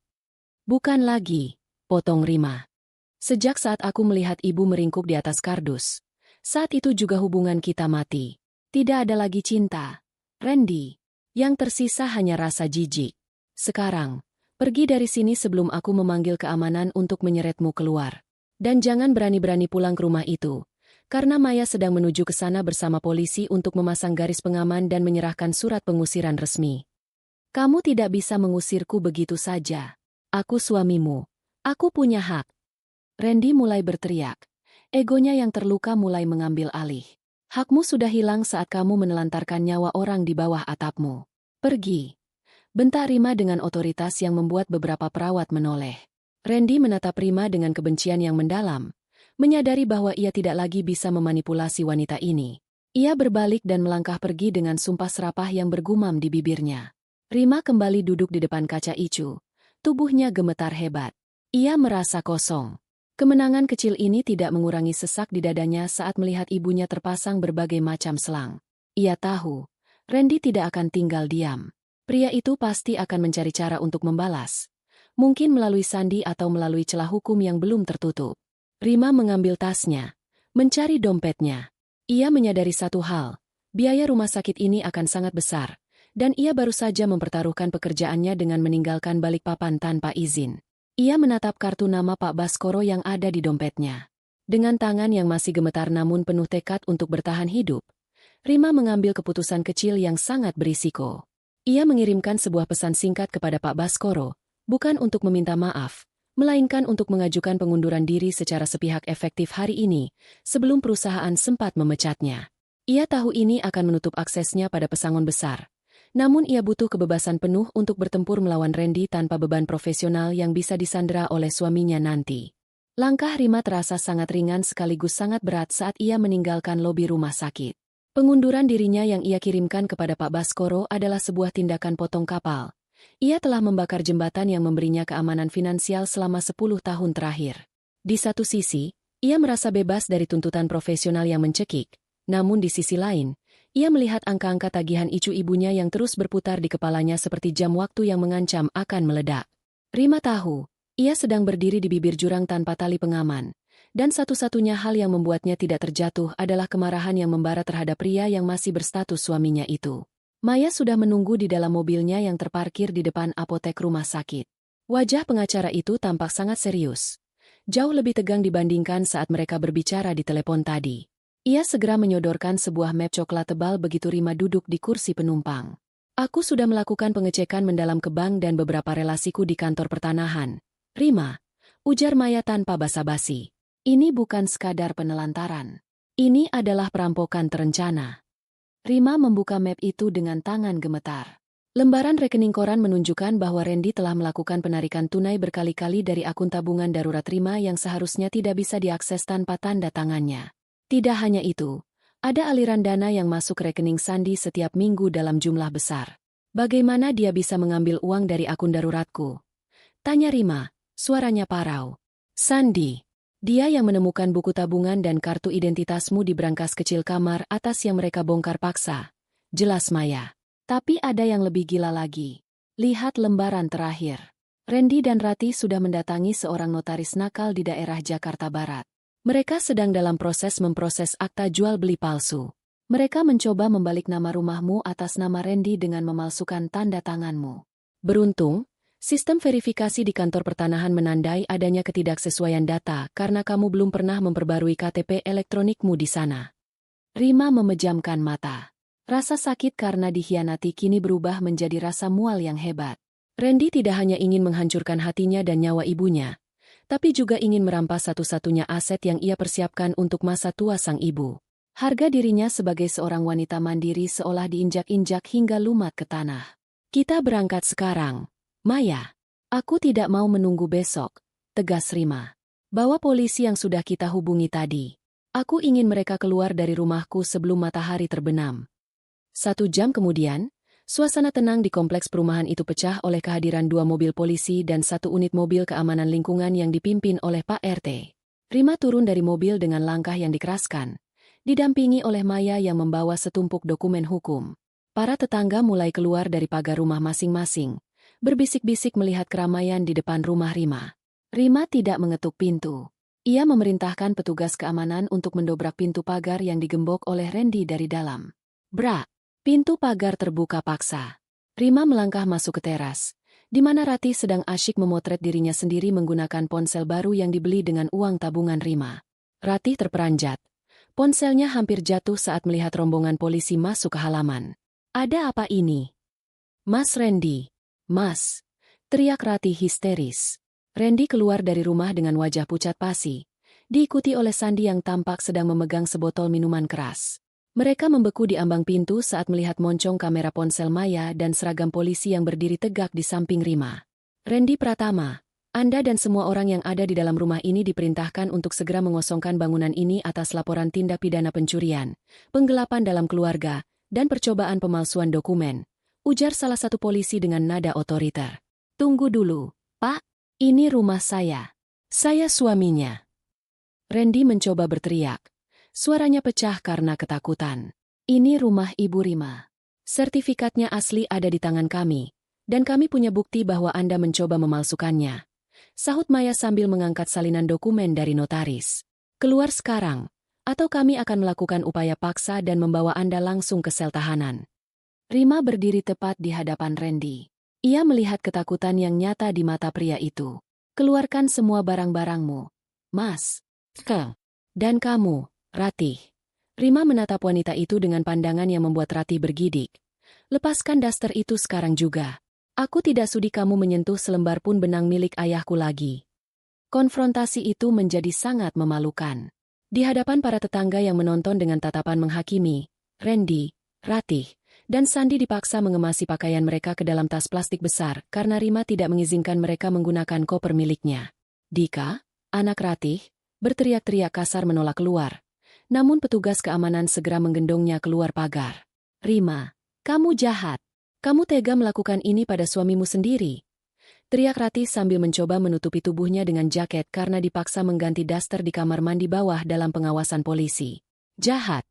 Bukan lagi, potong Rima. Sejak saat aku melihat ibu meringkuk di atas kardus, saat itu juga hubungan kita mati. Tidak ada lagi cinta, Randy. Yang tersisa hanya rasa jijik. Sekarang, pergi dari sini sebelum aku memanggil keamanan untuk menyeretmu keluar. Dan jangan berani-berani pulang ke rumah itu. Karena Maya sedang menuju ke sana bersama polisi untuk memasang garis pengaman dan menyerahkan surat pengusiran resmi. Kamu tidak bisa mengusirku begitu saja. Aku suamimu. Aku punya hak. Randy mulai berteriak. Egonya yang terluka mulai mengambil alih. Hakmu sudah hilang saat kamu menelantarkan nyawa orang di bawah atapmu. Pergi. Bentak Rima dengan otoritas yang membuat beberapa perawat menoleh. Randy menatap Rima dengan kebencian yang mendalam, menyadari bahwa ia tidak lagi bisa memanipulasi wanita ini. Ia berbalik dan melangkah pergi dengan sumpah serapah yang bergumam di bibirnya. Rima kembali duduk di depan kaca Icu. Tubuhnya gemetar hebat. Ia merasa kosong. Kemenangan kecil ini tidak mengurangi sesak di dadanya saat melihat ibunya terpasang berbagai macam selang. Ia tahu, Randy tidak akan tinggal diam. Pria itu pasti akan mencari cara untuk membalas. Mungkin melalui sandi atau melalui celah hukum yang belum tertutup. Rima mengambil tasnya, mencari dompetnya. Ia menyadari satu hal, biaya rumah sakit ini akan sangat besar. Dan ia baru saja mempertaruhkan pekerjaannya dengan meninggalkan Balikpapan tanpa izin. Ia menatap kartu nama Pak Baskoro yang ada di dompetnya. Dengan tangan yang masih gemetar namun penuh tekad untuk bertahan hidup, Rima mengambil keputusan kecil yang sangat berisiko. Ia mengirimkan sebuah pesan singkat kepada Pak Baskoro, bukan untuk meminta maaf, melainkan untuk mengajukan pengunduran diri secara sepihak efektif hari ini, sebelum perusahaan sempat memecatnya. Ia tahu ini akan menutup aksesnya pada pesangon besar. Namun ia butuh kebebasan penuh untuk bertempur melawan Randy tanpa beban profesional yang bisa disandera oleh suaminya nanti. Langkah Rima terasa sangat ringan sekaligus sangat berat saat ia meninggalkan lobi rumah sakit. Pengunduran dirinya yang ia kirimkan kepada Pak Baskoro adalah sebuah tindakan potong kapal. Ia telah membakar jembatan yang memberinya keamanan finansial selama 10 tahun terakhir. Di satu sisi, ia merasa bebas dari tuntutan profesional yang mencekik. Namun di sisi lain, ia melihat angka-angka tagihan Icu ibunya yang terus berputar di kepalanya seperti jam waktu yang mengancam akan meledak. Rima tahu, ia sedang berdiri di bibir jurang tanpa tali pengaman. Dan satu-satunya hal yang membuatnya tidak terjatuh adalah kemarahan yang membara terhadap pria yang masih berstatus suaminya itu. Maya sudah menunggu di dalam mobilnya yang terparkir di depan apotek rumah sakit. Wajah pengacara itu tampak sangat serius. Jauh lebih tegang dibandingkan saat mereka berbicara di telepon tadi. Ia segera menyodorkan sebuah map coklat tebal begitu Rima duduk di kursi penumpang. Aku sudah melakukan pengecekan mendalam ke bank dan beberapa relasiku di kantor pertanahan. Rima, ujar Maya tanpa basa-basi. Ini bukan sekadar penelantaran. Ini adalah perampokan terencana. Rima membuka map itu dengan tangan gemetar. Lembaran rekening koran menunjukkan bahwa Randy telah melakukan penarikan tunai berkali-kali dari akun tabungan darurat Rima yang seharusnya tidak bisa diakses tanpa tanda tangannya. Tidak hanya itu, ada aliran dana yang masuk rekening Sandi setiap minggu dalam jumlah besar. Bagaimana dia bisa mengambil uang dari akun daruratku? Tanya Rima, suaranya parau. Sandi, dia yang menemukan buku tabungan dan kartu identitasmu di brankas kecil kamar atas yang mereka bongkar paksa. Jelas Maya. Tapi ada yang lebih gila lagi. Lihat lembaran terakhir. Randy dan Rati sudah mendatangi seorang notaris nakal di daerah Jakarta Barat. Mereka sedang dalam proses memproses akta jual beli palsu. Mereka mencoba membalik nama rumahmu atas nama Randy dengan memalsukan tanda tanganmu. Beruntung, sistem verifikasi di kantor pertanahan menandai adanya ketidaksesuaian data karena kamu belum pernah memperbarui KTP elektronikmu di sana. Rima memejamkan mata. Rasa sakit karena dikhianati kini berubah menjadi rasa mual yang hebat. Randy tidak hanya ingin menghancurkan hatinya dan nyawa ibunya, tapi juga ingin merampas satu-satunya aset yang ia persiapkan untuk masa tua sang ibu. Harga dirinya sebagai seorang wanita mandiri seolah diinjak-injak hingga lumat ke tanah. Kita berangkat sekarang, Maya. Aku tidak mau menunggu besok, tegas Rima. Bawa polisi yang sudah kita hubungi tadi. Aku ingin mereka keluar dari rumahku sebelum matahari terbenam. 1 jam kemudian, suasana tenang di kompleks perumahan itu pecah oleh kehadiran 2 mobil polisi dan 1 unit mobil keamanan lingkungan yang dipimpin oleh Pak RT. Rima turun dari mobil dengan langkah yang dikeraskan, didampingi oleh Maya yang membawa setumpuk dokumen hukum. Para tetangga mulai keluar dari pagar rumah masing-masing, berbisik-bisik melihat keramaian di depan rumah Rima. Rima tidak mengetuk pintu. Ia memerintahkan petugas keamanan untuk mendobrak pintu pagar yang digembok oleh Randy dari dalam. Bra! Pintu pagar terbuka paksa. Rima melangkah masuk ke teras, di mana Ratih sedang asyik memotret dirinya sendiri menggunakan ponsel baru yang dibeli dengan uang tabungan Rima. Ratih terperanjat. Ponselnya hampir jatuh saat melihat rombongan polisi masuk ke halaman. Ada apa ini? Mas Randy. Mas! Teriak Ratih histeris. Randy keluar dari rumah dengan wajah pucat pasi, diikuti oleh Sandi yang tampak sedang memegang sebotol minuman keras. Mereka membeku di ambang pintu saat melihat moncong kamera ponsel Maya dan seragam polisi yang berdiri tegak di samping Rima. Randy Pratama, Anda dan semua orang yang ada di dalam rumah ini diperintahkan untuk segera mengosongkan bangunan ini atas laporan tindak pidana pencurian, penggelapan dalam keluarga, dan percobaan pemalsuan dokumen, ujar salah satu polisi dengan nada otoriter. Tunggu dulu, Pak. Ini rumah saya. Saya suaminya. Randy mencoba berteriak. Suaranya pecah karena ketakutan. Ini rumah Ibu Rima. Sertifikatnya asli ada di tangan kami, dan kami punya bukti bahwa Anda mencoba memalsukannya. Sahut Maya sambil mengangkat salinan dokumen dari notaris. Keluar sekarang, atau kami akan melakukan upaya paksa dan membawa Anda langsung ke sel tahanan. Rima berdiri tepat di hadapan Randy. Ia melihat ketakutan yang nyata di mata pria itu. Keluarkan semua barang-barangmu, Mas. Dan kamu, Ratih. Rima menatap wanita itu dengan pandangan yang membuat Ratih bergidik. Lepaskan daster itu sekarang juga. Aku tidak sudi kamu menyentuh selembar pun benang milik ayahku lagi. Konfrontasi itu menjadi sangat memalukan. Di hadapan para tetangga yang menonton dengan tatapan menghakimi, Randy, Ratih, dan Sandi dipaksa mengemasi pakaian mereka ke dalam tas plastik besar karena Rima tidak mengizinkan mereka menggunakan koper miliknya. Dika, anak Ratih, berteriak-teriak kasar menolak keluar. Namun petugas keamanan segera menggendongnya keluar pagar. Rima, kamu jahat. Kamu tega melakukan ini pada suamimu sendiri. Teriak Ratih sambil mencoba menutupi tubuhnya dengan jaket karena dipaksa mengganti daster di kamar mandi bawah dalam pengawasan polisi. Jahat.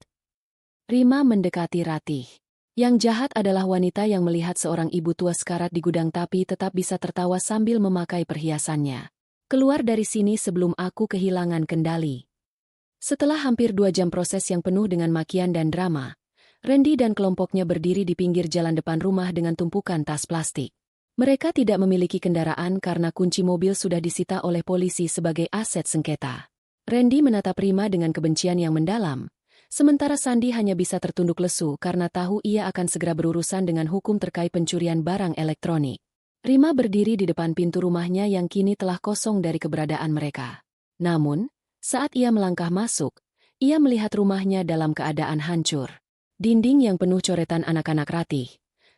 Rima mendekati Ratih. Yang jahat adalah wanita yang melihat seorang ibu tua sekarat di gudang tapi tetap bisa tertawa sambil memakai perhiasannya. Keluar dari sini sebelum aku kehilangan kendali. Setelah hampir 2 jam proses yang penuh dengan makian dan drama, Randy dan kelompoknya berdiri di pinggir jalan depan rumah dengan tumpukan tas plastik. Mereka tidak memiliki kendaraan karena kunci mobil sudah disita oleh polisi sebagai aset sengketa. Randy menatap Rima dengan kebencian yang mendalam, sementara Sandi hanya bisa tertunduk lesu karena tahu ia akan segera berurusan dengan hukum terkait pencurian barang elektronik. Rima berdiri di depan pintu rumahnya yang kini telah kosong dari keberadaan mereka. Namun, saat ia melangkah masuk, ia melihat rumahnya dalam keadaan hancur. Dinding yang penuh coretan anak-anak Ratih,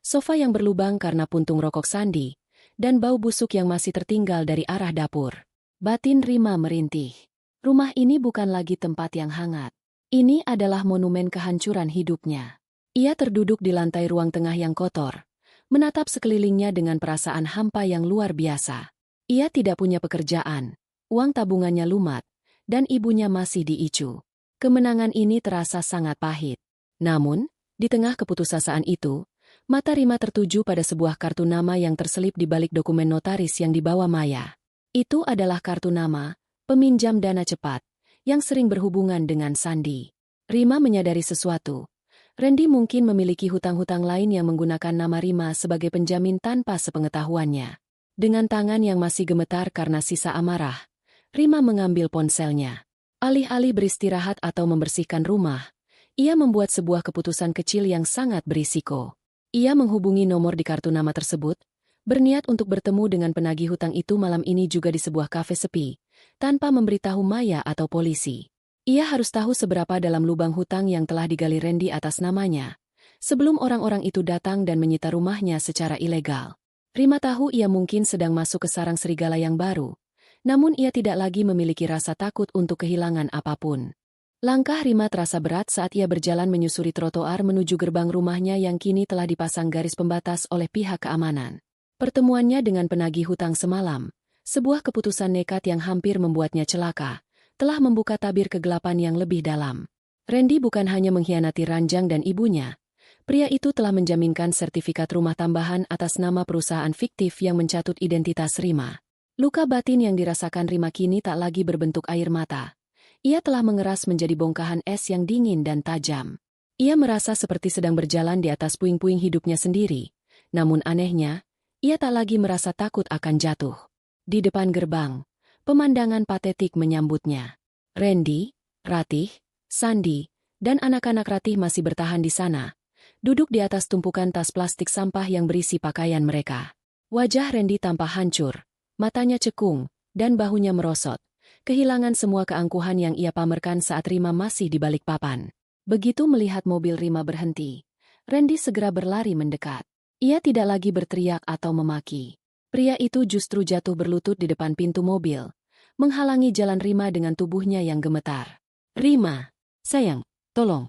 sofa yang berlubang karena puntung rokok Sandi, dan bau busuk yang masih tertinggal dari arah dapur. Batin Rima merintih. Rumah ini bukan lagi tempat yang hangat. Ini adalah monumen kehancuran hidupnya. Ia terduduk di lantai ruang tengah yang kotor, menatap sekelilingnya dengan perasaan hampa yang luar biasa. Ia tidak punya pekerjaan, uang tabungannya lumat, dan ibunya masih diicu. Kemenangan ini terasa sangat pahit. Namun, di tengah keputusasaan itu, mata Rima tertuju pada sebuah kartu nama yang terselip di balik dokumen notaris yang dibawa Maya. Itu adalah kartu nama peminjam dana cepat yang sering berhubungan dengan Sandi. Rima menyadari sesuatu. Randy mungkin memiliki hutang-hutang lain yang menggunakan nama Rima sebagai penjamin tanpa sepengetahuannya. Dengan tangan yang masih gemetar karena sisa amarah, Rima mengambil ponselnya. Alih-alih beristirahat atau membersihkan rumah, ia membuat sebuah keputusan kecil yang sangat berisiko. Ia menghubungi nomor di kartu nama tersebut, berniat untuk bertemu dengan penagih hutang itu malam ini juga di sebuah kafe sepi, tanpa memberitahu Maya atau polisi. Ia harus tahu seberapa dalam lubang hutang yang telah digali Randy atas namanya, sebelum orang-orang itu datang dan menyita rumahnya secara ilegal. Rima tahu ia mungkin sedang masuk ke sarang serigala yang baru, namun ia tidak lagi memiliki rasa takut untuk kehilangan apapun. Langkah Rima terasa berat saat ia berjalan menyusuri trotoar menuju gerbang rumahnya yang kini telah dipasang garis pembatas oleh pihak keamanan. Pertemuannya dengan penagih hutang semalam, sebuah keputusan nekat yang hampir membuatnya celaka, telah membuka tabir kegelapan yang lebih dalam. Randy bukan hanya mengkhianati Ranjang dan ibunya, pria itu telah menjaminkan sertifikat rumah tambahan atas nama perusahaan fiktif yang mencatut identitas Rima. Luka batin yang dirasakan Rima kini tak lagi berbentuk air mata. Ia telah mengeras menjadi bongkahan es yang dingin dan tajam. Ia merasa seperti sedang berjalan di atas puing-puing hidupnya sendiri. Namun anehnya, ia tak lagi merasa takut akan jatuh. Di depan gerbang, pemandangan patetik menyambutnya. Randy, Ratih, Sandi, dan anak-anak Ratih masih bertahan di sana, duduk di atas tumpukan tas plastik sampah yang berisi pakaian mereka. Wajah Randy tampak hancur, matanya cekung, dan bahunya merosot, kehilangan semua keangkuhan yang ia pamerkan saat Rima masih di balik papan. Begitu melihat mobil Rima berhenti, Randy segera berlari mendekat. Ia tidak lagi berteriak atau memaki. Pria itu justru jatuh berlutut di depan pintu mobil, menghalangi jalan Rima dengan tubuhnya yang gemetar. "Rima, sayang, tolong."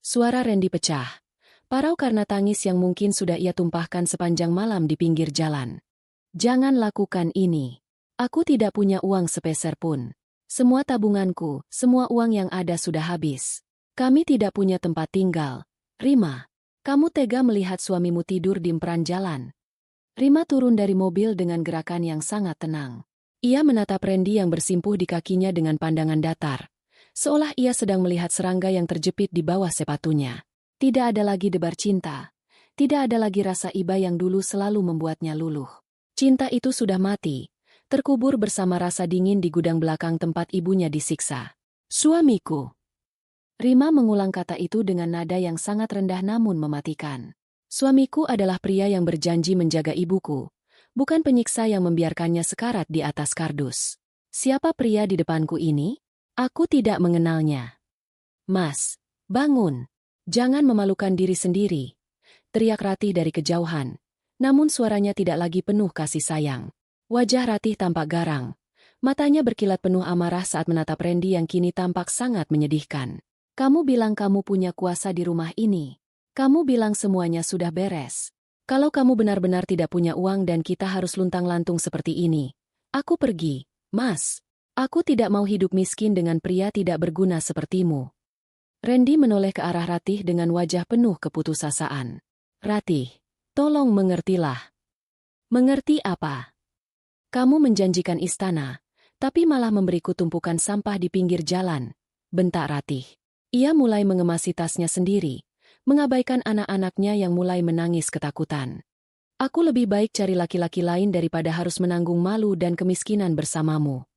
Suara Randy pecah, parau karena tangis yang mungkin sudah ia tumpahkan sepanjang malam di pinggir jalan. "Jangan lakukan ini. Aku tidak punya uang sepeser pun. Semua tabunganku, semua uang yang ada sudah habis. Kami tidak punya tempat tinggal. Rima, kamu tega melihat suamimu tidur di emperan jalan." Rima turun dari mobil dengan gerakan yang sangat tenang. Ia menatap Randy yang bersimpuh di kakinya dengan pandangan datar, seolah ia sedang melihat serangga yang terjepit di bawah sepatunya. Tidak ada lagi debar cinta. Tidak ada lagi rasa iba yang dulu selalu membuatnya luluh. Cinta itu sudah mati, terkubur bersama rasa dingin di gudang belakang tempat ibunya disiksa. "Suamiku." Rima mengulang kata itu dengan nada yang sangat rendah namun mematikan. "Suamiku adalah pria yang berjanji menjaga ibuku, bukan penyiksa yang membiarkannya sekarat di atas kardus. Siapa pria di depanku ini? Aku tidak mengenalnya." "Mas, bangun. Jangan memalukan diri sendiri," teriak Ratih dari kejauhan. Namun suaranya tidak lagi penuh kasih sayang. Wajah Ratih tampak garang. Matanya berkilat penuh amarah saat menatap Randy yang kini tampak sangat menyedihkan. "Kamu bilang kamu punya kuasa di rumah ini. Kamu bilang semuanya sudah beres. Kalau kamu benar-benar tidak punya uang dan kita harus luntang-lantung seperti ini, aku pergi, Mas. Aku tidak mau hidup miskin dengan pria tidak berguna sepertimu." Randy menoleh ke arah Ratih dengan wajah penuh keputusasaan. "Ratih, tolong mengertilah." "Mengerti apa? Kamu menjanjikan istana, tapi malah memberiku tumpukan sampah di pinggir jalan," bentak Ratih. Ia mulai mengemasi tasnya sendiri, mengabaikan anak-anaknya yang mulai menangis ketakutan. "Aku lebih baik cari laki-laki lain daripada harus menanggung malu dan kemiskinan bersamamu."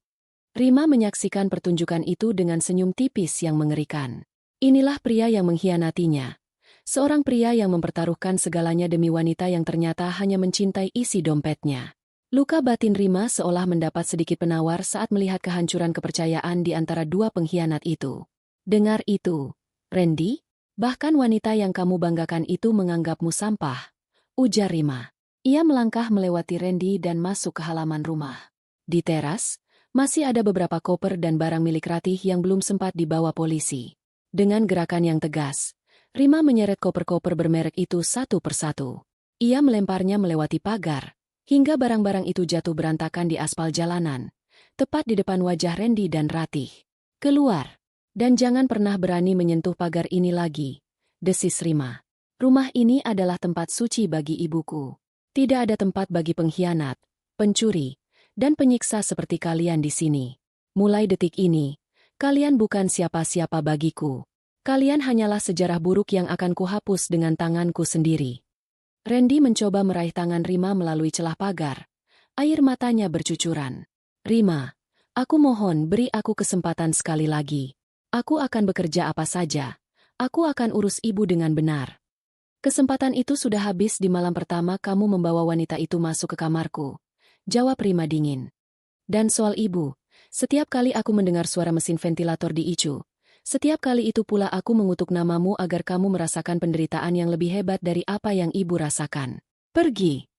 Rima menyaksikan pertunjukan itu dengan senyum tipis yang mengerikan. Inilah pria yang mengkhianatinya. Seorang pria yang mempertaruhkan segalanya demi wanita yang ternyata hanya mencintai isi dompetnya. Luka batin Rima seolah mendapat sedikit penawar saat melihat kehancuran kepercayaan di antara dua pengkhianat itu. "Dengar itu, Randy? Bahkan wanita yang kamu banggakan itu menganggapmu sampah," ujar Rima. Ia melangkah melewati Randy dan masuk ke halaman rumah. Di teras, masih ada beberapa koper dan barang milik Ratih yang belum sempat dibawa polisi. Dengan gerakan yang tegas, Rima menyeret koper-koper bermerek itu satu persatu. Ia melemparnya melewati pagar, hingga barang-barang itu jatuh berantakan di aspal jalanan, tepat di depan wajah Randy dan Ratih. "Keluar, dan jangan pernah berani menyentuh pagar ini lagi," desis Rima. "Rumah ini adalah tempat suci bagi ibuku. Tidak ada tempat bagi pengkhianat, pencuri, dan penyiksa seperti kalian di sini. Mulai detik ini, kalian bukan siapa-siapa bagiku. Kalian hanyalah sejarah buruk yang akan kuhapus dengan tanganku sendiri." Randy mencoba meraih tangan Rima melalui celah pagar. Air matanya bercucuran. "Rima, aku mohon beri aku kesempatan sekali lagi. Aku akan bekerja apa saja. Aku akan urus ibu dengan benar." "Kesempatan itu sudah habis di malam pertama kamu membawa wanita itu masuk ke kamarku," jawab Rima dingin. "Dan soal ibu, setiap kali aku mendengar suara mesin ventilator diicu, setiap kali itu pula aku mengutuk namamu agar kamu merasakan penderitaan yang lebih hebat dari apa yang ibu rasakan. Pergi."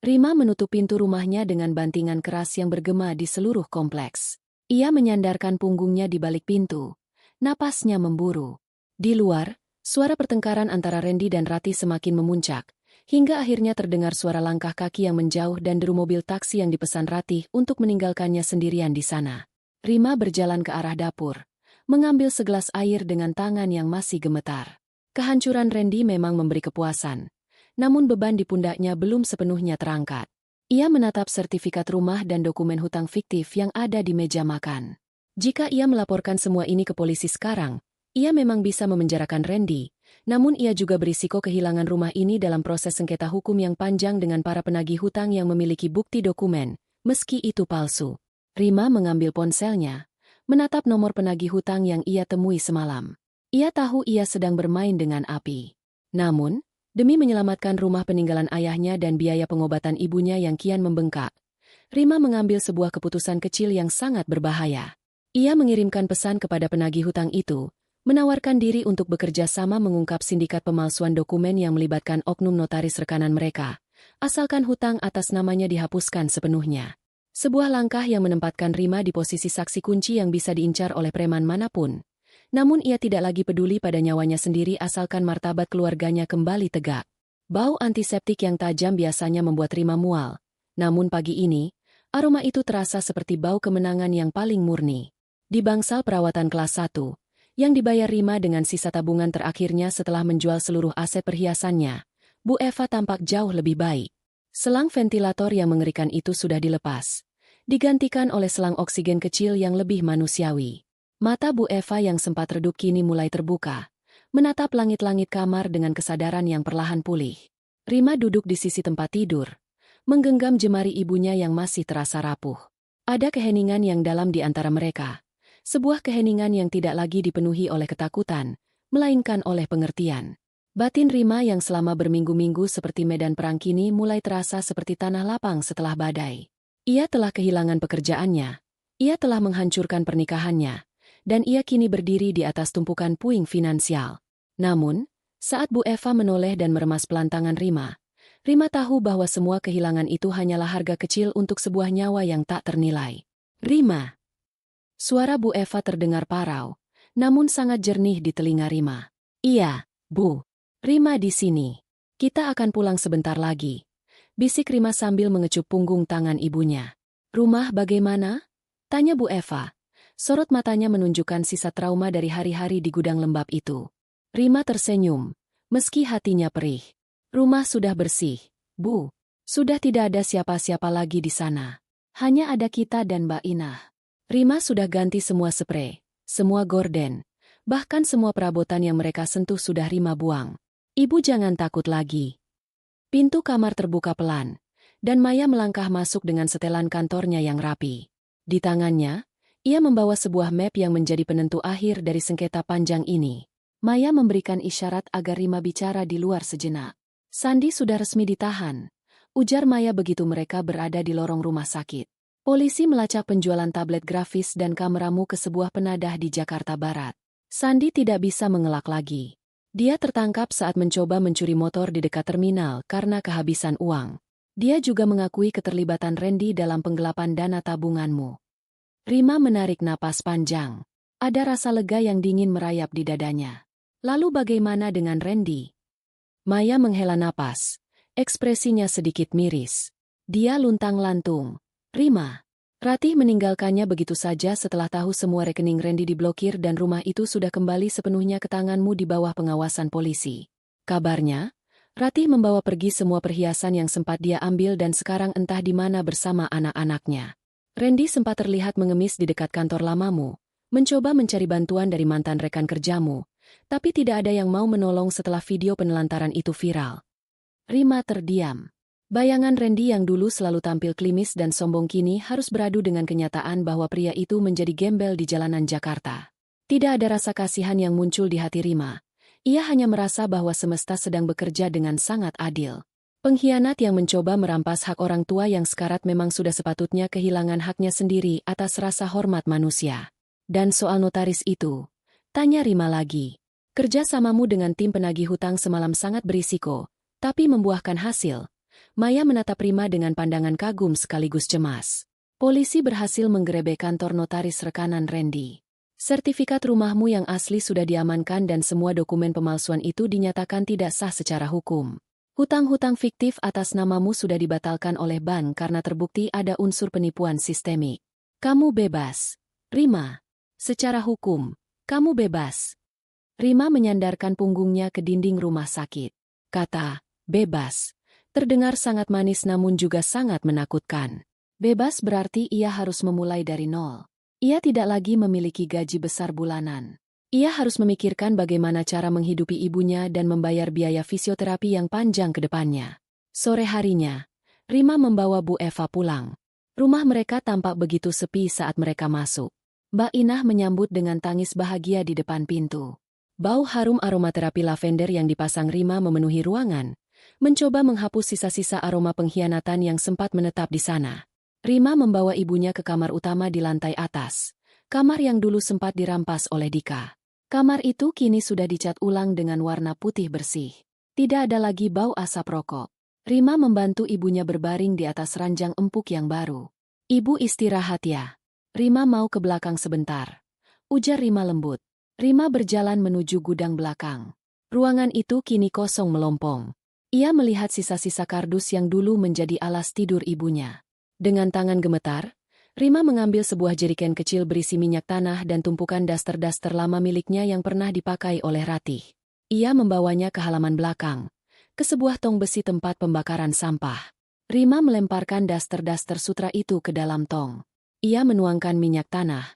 Rima menutup pintu rumahnya dengan bantingan keras yang bergema di seluruh kompleks. Ia menyandarkan punggungnya di balik pintu. Napasnya memburu. Di luar, suara pertengkaran antara Randy dan Ratih semakin memuncak, hingga akhirnya terdengar suara langkah kaki yang menjauh dan deru mobil taksi yang dipesan Ratih untuk meninggalkannya sendirian di sana. Rima berjalan ke arah dapur, mengambil segelas air dengan tangan yang masih gemetar. Kehancuran Randy memang memberi kepuasan, namun beban di pundaknya belum sepenuhnya terangkat. Ia menatap sertifikat rumah dan dokumen hutang fiktif yang ada di meja makan. Jika ia melaporkan semua ini ke polisi sekarang, Ia memang bisa memenjarakan Randy, namun ia juga berisiko kehilangan rumah ini dalam proses sengketa hukum yang panjang dengan para penagih hutang yang memiliki bukti dokumen, meski itu palsu. Rima mengambil ponselnya, menatap nomor penagih hutang yang ia temui semalam. Ia tahu ia sedang bermain dengan api. Namun, demi menyelamatkan rumah peninggalan ayahnya dan biaya pengobatan ibunya yang kian membengkak, Rima mengambil sebuah keputusan kecil yang sangat berbahaya. Ia mengirimkan pesan kepada penagih hutang itu, menawarkan diri untuk bekerja sama mengungkap sindikat pemalsuan dokumen yang melibatkan oknum notaris rekanan mereka, asalkan hutang atas namanya dihapuskan sepenuhnya. Sebuah langkah yang menempatkan Rima di posisi saksi kunci yang bisa diincar oleh preman manapun. Namun ia tidak lagi peduli pada nyawanya sendiri asalkan martabat keluarganya kembali tegak. Bau antiseptik yang tajam biasanya membuat Rima mual. Namun pagi ini, aroma itu terasa seperti bau kemenangan yang paling murni. Di bangsal perawatan kelas 1, yang dibayar Rima dengan sisa tabungan terakhirnya setelah menjual seluruh aset perhiasannya, Bu Eva tampak jauh lebih baik. Selang ventilator yang mengerikan itu sudah dilepas, digantikan oleh selang oksigen kecil yang lebih manusiawi. Mata Bu Eva yang sempat redup kini mulai terbuka, menatap langit-langit kamar dengan kesadaran yang perlahan pulih. Rima duduk di sisi tempat tidur, menggenggam jemari ibunya yang masih terasa rapuh. Ada keheningan yang dalam di antara mereka, sebuah keheningan yang tidak lagi dipenuhi oleh ketakutan, melainkan oleh pengertian. Batin Rima yang selama berminggu-minggu seperti medan perang kini mulai terasa seperti tanah lapang setelah badai. Ia telah kehilangan pekerjaannya, ia telah menghancurkan pernikahannya, dan ia kini berdiri di atas tumpukan puing finansial. Namun, saat Bu Eva menoleh dan meremas pelantangan Rima tahu bahwa semua kehilangan itu hanyalah harga kecil untuk sebuah nyawa yang tak ternilai. Rima. Suara Bu Eva terdengar parau, namun sangat jernih di telinga Rima. Iya, Bu. Rima di sini. Kita akan pulang sebentar lagi. Bisik Rima sambil mengecup punggung tangan ibunya. Rumah bagaimana? Tanya Bu Eva. Sorot matanya menunjukkan sisa trauma dari hari-hari di gudang lembab itu. Rima tersenyum, meski hatinya perih. Rumah sudah bersih, Bu. Sudah tidak ada siapa-siapa lagi di sana. Hanya ada kita dan Mbak Inah. Rima sudah ganti semua sprei, semua gorden, bahkan semua perabotan yang mereka sentuh sudah Rima buang. Ibu jangan takut lagi. Pintu kamar terbuka pelan, dan Maya melangkah masuk dengan setelan kantornya yang rapi. Di tangannya, ia membawa sebuah map yang menjadi penentu akhir dari sengketa panjang ini. Maya memberikan isyarat agar Rima bicara di luar sejenak. Sandi sudah resmi ditahan, ujar Maya begitu mereka berada di lorong rumah sakit. Polisi melacak penjualan tablet grafis dan kameramu ke sebuah penadah di Jakarta Barat. Sandi tidak bisa mengelak lagi. Dia tertangkap saat mencoba mencuri motor di dekat terminal karena kehabisan uang. Dia juga mengakui keterlibatan Randy dalam penggelapan dana tabunganmu. Rima menarik napas panjang. Ada rasa lega yang dingin merayap di dadanya. Lalu bagaimana dengan Randy? Maya menghela napas. Ekspresinya sedikit miris. Dia luntang-lantung. Rima. Ratih meninggalkannya begitu saja setelah tahu semua rekening Randy diblokir dan rumah itu sudah kembali sepenuhnya ke tanganmu di bawah pengawasan polisi. Kabarnya, Ratih membawa pergi semua perhiasan yang sempat dia ambil dan sekarang entah di mana bersama anak-anaknya. Randy sempat terlihat mengemis di dekat kantor lamamu, mencoba mencari bantuan dari mantan rekan kerjamu, tapi tidak ada yang mau menolong setelah video penelantaran itu viral. Rima terdiam. Bayangan Randy yang dulu selalu tampil klimis dan sombong kini harus beradu dengan kenyataan bahwa pria itu menjadi gembel di jalanan Jakarta. Tidak ada rasa kasihan yang muncul di hati Rima. Ia hanya merasa bahwa semesta sedang bekerja dengan sangat adil. Pengkhianat yang mencoba merampas hak orang tua yang sekarat memang sudah sepatutnya kehilangan haknya sendiri atas rasa hormat manusia. Dan soal notaris itu, tanya Rima lagi. Kerjasamamu dengan tim penagih hutang semalam sangat berisiko, tapi membuahkan hasil. Maya menatap Rima dengan pandangan kagum sekaligus cemas. Polisi berhasil menggerebek kantor notaris rekanan Randy. Sertifikat rumahmu yang asli sudah diamankan dan semua dokumen pemalsuan itu dinyatakan tidak sah secara hukum. Hutang-hutang fiktif atas namamu sudah dibatalkan oleh bank karena terbukti ada unsur penipuan sistemik. Kamu bebas. Rima. Secara hukum, kamu bebas. Rima menyandarkan punggungnya ke dinding rumah sakit. Kata, bebas. Terdengar sangat manis namun juga sangat menakutkan. Bebas berarti ia harus memulai dari nol. Ia tidak lagi memiliki gaji besar bulanan. Ia harus memikirkan bagaimana cara menghidupi ibunya dan membayar biaya fisioterapi yang panjang ke depannya. Sore harinya, Rima membawa Bu Eva pulang. Rumah mereka tampak begitu sepi saat mereka masuk. Mbak Inah menyambut dengan tangis bahagia di depan pintu. Bau harum aromaterapi lavender yang dipasang Rima memenuhi ruangan, mencoba menghapus sisa-sisa aroma pengkhianatan yang sempat menetap di sana. Rima membawa ibunya ke kamar utama di lantai atas, kamar yang dulu sempat dirampas oleh Dika. Kamar itu kini sudah dicat ulang dengan warna putih bersih. Tidak ada lagi bau asap rokok. Rima membantu ibunya berbaring di atas ranjang empuk yang baru. Ibu istirahat ya. Rima mau ke belakang sebentar, ujar Rima lembut. Rima berjalan menuju gudang belakang. Ruangan itu kini kosong melompong. Ia melihat sisa-sisa kardus yang dulu menjadi alas tidur ibunya. Dengan tangan gemetar, Rima mengambil sebuah jeriken kecil berisi minyak tanah dan tumpukan daster-daster lama miliknya yang pernah dipakai oleh Ratih. Ia membawanya ke halaman belakang, ke sebuah tong besi tempat pembakaran sampah. Rima melemparkan daster-daster sutra itu ke dalam tong. Ia menuangkan minyak tanah,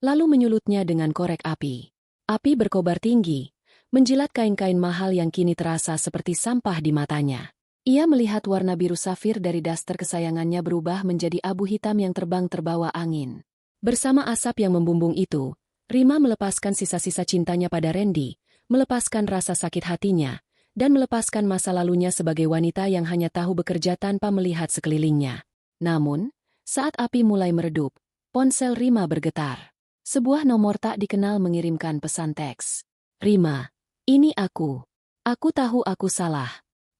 lalu menyulutnya dengan korek api. Api berkobar tinggi, menjilat kain-kain mahal yang kini terasa seperti sampah di matanya. Ia melihat warna biru safir dari daster kesayangannya berubah menjadi abu hitam yang terbang terbawa angin. Bersama asap yang membumbung itu, Rima melepaskan sisa-sisa cintanya pada Randy, melepaskan rasa sakit hatinya, dan melepaskan masa lalunya sebagai wanita yang hanya tahu bekerja tanpa melihat sekelilingnya. Namun, saat api mulai meredup, ponsel Rima bergetar. Sebuah nomor tak dikenal mengirimkan pesan teks. Rima, ini aku. Aku tahu aku salah.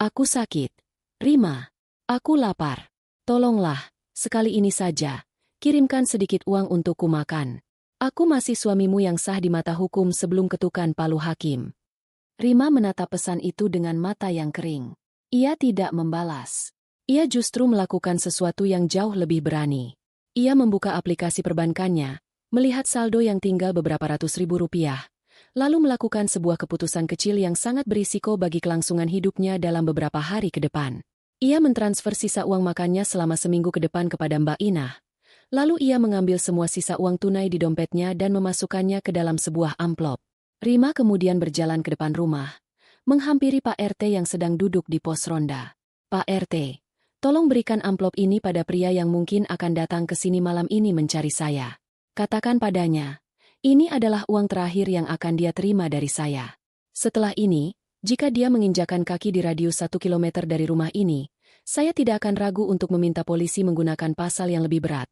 Aku sakit. Rima, aku lapar. Tolonglah, sekali ini saja. Kirimkan sedikit uang untukku makan. Aku masih suamimu yang sah di mata hukum sebelum ketukan palu hakim. Rima menatap pesan itu dengan mata yang kering. Ia tidak membalas. Ia justru melakukan sesuatu yang jauh lebih berani. Ia membuka aplikasi perbankannya, melihat saldo yang tinggal beberapa ratus ribu rupiah, lalu melakukan sebuah keputusan kecil yang sangat berisiko bagi kelangsungan hidupnya dalam beberapa hari ke depan. Ia mentransfer sisa uang makannya selama seminggu ke depan kepada Mbak Inah. Lalu ia mengambil semua sisa uang tunai di dompetnya dan memasukkannya ke dalam sebuah amplop. Rima kemudian berjalan ke depan rumah, menghampiri Pak RT yang sedang duduk di pos ronda. Pak RT, tolong berikan amplop ini pada pria yang mungkin akan datang ke sini malam ini mencari saya. Katakan padanya, ini adalah uang terakhir yang akan dia terima dari saya. Setelah ini, jika dia menginjakan kaki di radius 1 kilometer dari rumah ini, saya tidak akan ragu untuk meminta polisi menggunakan pasal yang lebih berat.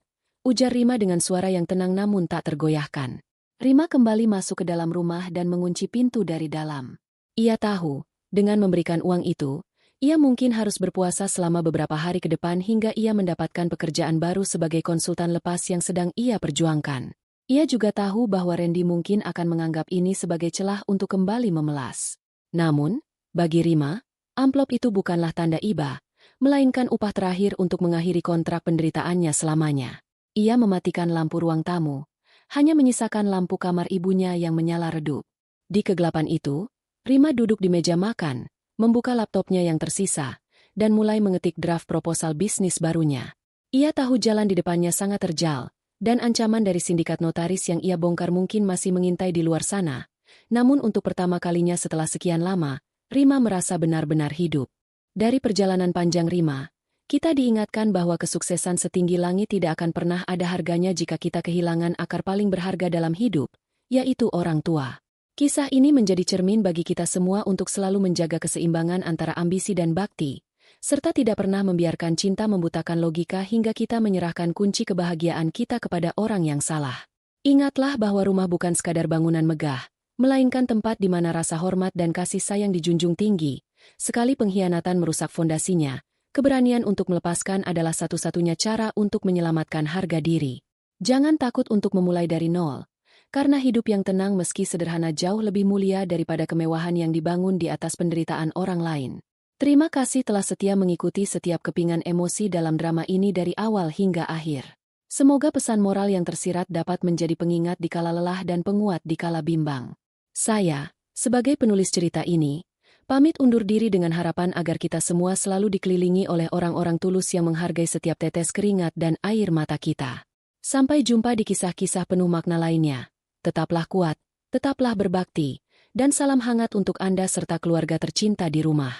Ujar Rima dengan suara yang tenang namun tak tergoyahkan. Rima kembali masuk ke dalam rumah dan mengunci pintu dari dalam. Ia tahu, dengan memberikan uang itu, ia mungkin harus berpuasa selama beberapa hari ke depan hingga ia mendapatkan pekerjaan baru sebagai konsultan lepas yang sedang ia perjuangkan. Ia juga tahu bahwa Randy mungkin akan menganggap ini sebagai celah untuk kembali memelas. Namun, bagi Rima, amplop itu bukanlah tanda iba, melainkan upah terakhir untuk mengakhiri kontrak penderitaannya selamanya. Ia mematikan lampu ruang tamu, hanya menyisakan lampu kamar ibunya yang menyala redup. Di kegelapan itu, Rima duduk di meja makan, membuka laptopnya yang tersisa, dan mulai mengetik draft proposal bisnis barunya. Ia tahu jalan di depannya sangat terjal, dan ancaman dari sindikat notaris yang ia bongkar mungkin masih mengintai di luar sana. Namun untuk pertama kalinya setelah sekian lama, Rima merasa benar-benar hidup. Dari perjalanan panjang Rima, kita diingatkan bahwa kesuksesan setinggi langit tidak akan pernah ada harganya jika kita kehilangan akar paling berharga dalam hidup, yaitu orang tua. Kisah ini menjadi cermin bagi kita semua untuk selalu menjaga keseimbangan antara ambisi dan bakti, serta tidak pernah membiarkan cinta membutakan logika hingga kita menyerahkan kunci kebahagiaan kita kepada orang yang salah. Ingatlah bahwa rumah bukan sekadar bangunan megah, melainkan tempat di mana rasa hormat dan kasih sayang dijunjung tinggi. Sekali pengkhianatan merusak fondasinya, keberanian untuk melepaskan adalah satu-satunya cara untuk menyelamatkan harga diri. Jangan takut untuk memulai dari nol, karena hidup yang tenang meski sederhana jauh lebih mulia daripada kemewahan yang dibangun di atas penderitaan orang lain. Terima kasih telah setia mengikuti setiap kepingan emosi dalam drama ini dari awal hingga akhir. Semoga pesan moral yang tersirat dapat menjadi pengingat di kala lelah dan penguat di kala bimbang. Saya, sebagai penulis cerita ini, pamit undur diri dengan harapan agar kita semua selalu dikelilingi oleh orang-orang tulus yang menghargai setiap tetes keringat dan air mata kita. Sampai jumpa di kisah-kisah penuh makna lainnya. Tetaplah kuat, Tetaplah berbakti, dan salam hangat untuk Anda serta keluarga tercinta di rumah.